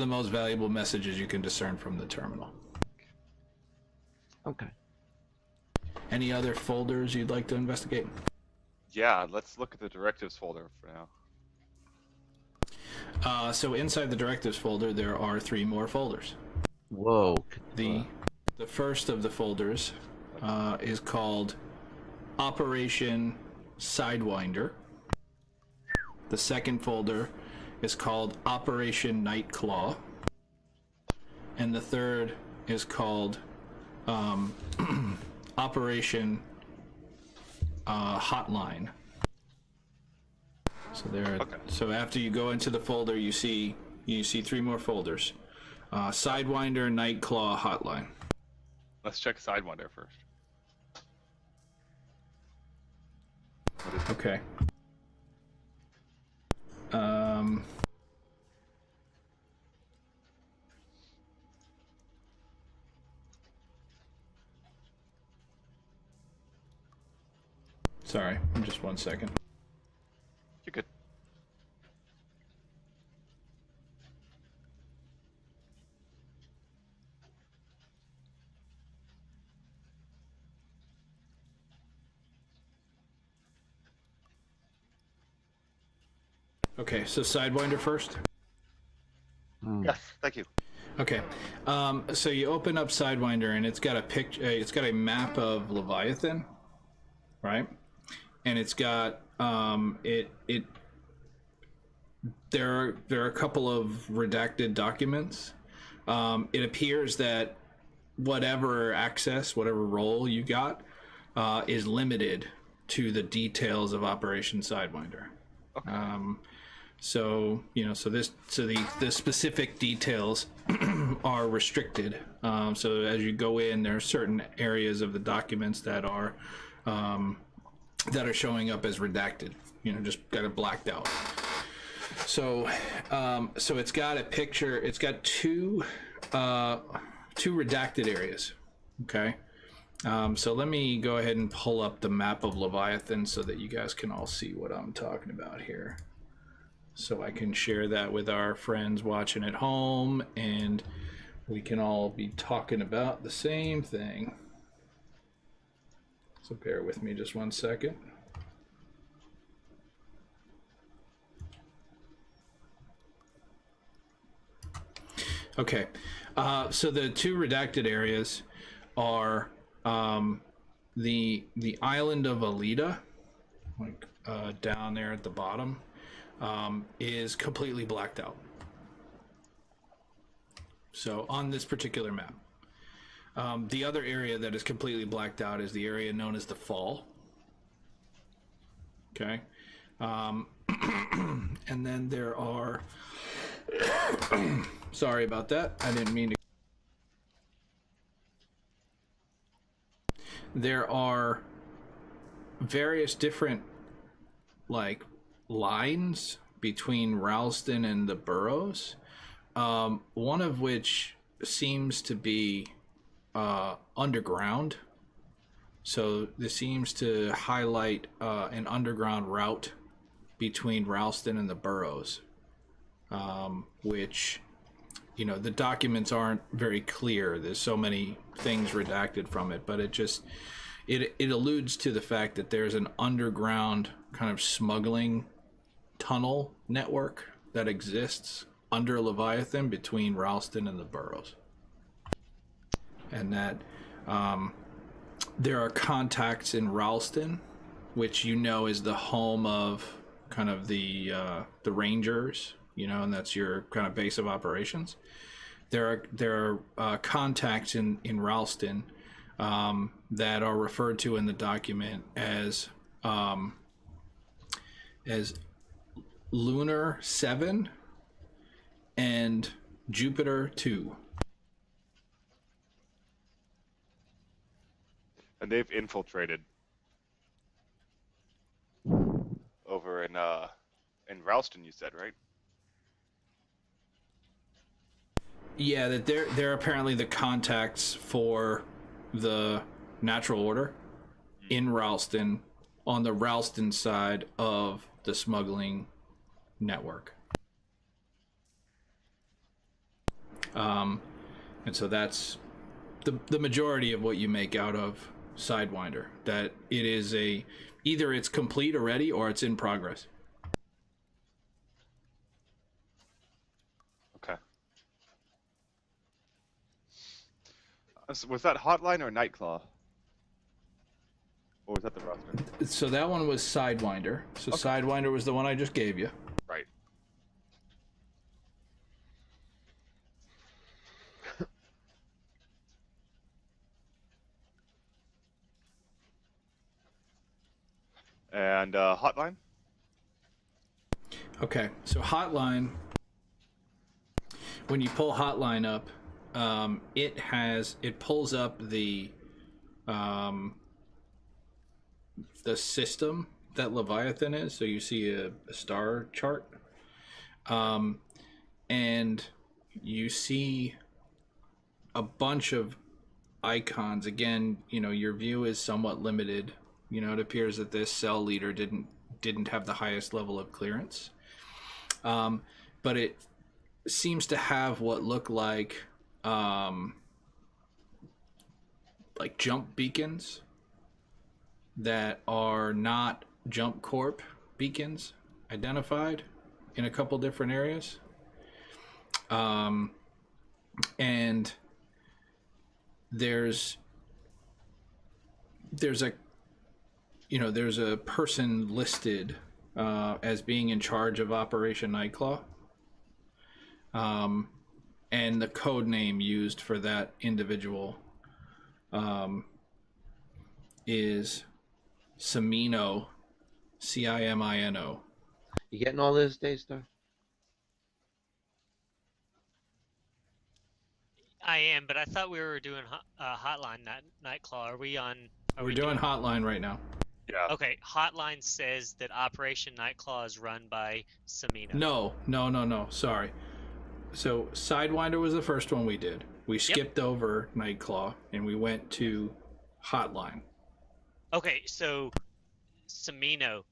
most valuable messages you can discern from the terminal.
Okay.
Any other folders you'd like to investigate?
Yeah, let's look at the directives folder for now.
So inside the directives folder, there are 3 more folders.
Whoa.
The first of the folders is called Operation Sidewinder. The second folder is called Operation Nightclaw. And the third is called Operation Hotline. So there.
Okay.
So after you go into the folder, you see 3 more folders: Sidewinder, Nightclaw, Hotline.
Let's check Sidewinder first.
Okay. Sorry, just 1 second.
You're good.
Okay, so Sidewinder first.
Yes, thank you.
Okay, so you open up Sidewinder and it's got a picture. It's got a map of Leviathan, right? And it's got there are a couple of redacted documents. It appears that whatever access, whatever role you got, is limited to the details of Operation Sidewinder.
Okay.
So the specific details are restricted. So as you go in, there are certain areas of the documents that are showing up as redacted. Just got it blacked out. So it's got a picture. It's got two redacted areas. Okay. So let me go ahead and pull up the map of Leviathan so that you guys can all see what I'm talking about here. So I can share that with our friends watching at home, and we can all be talking about the same thing. So bear with me just 1 second. Okay, so the two redacted areas are the island of Alita, like down there at the bottom. Is completely blacked out. So on this particular map, the other area that is completely blacked out is the area known as the Fall. Okay, and then there are. Sorry about that. I didn't mean to. There are various different lines between Ralston and the Burrows, one of which seems to be underground. So this seems to highlight an underground route between Ralston and the Burrows, which, the documents aren't very clear. There's so many things redacted from it, but it alludes to the fact that there's an underground kind of smuggling tunnel network that exists under Leviathan between Ralston and the Burrows, and that there are contacts in Ralston, which is the home of kind of the Rangers, and that's your kind of base of operations. There are contacts in Ralston that are referred to in the document as Lunar 7 and Jupiter 2.
And they've infiltrated over in Ralston, you said, right?
Yeah, that they're apparently the contacts for the Natural Order in Ralston, on the Ralston side of the smuggling network. And so that's the majority of what you make out of Sidewinder, that it is either it's complete already or it's in progress.
Okay. So was that Hotline or Nightclaw? Or was that the roster?
So that one was Sidewinder. So
Okay.
Sidewinder was the one I just gave you.
Right. And Hotline?
Okay, so Hotline, when you pull Hotline up, it pulls up the system that Leviathan is. So you see a star chart, and you see a bunch of icons. Again, your view is somewhat limited, You know, it appears that this cell leader didn't have the highest level of clearance, but it seems to have what look like jump beacons that are not Jump Corp beacons identified in a couple different areas. And there's a person listed as being in charge of Operation Nightclaw. And the code name used for that individual is Cimino, Cimino.
You getting all this, Daystar?
I am, but I thought we were doing Hotline, not Nightclaw. Are we on?
We're doing Hotline right now.
Yeah.
Okay, Hotline says that Operation Nightclaw is run by Cimino.
No. Sorry. So Sidewinder was the first one we did. We skipped over Nightclaw and we went to Hotline.
Okay, so Cimino,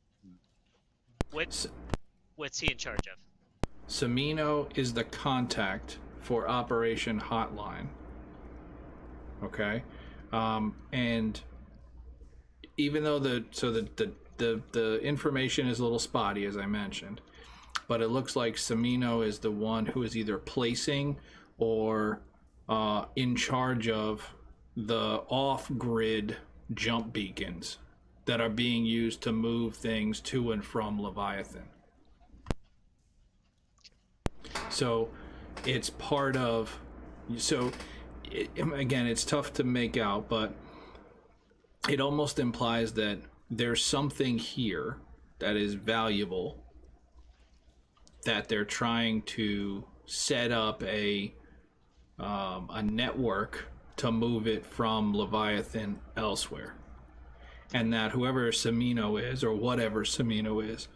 what's he in charge of?
Cimino is the contact for Operation Hotline. Okay, and even though the information is a little spotty, as I mentioned, but it looks like Cimino is the one who is either placing or in charge of the off-grid jump beacons that are being used to move things to and from Leviathan. So it's part of, again, it's tough to make out, but it almost implies that there's something here that is valuable that they're trying to set up a network to move it from Leviathan elsewhere. And that whoever Cimino is, or whatever Cimino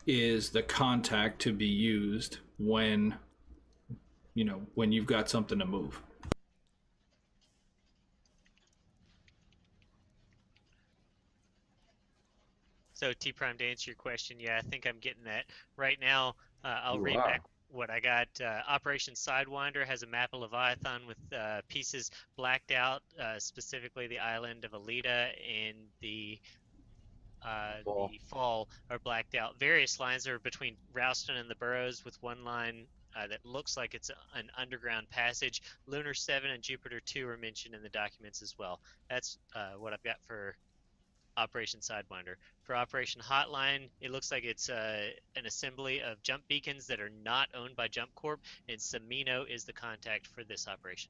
is the contact to be used when you've got something to move.
So T Prime, to answer your question, yeah, I think I'm getting that. Right now, I'll read back what I got. Operation Sidewinder has a map of Leviathan with pieces blacked out, specifically the island of Alita and the Fall are blacked out. Various lines are between Ralston and the Burrows, with one line that looks like it's an underground passage. Lunar 7 and Jupiter 2 are mentioned in the documents as well. That's what I've got for Operation Sidewinder. For Operation Hotline, it looks like it's an assembly of jump beacons that are not owned by Jump Corp, and Cimino is the contact for this operation.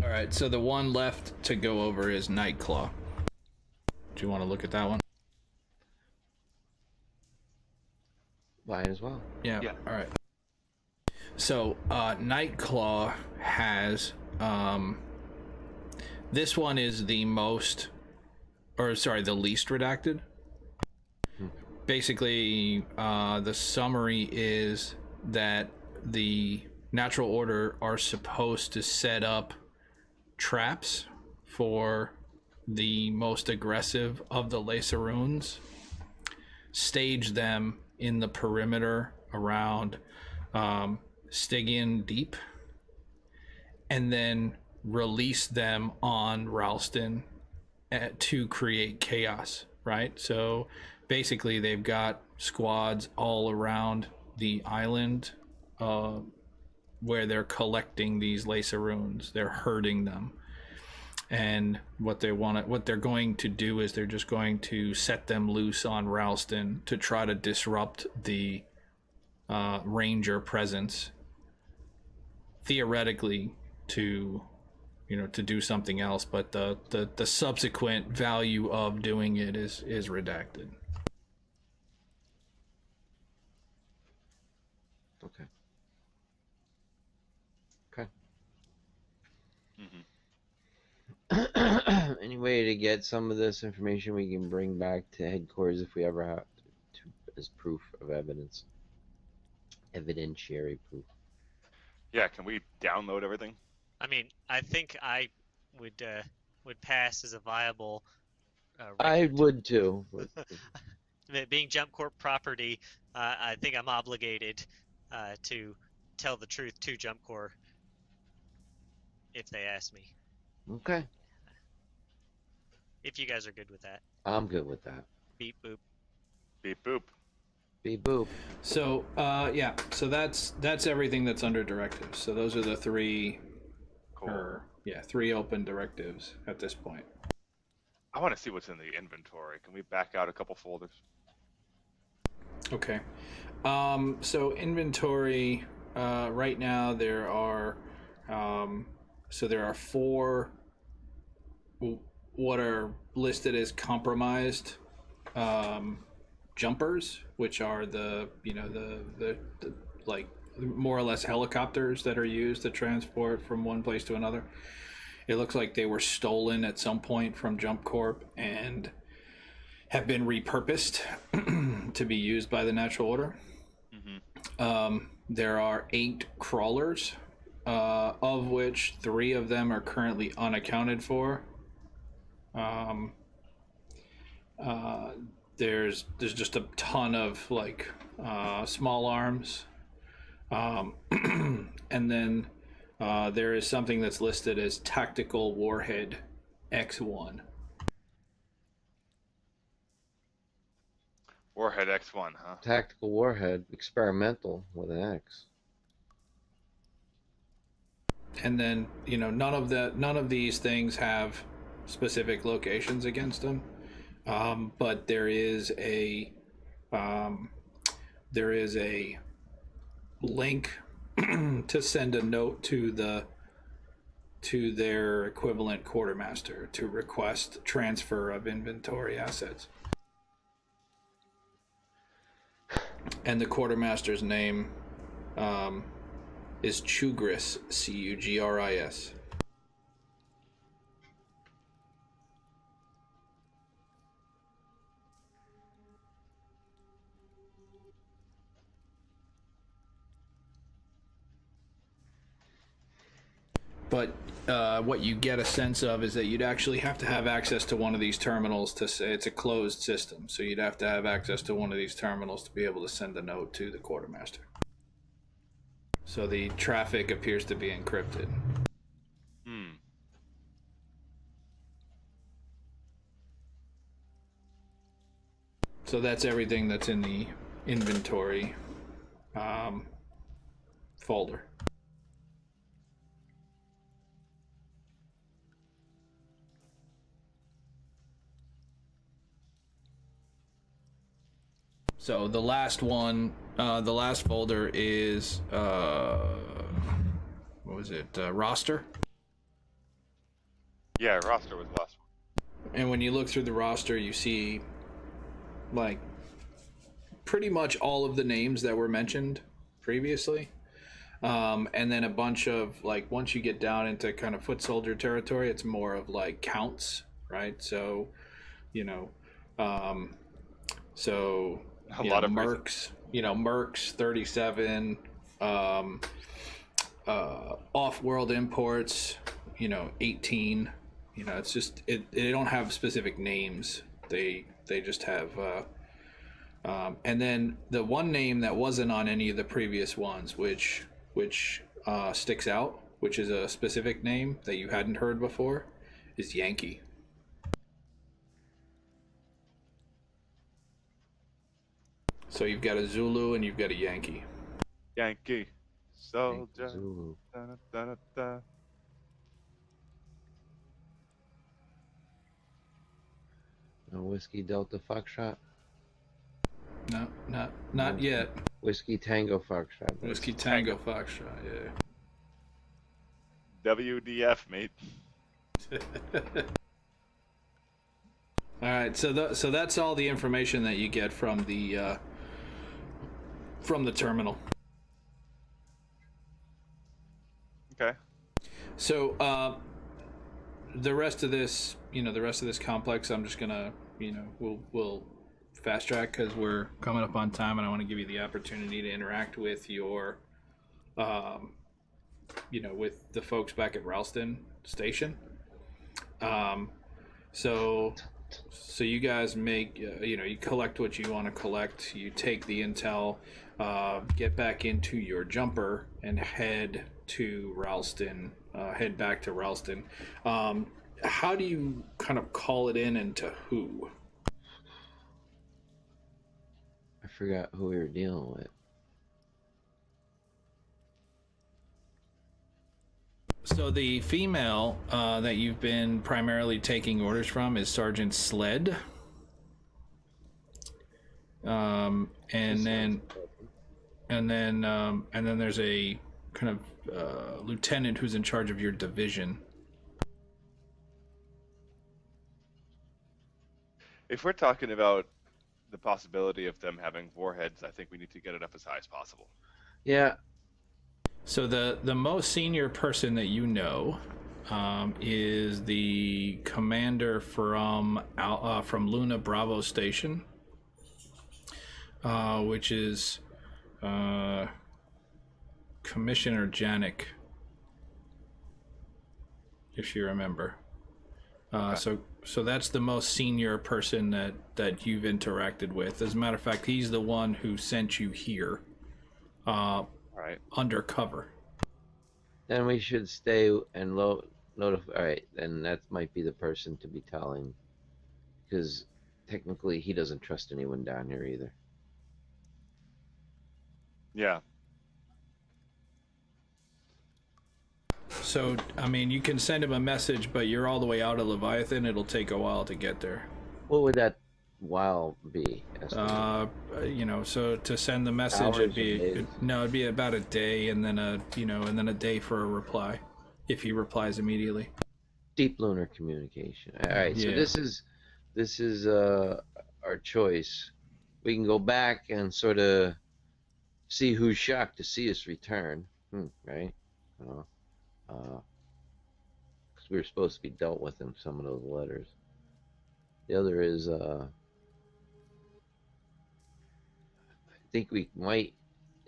All right, so the one left to go over is Nightclaw. Do you want to look at that one?
Mine as well.
Yeah. All right. So Nightclaw has this one is the least redacted. Basically, the summary is that the Natural Order are supposed to set up traps for the most aggressive of the Laceroons, stage them in the perimeter around Stygian Deep, and then release them on Ralston to create chaos, right? So basically they've got squads all around the island where they're collecting these Laceroons. They're herding them. And what they're going to do is they're just going to set them loose on Ralston to try to disrupt the Ranger presence, theoretically to do something else, but the subsequent value of doing it is redacted.
Okay. Any way to get some of this information we can bring back to headquarters if we ever have to as proof of evidence, evidentiary proof?
Yeah, can we download everything?
I mean, I think I would would pass as a viable.
I
record.
would too. But
Being Jump Corp property, I think I'm obligated to tell the truth to Jump Corp if they ask me.
okay,
If you guys are good with that.
I'm good with that.
Beep boop.
Beep boop.
Beep boop.
So yeah, so that's everything that's under directives. So those are the three,
Cool.
three open directives at this point.
I want to see what's in the inventory. Can we back out a couple folders?
Okay. So inventory, right now there are, there are 4 what are listed as compromised jumpers, which are the like more or less helicopters that are used to transport from one place to another. It looks like they were stolen at some point from Jump Corp and have been repurposed to be used by the Natural Order. There are 8 crawlers, of which 3 of them are currently unaccounted for. There's just a ton of like small arms, and then there is something that's listed as Tactical Warhead X1.
Warhead X1, huh?
Tactical warhead, experimental with an X.
And then none of these things have specific locations against them, but there is a link to send a note to their equivalent quartermaster to request transfer of inventory assets. And the quartermaster's name is Chugris, Cugris. But what you get a sense of is that you'd actually have to have access to one of these terminals to say it's a closed system. So you'd have to have access to one of these terminals to be able to send a note to the quartermaster. So the traffic appears to be encrypted. So that's everything that's in the inventory folder. So the last one, the last folder is, what was it, roster?
Yeah, roster was the last one.
And when you look through the roster, you see, like, pretty much all of the names that were mentioned previously. And then a bunch of, like, once you get down into kind of foot soldier territory, it's more of, like, counts, right? So, so...
A lot of
Mercs, Mercs 37, off-world imports, 18. It's just they don't have specific names. They just have, and then the one name that wasn't on any of the previous ones, which sticks out, which is a specific name that you hadn't heard before, is Yankee. So you've got a Zulu and you've got a Yankee.
Yankee soldier.
Zulu.
Da-da-da-da-da.
No Whiskey Delta Foxtrot.
No, not yet.
Whiskey Tango Foxtrot.
Whiskey Tango Foxtrot, yeah.
WDF, mate.
All right, so that's all the information that you get from the terminal.
Okay.
So the rest of this, complex, I'm just gonna, we'll fast track because we're coming up on time, and I want to give you the opportunity to interact with your, with the folks back at Ralston Station. So you guys make, you collect what you want to collect. You take the intel, get back into your jumper, and head to Ralston. Head back to Ralston. How do you kind of call it in, and to who?
I forgot who we were dealing with.
So the female that you've been primarily taking orders from is Sergeant Sled. And then there's a kind of lieutenant who's in charge of your division.
If we're talking about the possibility of them having warheads, I think we need to get it up as high as possible.
Yeah.
So the most senior person that you know is the commander from Luna Bravo Station, which is Commissioner Janik, if you remember.
Okay.
So that's the most senior person that you've interacted with. As a matter of fact, he's the one who sent you here.
Right.
Undercover.
Then we should stay and notify. All right, then that might be the person to be telling, because technically he doesn't trust anyone down here either.
Yeah.
So, I mean, you can send him a message, but you're all the way out of Leviathan. It'll take a while to get there.
What would that while be?
So to send the message,
Hours
it'd be about a day, and then a day for a reply, if he replies immediately.
Deep lunar communication. All right, so
Yeah.
this is our choice. We can go back and sort of see who's shocked to see us return, right? Because we were supposed to be dealt with in some of those letters. The other is, I think we might,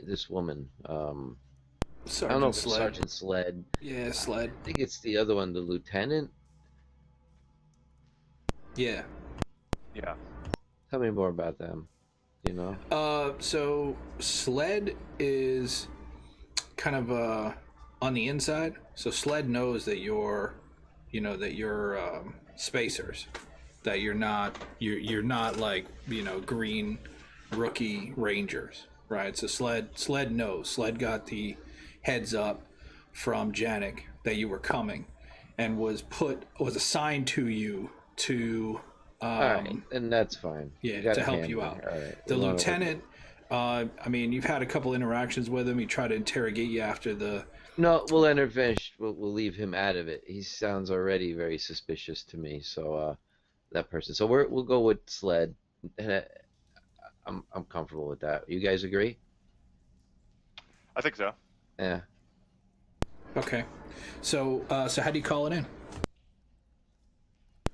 this woman, I don't know if it's Sergeant Sled.
Yeah, Sled.
I think it's the other one, the lieutenant.
Yeah.
Yeah.
Tell me more about them, you know?
So Sled is kind of on the inside. So Sled knows that you're spacers, that you're not like, green rookie rangers, right? So Sled knows. Sled got the heads up from Janik that you were coming, and was assigned to you to
All right, and that's fine.
yeah, to help you out.
All right.
The lieutenant, I mean, you've had a couple interactions with him. He tried to interrogate you after the.
No, we'll let her finish. We'll leave him out of it. He sounds already very suspicious to me. So that person. So we'll go with Sled. I'm comfortable with that. You guys agree?
I think so.
Yeah.
Okay, so how do you call it in?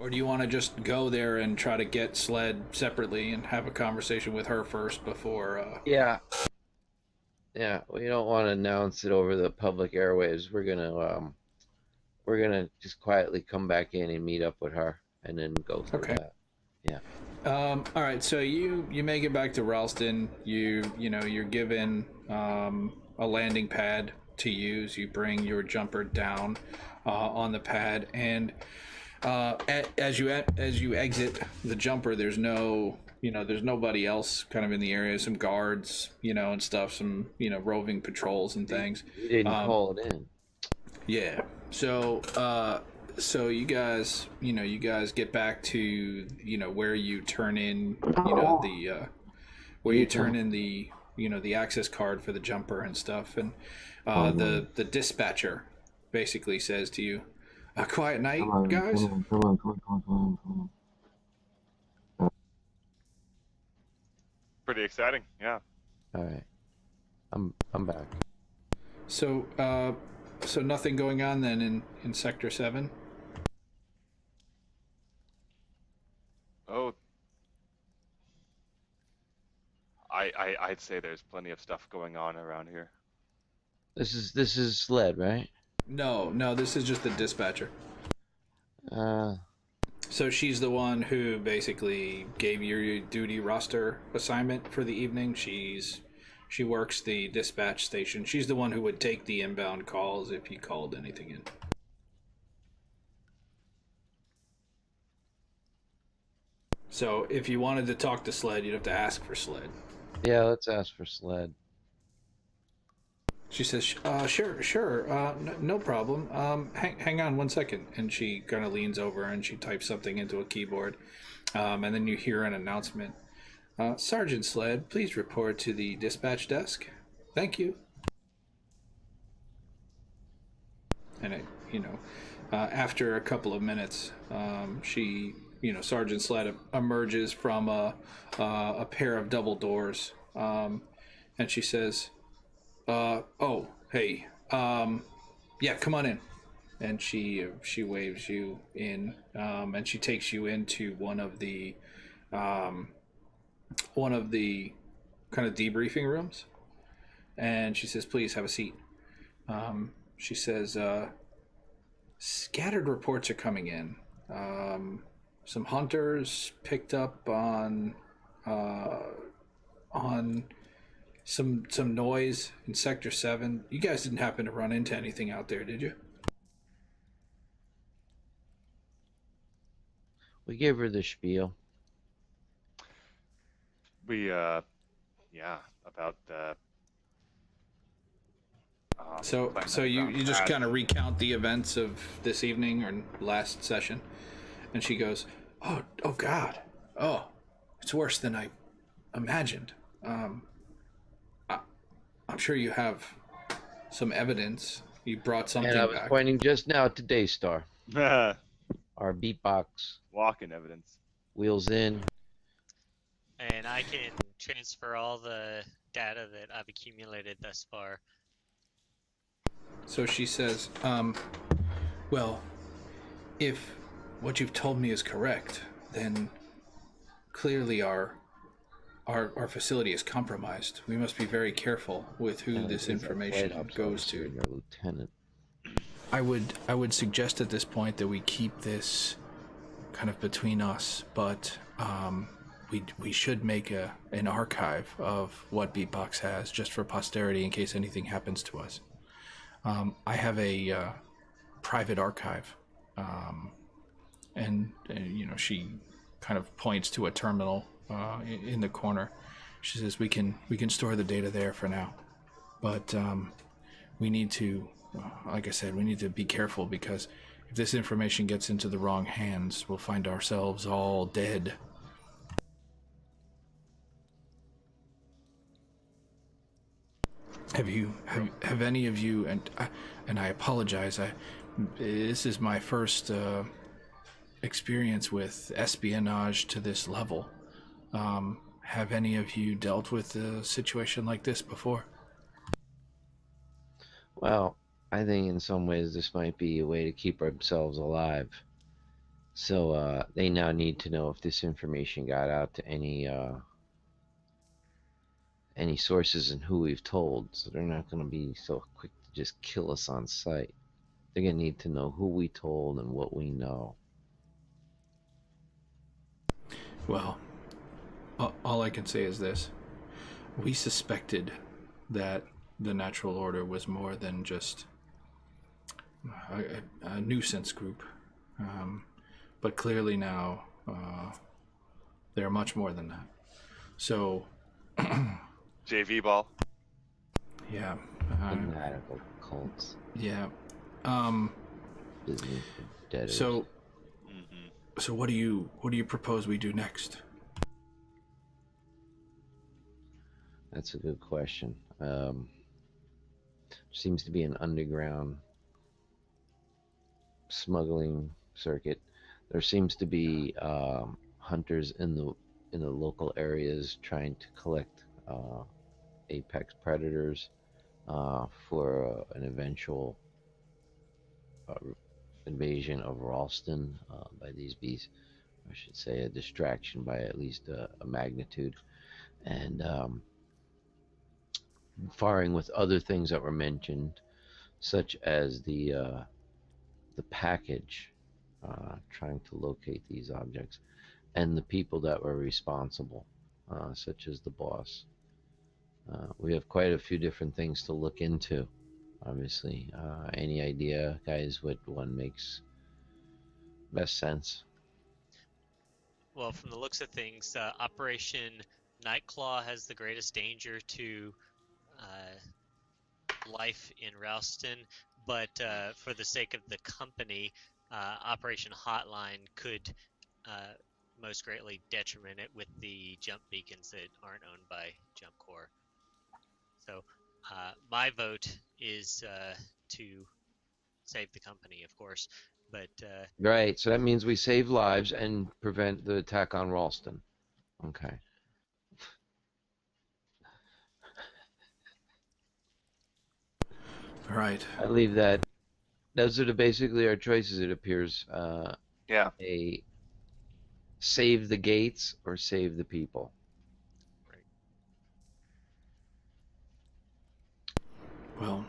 Or do you want to just go there and try to get Sled separately and have a conversation with her first before?
Yeah. Yeah. We don't want to announce it over the public airwaves. We're gonna just quietly come back in and meet up with her, and then go through
Okay.
that. Yeah.
All right, so you make it back to Ralston. You're given a landing pad to use. You bring your jumper down on the pad, and as you exit the jumper, there's nobody else kind of in the area. Some guards, and stuff. Some roving patrols and things.
You didn't call it in.
Yeah. So you guys get back to where you turn in the access card for the jumper and stuff, and the dispatcher basically says to you, "A quiet night, guys."
Pretty exciting. Yeah.
All right. I'm back.
So nothing going on then in Sector 7?
Oh. I'd say there's plenty of stuff going on around here.
This is Sled, right?
No, this is just the dispatcher. So she's the one who basically gave you your duty roster assignment for the evening. She works the dispatch station. She's the one who would take the inbound calls if you called anything in. So if you wanted to talk to Sled, you'd have to ask for Sled.
Yeah, let's ask for Sled.
She says, sure, no problem. Hang on 1 second. And she kind of leans over and she types something into a keyboard. And then you hear an announcement. Sergeant Sled, please report to the dispatch desk. Thank you. And after a couple of minutes, Sergeant Sled emerges from a pair of double doors. And she says, oh, hey, yeah, come on in. And she waves you in, and she takes you into one of the kind of debriefing rooms. And she says, please have a seat. She says, scattered reports are coming in. Some hunters picked up on some noise in Sector 7. You guys didn't happen to run into anything out there, did you?
We gave her the spiel.
We, about the.
So you just kind of recount the events of this evening or last session, and she goes, "Oh God, oh, it's worse than I imagined. I'm sure you have some evidence. You brought something
And I was
back."
pointing just now to Daystar. Our beatbox.
Walk-in evidence.
Wheels in.
And I can transfer all the data that I've accumulated thus far.
So she says, well, if what you've told me is correct, then clearly our facility is compromised. We must be very careful with who this information goes to.
Your lieutenant.
I would suggest at this point that we keep this kind of between us, but we should make an archive of what Beatbox has just for posterity in case anything happens to us. I have a private archive, and she kind of points to a terminal in the corner. She says we can store the data there for now, but we need to, like I said, we need to be careful, because if this information gets into the wrong hands, we'll find ourselves all dead. Have any of you, and I apologize, this is my first experience with espionage to this level. Have any of you dealt with a situation like this before?
Well, I think in some ways this might be a way to keep ourselves alive. So they now need to know if this information got out to any sources and who we've told. So they're not going to be so quick to just kill us on sight. They're going to need to know who we told and what we know.
Well, all I can say is this. We suspected that the Natural Order was more than just a nuisance group. But clearly now, they're much more than that. So...
JV ball.
Yeah.
Fanatical cults.
Yeah.
Business debtors.
So what do you propose we do next?
That's a good question. Seems to be an underground smuggling circuit. There seems to be hunters in the local areas trying to collect apex predators for an eventual invasion of Ralston by these beasts. I should say a distraction by at least a magnitude. And firing with other things that were mentioned, such as the package trying to locate these objects and the people that were responsible, such as the boss. We have quite a few different things to look into, obviously. Any idea, guys, what one makes best sense?
Well, from the looks of things, Operation Nightclaw has the greatest danger to life in Ralston, but for the sake of the company, Operation Hotline could most greatly detriment it with the jump beacons that aren't owned by Jump Corps. So my vote is to save the company, of course, but
Right, so that means we save lives and prevent the attack on Ralston. Okay.
All right.
I leave that. Those are basically our choices, it appears.
Yeah.
A save the gates or save the people.
Well,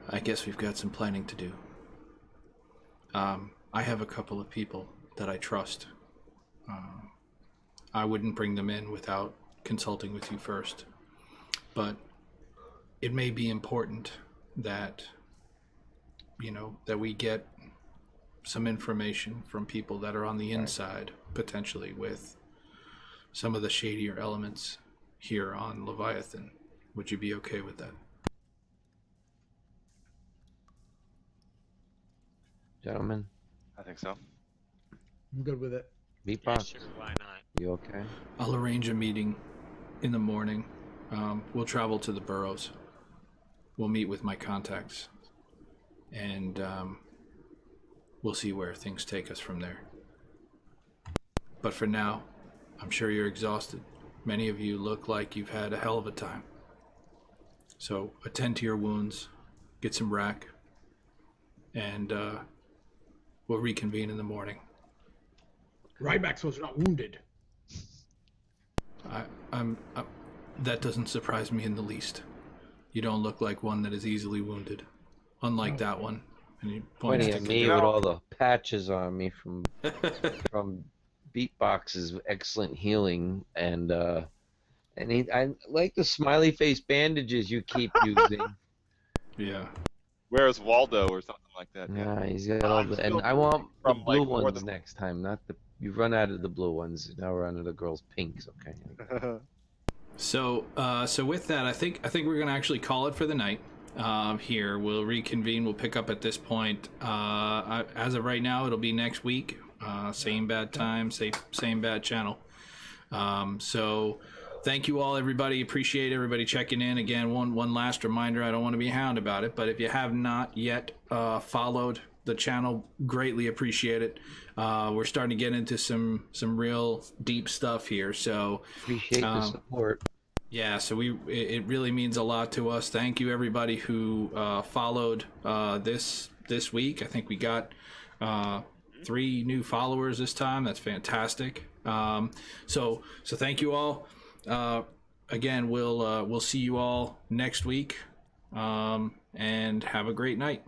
I guess we've got some planning to do. I have a couple of people that I trust. I wouldn't bring them in without consulting with you first. But it may be important that, that we get some information from people that are on the inside, potentially with some of the shadier elements here on Leviathan. Would you be okay with that?
Gentlemen,
I think so.
I'm good with it.
yeah,
Beatbox,
sure, why not?
you okay?
I'll arrange a meeting in the morning. We'll travel to the Burrows. We'll meet with my contacts. And we'll see where things take us from there. But for now, I'm sure you're exhausted. Many of you look like you've had a hell of a time. So attend to your wounds, get some rack, and we'll reconvene in the morning.
Rybax was not wounded.
That doesn't surprise me in the least. You don't look like one that is easily wounded, unlike that one. And he points
Pointing
to
at me
Kadura.
with all the patches on me from Beatbox's excellent healing, and I like the smiley face bandages you keep using.
Yeah.
Where's Waldo or something like that?
Yeah, he's got all the, and I want the
From,
blue
like, more
ones
than-
next time, not the. You run out of the blue ones. Now we're under the girls' pinks. Okay.
So with that, I think we're gonna actually call it for the night. Here we'll reconvene. We'll pick up at this point. As of right now, it'll be next week. Same bad time, same bad channel. So thank you all, everybody. Appreciate everybody checking in. Again, one last reminder. I don't want to be a hound about it, but if you have not yet followed the channel, greatly appreciate it. We're starting to get into some real deep stuff here. So
Appreciate the support.
yeah, so it really means a lot to us. Thank you, everybody who followed this week. I think we got 3 new followers this time. That's fantastic. So thank you all. Again, we'll see you all next week, and have a great night.